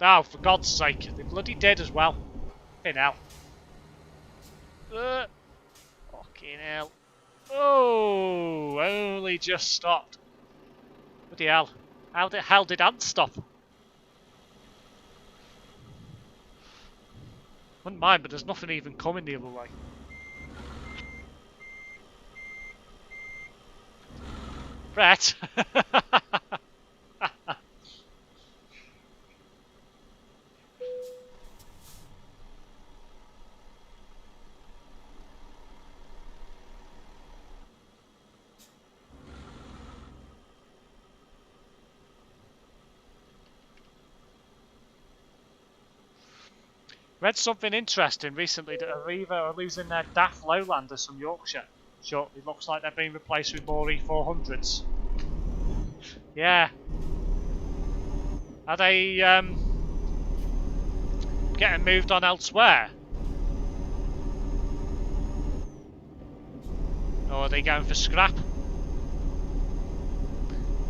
Oh, for God's sake, they bloody did as well. Fucking hell. Fucking hell. Oh, only just stopped. Bloody hell. How the hell did Ant stop? Wouldn't mind, but there's nothing even coming the other way. Brett! Read something interesting recently that Arriva are losing their daft lowlanders from Yorkshire. Shortly, looks like they're being replaced with more E400s. Yeah. Are they getting moved on elsewhere? Or are they going for scrap?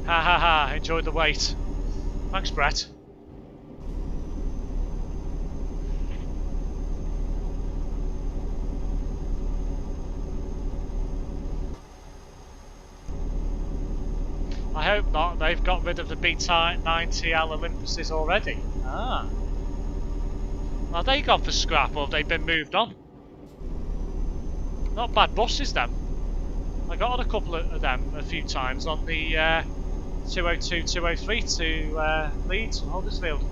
Ha ha ha, enjoy the wait. Thanks, Brett. I hope not. They've got rid of the B9TL Olympuses already. Ah. Are they gone for scrap or have they been moved on? Not bad buses, them. I got on a couple of them a few times on the 202, 203 to Leeds and Huddersfield.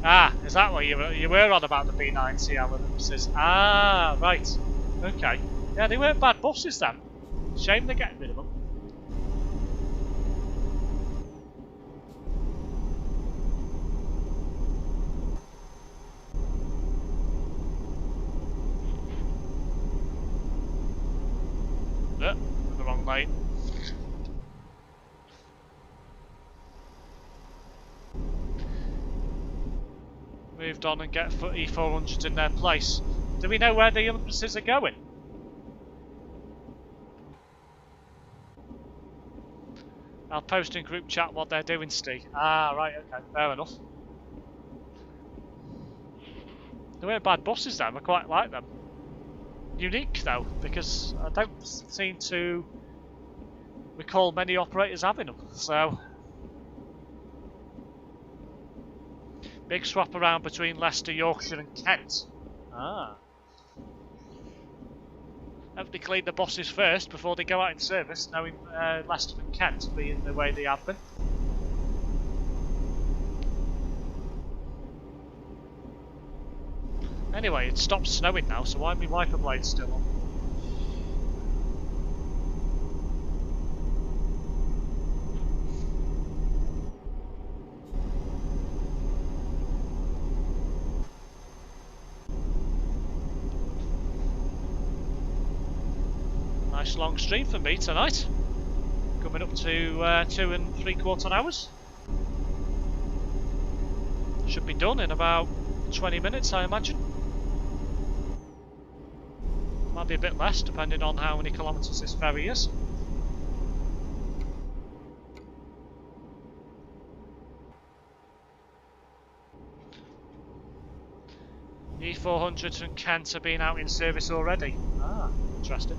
Ah, is that what you were on about the B9TL Olympuses? Ah, right. Okay. Yeah, they weren't bad buses, then. Shame they're getting rid of them. The wrong lane. Moved on and get E400s in their place. Do we know where the Olympuses are going? I'll post in group chat what they're doing, Steve. Ah, right, okay, fair enough. They weren't bad buses, them. I quite like them. Unique though, because I don't seem to recall many operators having them. So big swap around between Leicester, Yorkshire and Kent. Ah. Hope they clean the buses first before they go out in service, knowing Leicester and Kent being the way they have been. Anyway, it stopped snowing now, so why are my wiper blades still on? Nice long stream for me tonight. Coming up to 2 3/4 hours. Should be done in about 20 minutes, I imagine. Might be a bit less, depending on how many kilometres this ferry is. E400s from Kent are being out in service already. Ah, interesting.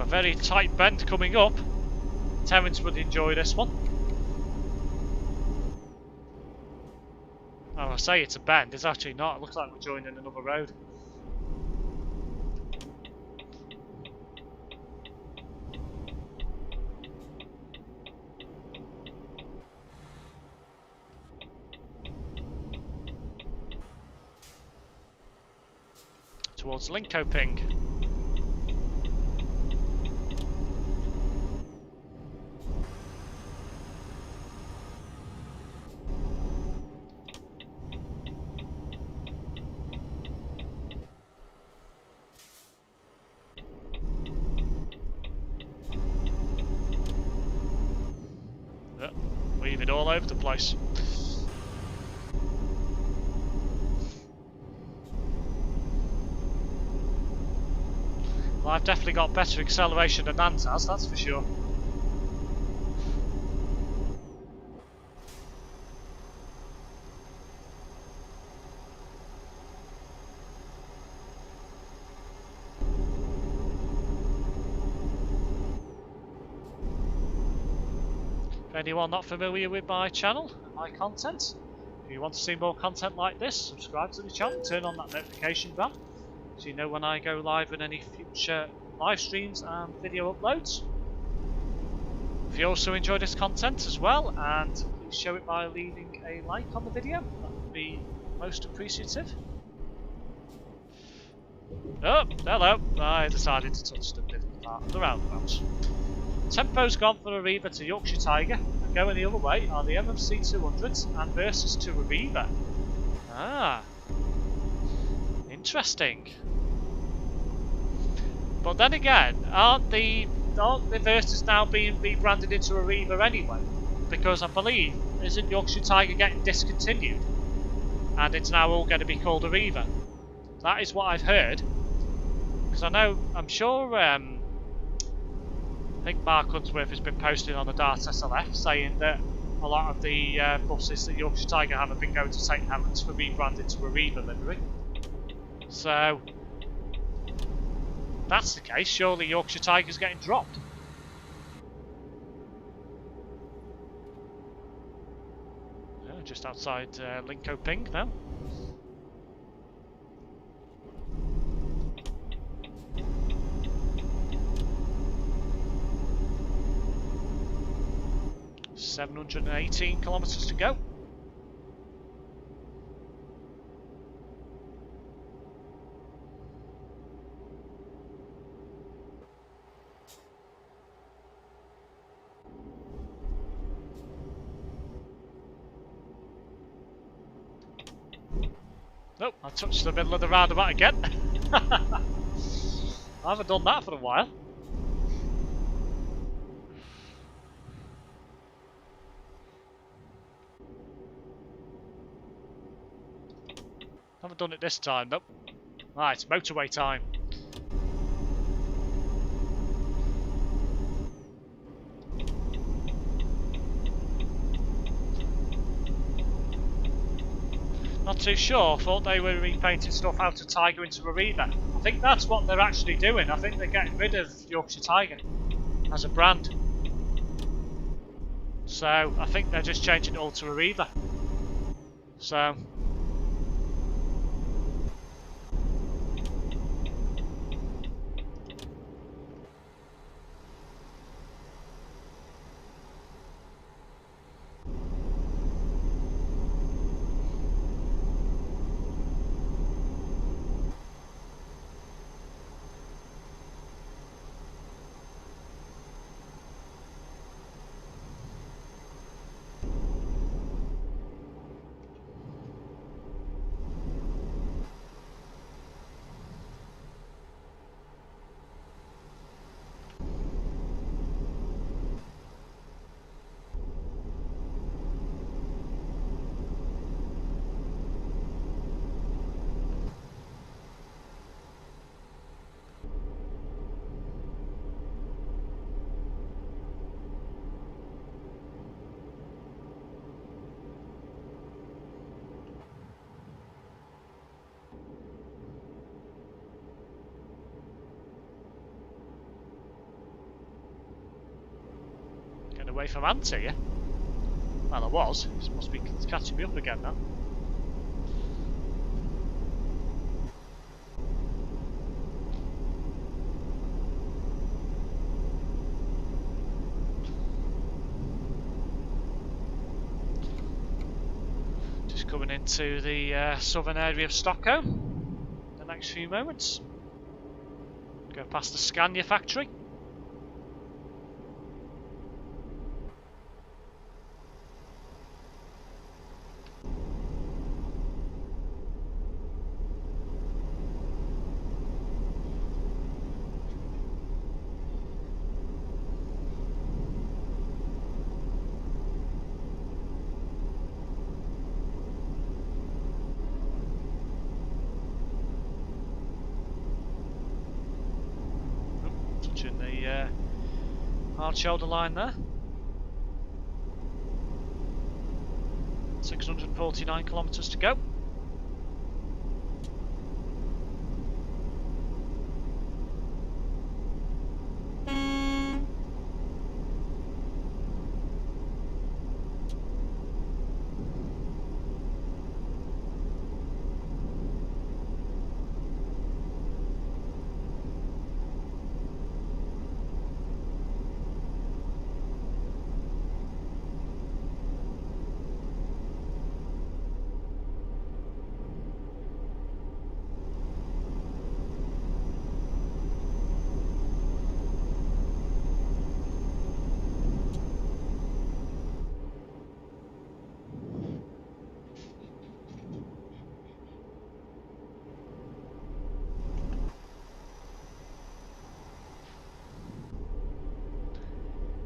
A very tight bend coming up. Terence would enjoy this one. Oh, I say it's a bend, it's actually not. It looks like we're joining another road. Towards Linkoping. dotted all over the place. Well, I've definitely got better acceleration than Nant has, that's for sure. For anyone not familiar with my channel and my content, if you want to see more content like this, subscribe to the channel, turn on that notification bell so you know when I go live in any future live streams and video uploads. If you also enjoy this content as well, and please show it by leaving a like on the video, that would be most appreciative. Oh, hello, I decided to touch the middle part of the roundabout. Tempo's gone for Arriva to Yorkshire Tiger, and going the other way are the MMC 200s and Versus to Arriva. Ah, interesting. But then again, aren't the Versus now being rebranded into Arriva anyway? Because I believe, isn't Yorkshire Tiger getting discontinued? And it's now all going to be called Arriva. That is what I've heard. Because I'm sure, I think Mark Hunsworth has been posting on the Dart SLF saying that a lot of the buses that Yorkshire Tiger have been going to St Helens for rebranded to Arriva livery. So, if that's the case, surely Yorkshire Tiger's getting dropped. Yeah, just outside Linkoping now. $718 kilometres to go. Nope, I touched the middle of the roundabout again. I haven't done that for a while. Haven't done it this time, nope. Right, it's motorway time. Not too sure, thought they were repainting stuff out of Tiger into Arriva. I think that's what they're actually doing. I think they're getting rid of Yorkshire Tiger as a brand. So I think they're just changing it all to Arriva. So away from Ante, yeah? Well, I was. It must be catching me up again now. Just coming into the southern area of Stockholm in the next few moments. Go past the Scania factory. touching the hard shoulder line there. 649 kilometres to go.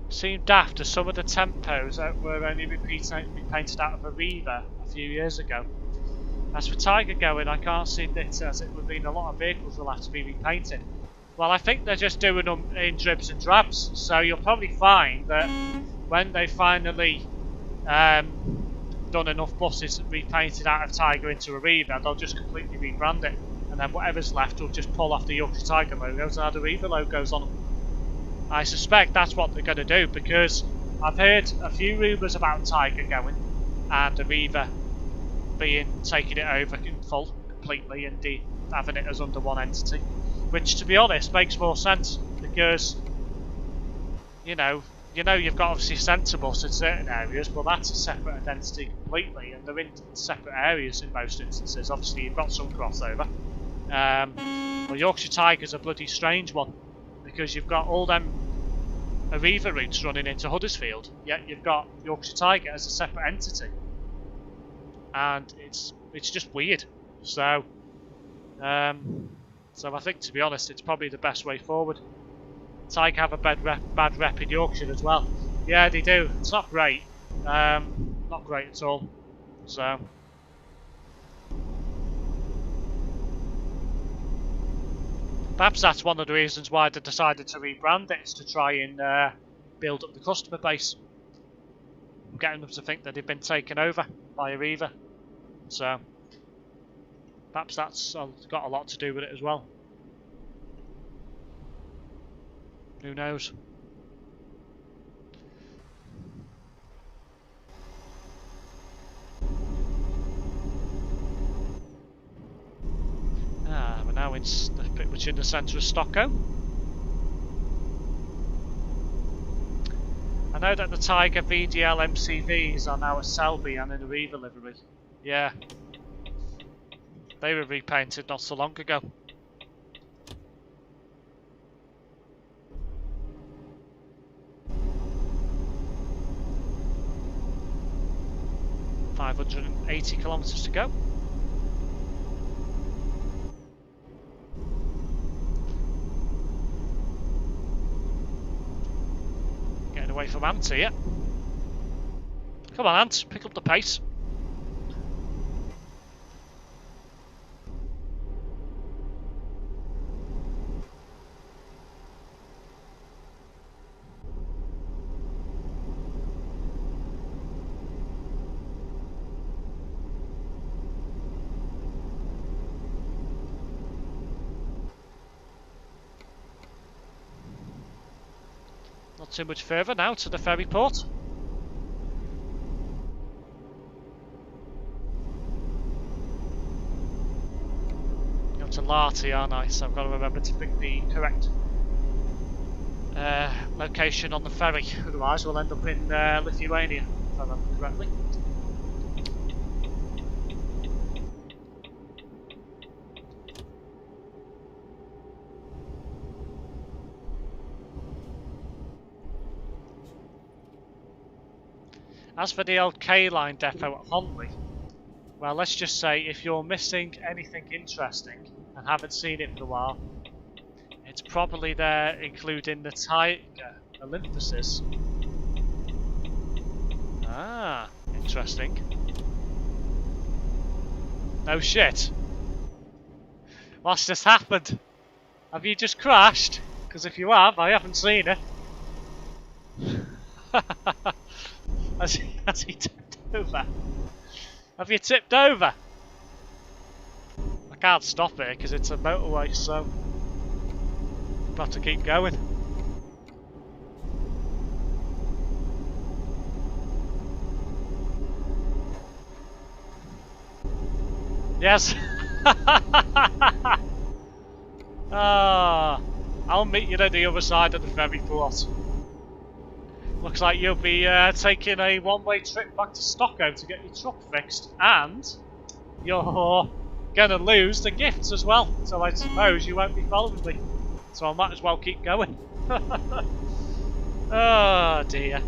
Seemed daft as some of the tempos that were only repainted out of a Reaver a few years ago. As for Tiger going, I can't see that as it would mean a lot of vehicles will have to be repainted. Well, I think they're just doing them in dribs and drabs, so you'll probably find that when they finally done enough buses repainted out of Tiger into a Reaver, they'll just completely rebrand it, and then whatever's left will just pull off the Yorkshire Tiger logos and add the Reaver logos on them. I suspect that's what they're going to do, because I've heard a few rumours about Tiger going and a Reaver taking it over in full completely and having it as under one entity, which to be honest makes more sense, because you know you've got obviously Centrebus in certain areas, but that's a separate identity completely, and they're in separate areas in most instances. Obviously you've got some crossover. Well, Yorkshire Tiger's a bloody strange one, because you've got all them Arriva routes running into Huddersfield, yet you've got Yorkshire Tiger as a separate entity, and it's just weird. So I think, to be honest, it's probably the best way forward. Tiger have a bad rep in Yorkshire as well. Yeah, they do. It's not great, not great at all. So. Perhaps that's one of the reasons why they decided to rebrand it, is to try and build up the customer base, getting them to think that they've been taken over by Arriva. So perhaps that's got a lot to do with it as well. Who knows? We're now in pretty much in the centre of Stockholm. I know that the Tiger VDL MCVs are now a Selby and in a Reaver livery. Yeah, they were repainted not so long ago. $580 kilometres to go. Away from Ant here. Come on, Ant, pick up the pace. Not too much further now to the ferry port. Going to Lahti, aren't I? So I've got to remember to pick the correct location on the ferry. Otherwise we'll end up in Lithuania, if I remember correctly. As for the old K-Line depot at Honley, well, let's just say if you're missing anything interesting and haven't seen it for a while, it's probably there, including the Tiger Olympuses. Ah, interesting. No shit. What's just happened? Have you just crashed? Because if you have, I haven't seen it. Has he tipped over? Have you tipped over? I can't stop it because it's a motorway, so I've got to keep going. Yes. I'll meet you at the other side of the ferry plot. Looks like you'll be taking a one-way trip back to Stockholm to get your truck fixed, and you're gonna lose the gifts as well. So I suppose you won't be following me. So I might as well keep going. Oh dear.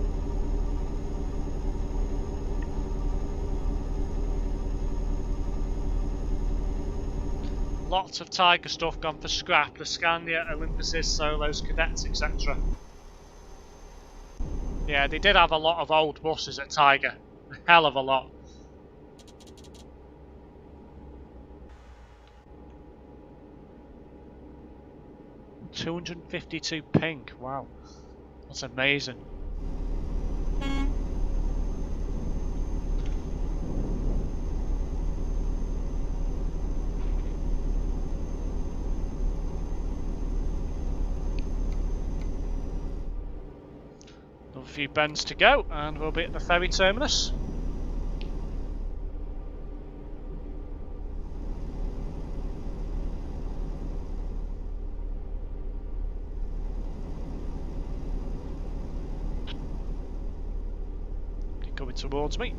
Lots of Tiger stuff gone for scrap, the Scania, Olympuses, Solos, Cadets, etc. Yeah, they did have a lot of old buses at Tiger. A hell of a lot. $252 pink, wow. That's amazing. Another few bends to go and we'll be at the ferry terminus. Coming towards me.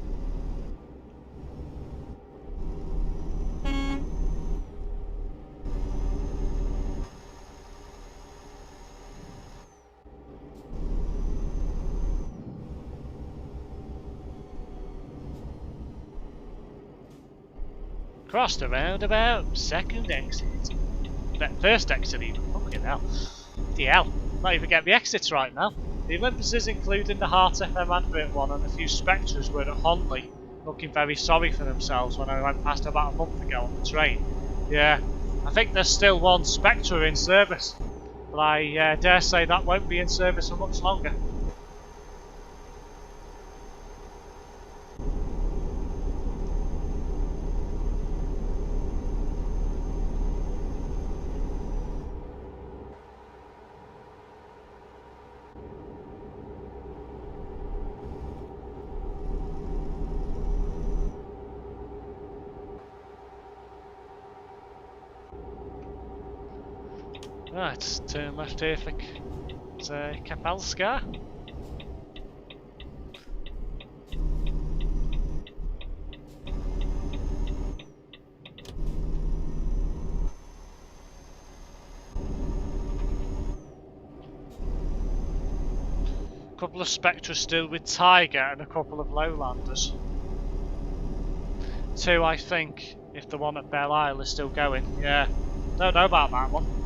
Crossed the roundabout, second exit. That first exit even, fucking hell. The hell, not even get the exits right now. The Olympuses, including the Heart FM advert one, and a few Spectres were at Honley, looking very sorry for themselves when I went past about a month ago on the train. Yeah, I think there's still one Spectre in service, but I dare say that won't be in service for much longer. Right, turn left here for Kapelska. A couple of Spectres still with Tiger and a couple of Lowlanders. Two, I think, if the one at Belle Isle is still going. Yeah, don't know about that one.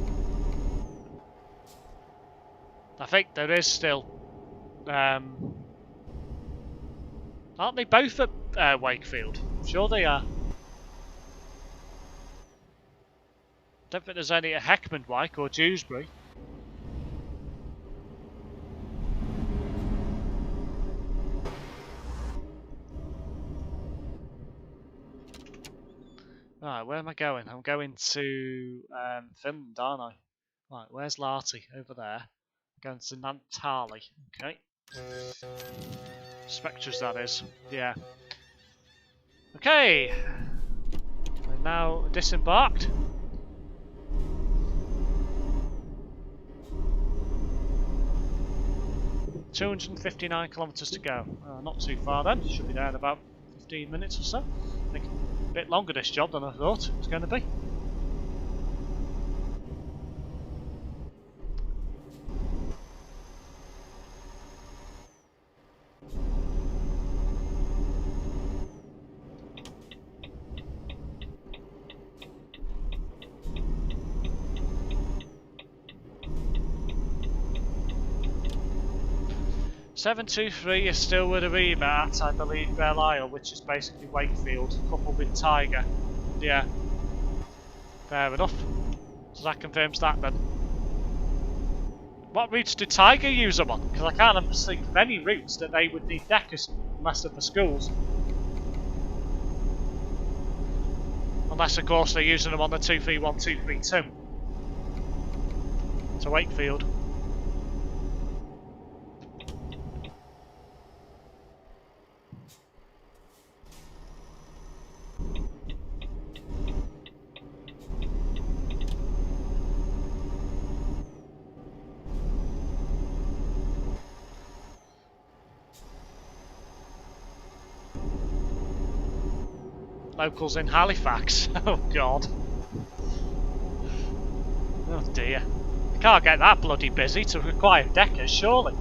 I think there is still. Aren't they both at Wakefield? I'm sure they are. Don't think there's any at Heckmondwike or Dewsbury. Right, where am I going? I'm going to Finland, aren't I? Right, where's Lahti? Over there. Going to Naantali. Okay. Spectres, that is. Yeah. Okay. We're now disembarked. $259 kilometres to go. Not too far then. Should be there in about 15 minutes or so. I think a bit longer this job than I thought it was going to be. $723 is still with a Reba at, I believe, Belle Isle, which is basically Wakefield, coupled with Tiger. Yeah. Fair enough. So that confirms that then. What routes do Tiger use them on? Because I can't think of any routes that they would need deckers unless they're for schools. Unless, of course, they're using them on the 231, 232 to Wakefield. Locals in Halifax. Oh god. Oh dear. You can't get that bloody busy to require deckers, surely.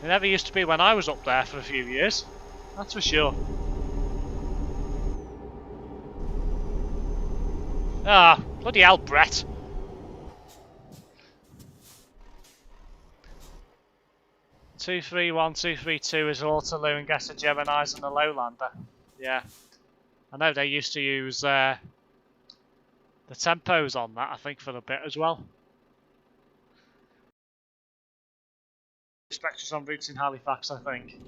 It never used to be when I was up there for a few years. That's for sure. Ah, bloody hell, Brett. Two, 3, 1, 2, 3, 2 is Waterloo and guess the Gemini's and the Lowlander. Yeah. I know they used to use the tempos on that, I think, for a bit as well. Spectres on routes in Halifax, I think.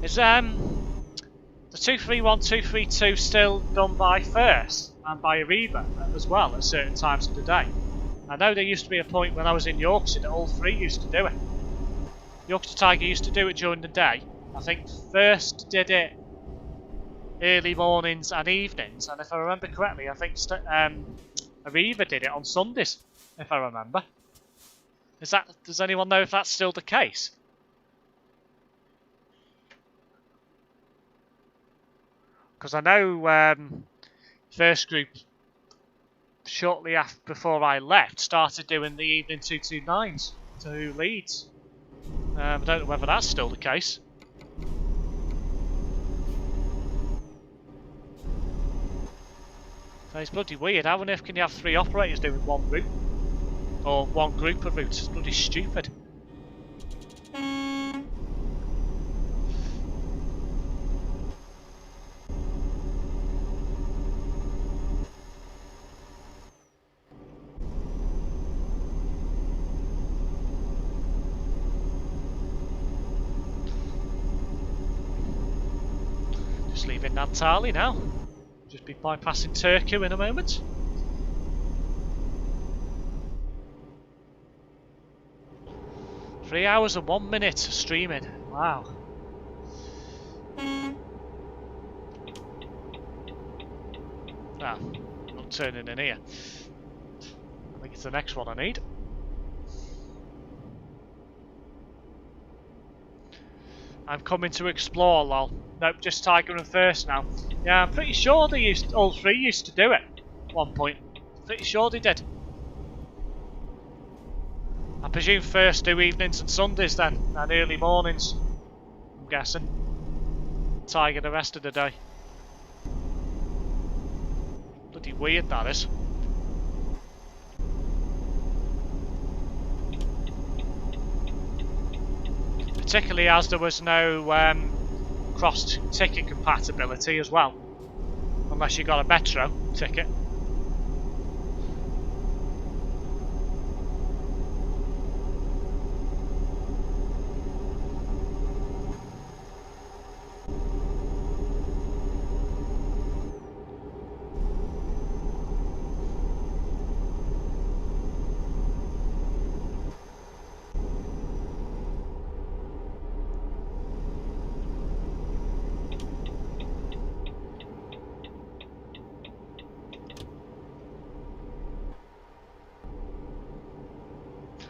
Is the 231, 232 still done by First and by Arriva as well at certain times of the day? I know there used to be a point when I was in Yorkshire that all three used to do it. Yorkshire Tiger used to do it during the day. I think First did it early mornings and evenings, and if I remember correctly, I think Arriva did it on Sundays, if I remember. Does anyone know if that's still the case? Because I know First Group, shortly before I left, started doing the evening 229s to Leeds. I don't know whether that's still the case. So it's bloody weird. How on earth can you have 3 operators doing one route? Or one group of routes? It's bloody stupid. Just leaving Nantali now. Just be bypassing Turku in a moment. Three hours and 1 minute streaming. Wow. Ah, not turning in here. I think it's the next one I need. I'm coming to explore, lol. Nope, just Tiger and First now. Yeah, I'm pretty sure all three used to do it at one point. Pretty sure they did. I presume First do evenings and Sundays then, and early mornings, I'm guessing. Tiger the rest of the day. Bloody weird that is. Particularly as there was no cross-ticket compatibility as well. Unless you got a Metro ticket.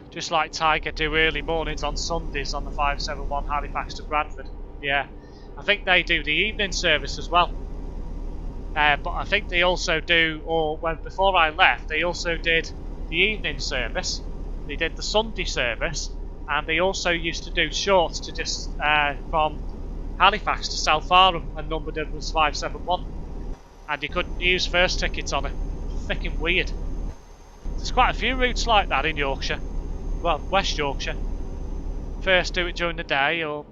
Just like Tiger do early mornings on Sundays on the 571 Halifax to Bradford. Yeah, I think they do the evening service as well. But I think they also do, before I left, they also did the evening service. They did the Sunday service, and they also used to do shorts to just from Halifax to South Fareham, and numbered them as 571. And you couldn't use First tickets on it. Freaking weird. There's quite a few routes like that in Yorkshire. Well, West Yorkshire. First do it during the day, or,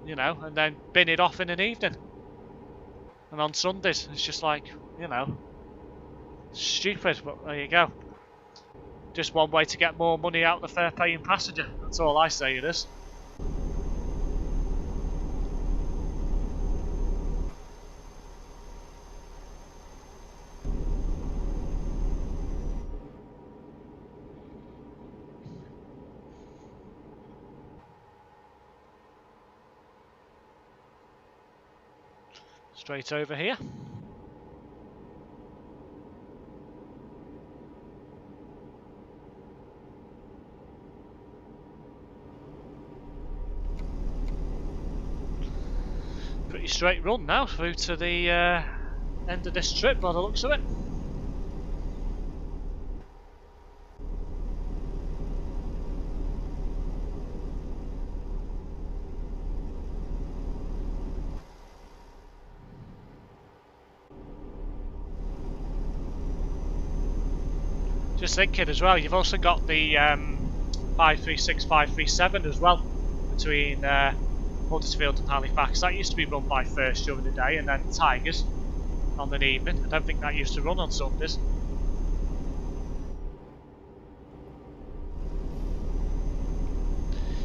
you know, and then bin it off in an evening. And on Sundays, it's just like, you know, stupid, but there you go. Just one way to get more money out of the fare paying passenger. That's all I say it is. Straight over here. Pretty straight run now through to the end of this trip by the looks of it. Just thinking as well, you've also got the 536, 537 as well between Huddersfield and Halifax. That used to be run by First during the day, and then Tigers on an evening. I don't think that used to run on Sundays.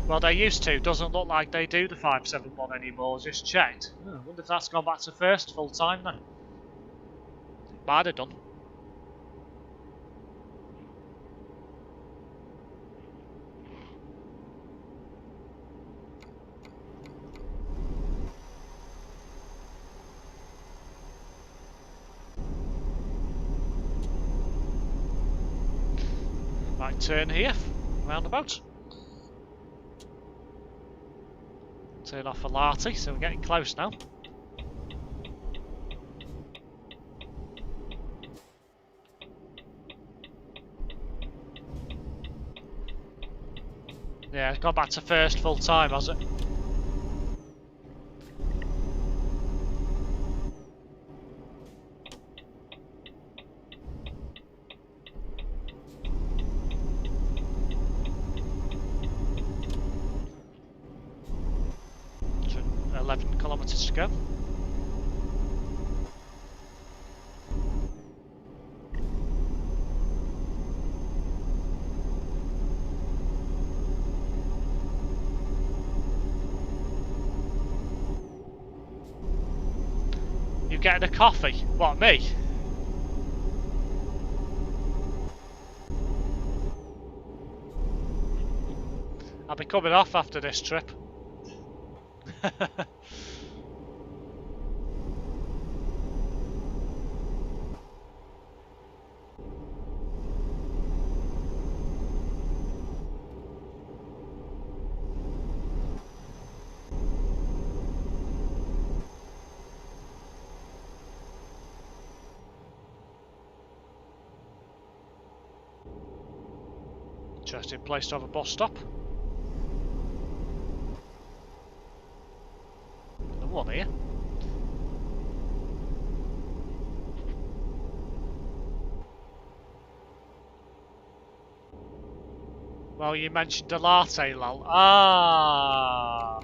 Well, they used to. Doesn't look like they do the 571 anymore. Just checked. I wonder if that's gone back to First full time then. Might have done. Right turn here, roundabout. Turn off for Larty, so we're getting close now. Yeah, it's gone back to First full time, has it? So 11 kilometres to go. You getting a coffee? What, me? I'll be coming off after this trip. Interesting place to have a bus stop. Another one here. Well, you mentioned a latte, lol. Ah,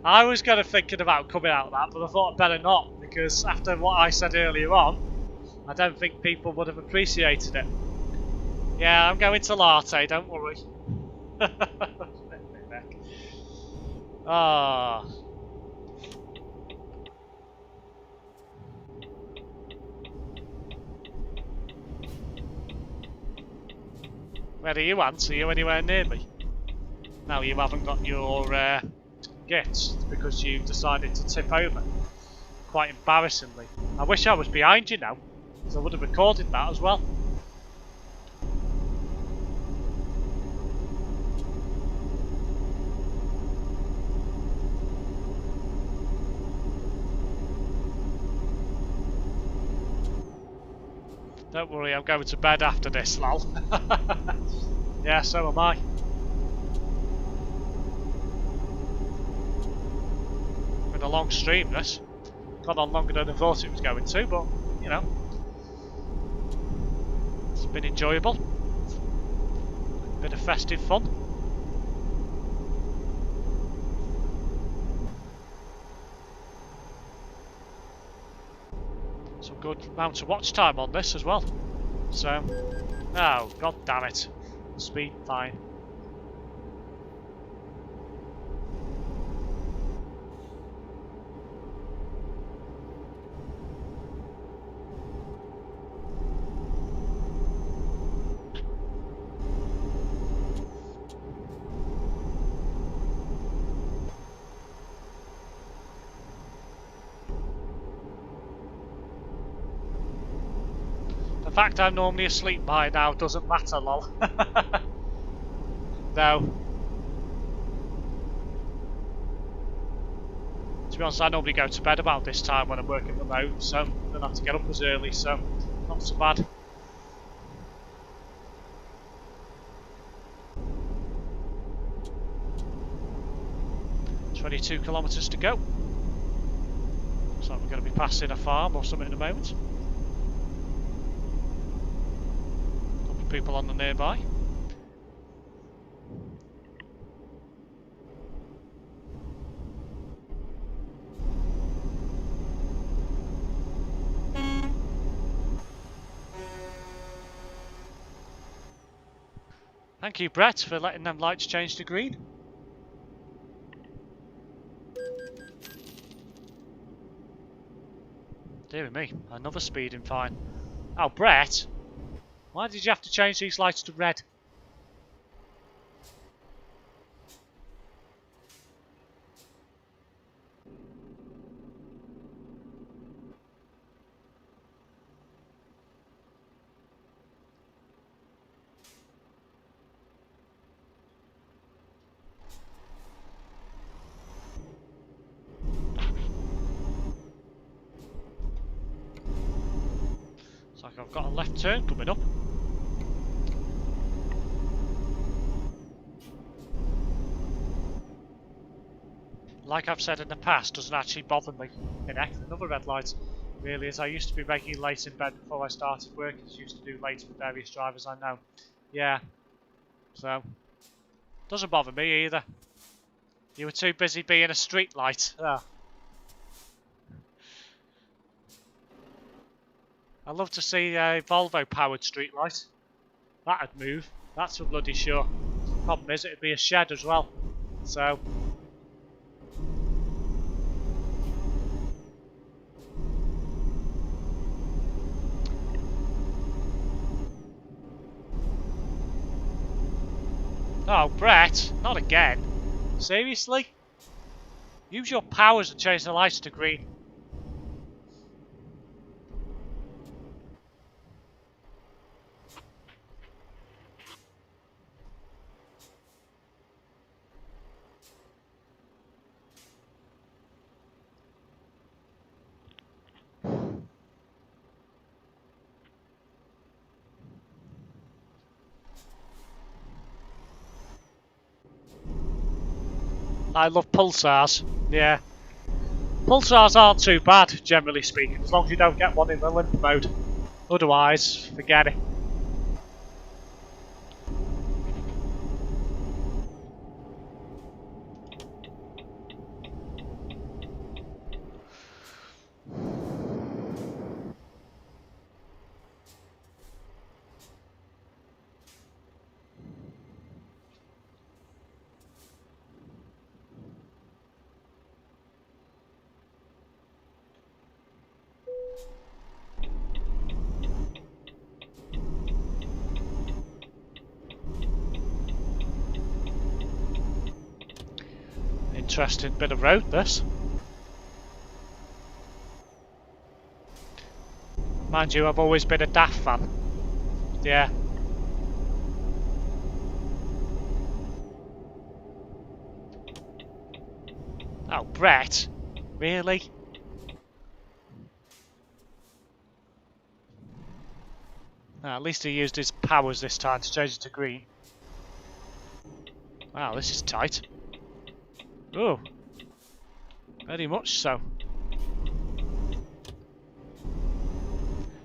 I was kind of thinking about coming out of that, but I thought I'd better not, because after what I said earlier on, I don't think people would have appreciated it. Yeah, I'm going to latte, don't worry. Ah. Where are you, Ant? Are you anywhere near me? No, you haven't got your gifts because you decided to tip over. Quite embarrassingly. I wish I was behind you now, because I would have recorded that as well. Don't worry, I'm going to bed after this, lol. Yeah, so am I. Been a long stream, this. Gone on longer than I thought it was going to, but, you know. It's been enjoyable. Bit of festive fun. Some good amount of watch time on this as well. So, oh, god damn it. Speed, fine. The fact I'm normally asleep by now doesn't matter, lol. No. To be honest, I normally go to bed about this time when I'm working from home, so I don't have to get up as early, so not so bad. .22 kilometres to go. So we're going to be passing a farm or something in a moment. Couple of people on the nearby. Thank you, Brett, for letting them lights change to green. Dear me, another speeding fine. Oh, Brett, why did you have to change these lights to red? It's like I've got a left turn coming up. Like I've said in the past, doesn't actually bother me. Another red light really is. I used to be making late in bed before I started work. I used to do late with various drivers I know. Yeah, so doesn't bother me either. You were too busy being a street light. Ah. I'd love to see a Volvo powered street light. That'd move. That's for bloody sure. Problem is, it'd be a shed as well. So. Oh, Brett, not again. Seriously? Use your powers and change the lights to green. I love pulsars, yeah. Pulsars aren't too bad, generally speaking, as long as you don't get one in the limp mode. Otherwise, forget it. Interesting bit of road, this. Mind you, I've always been a DAF fan. Yeah. Oh, Brett? Really? At least he used his powers this time to change it to green. Wow, this is tight. Oh, very much so.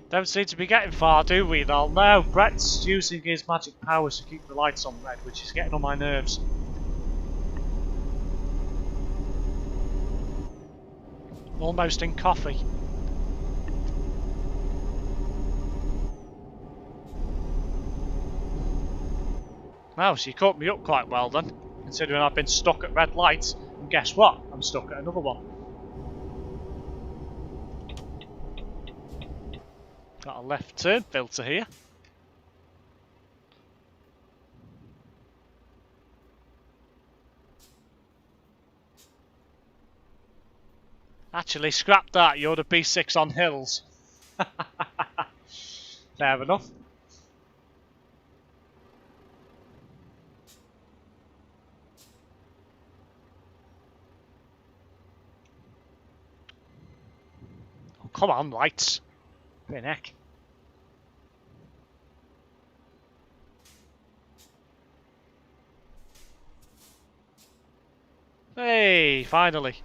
Don't seem to be getting far, do we, though? No, Brett's using his magic powers to keep the lights on red, which is getting on my nerves. Almost in coffee. Wow, so you caught me up quite well then, considering I've been stuck at red lights, and guess what? I'm stuck at another one. Got a left turn filter here. Actually, scrap that, you're the B6 on hills. Fair enough. Oh, come on, lights. Bit heck. Hey, finally.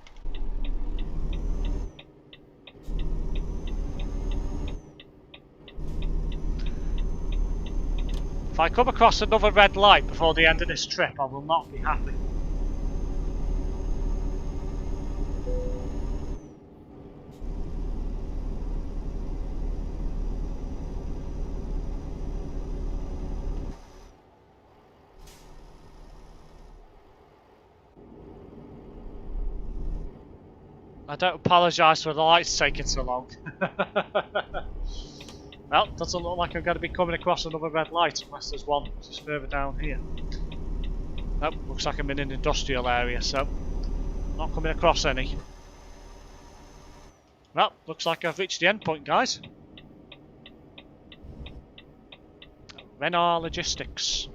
If I come across another red light before the end of this trip, I will not be happy. I don't apologise for the lights taking so long. Well, doesn't look like I'm going to be coming across another red light unless there's one just further down here. Nope, looks like I'm in an industrial area, so not coming across any. Well, looks like I've reached the end point, guys. Renard Logistics.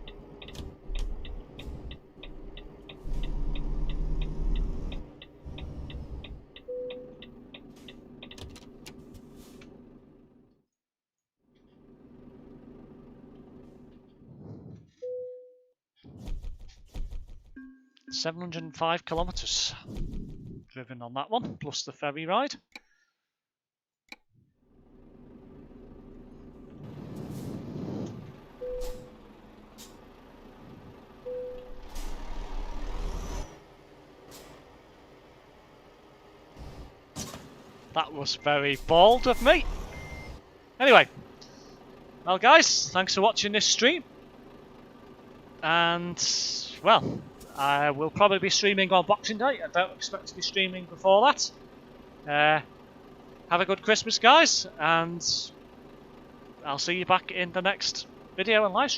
$705 kilometres driven on that one, plus the ferry ride. That was very bold of me. Anyway, well guys, thanks for watching this stream. And, well, I will probably be streaming on Boxing Day. I don't expect to be streaming before that. Have a good Christmas, guys, and I'll see you back in the next video and live stream.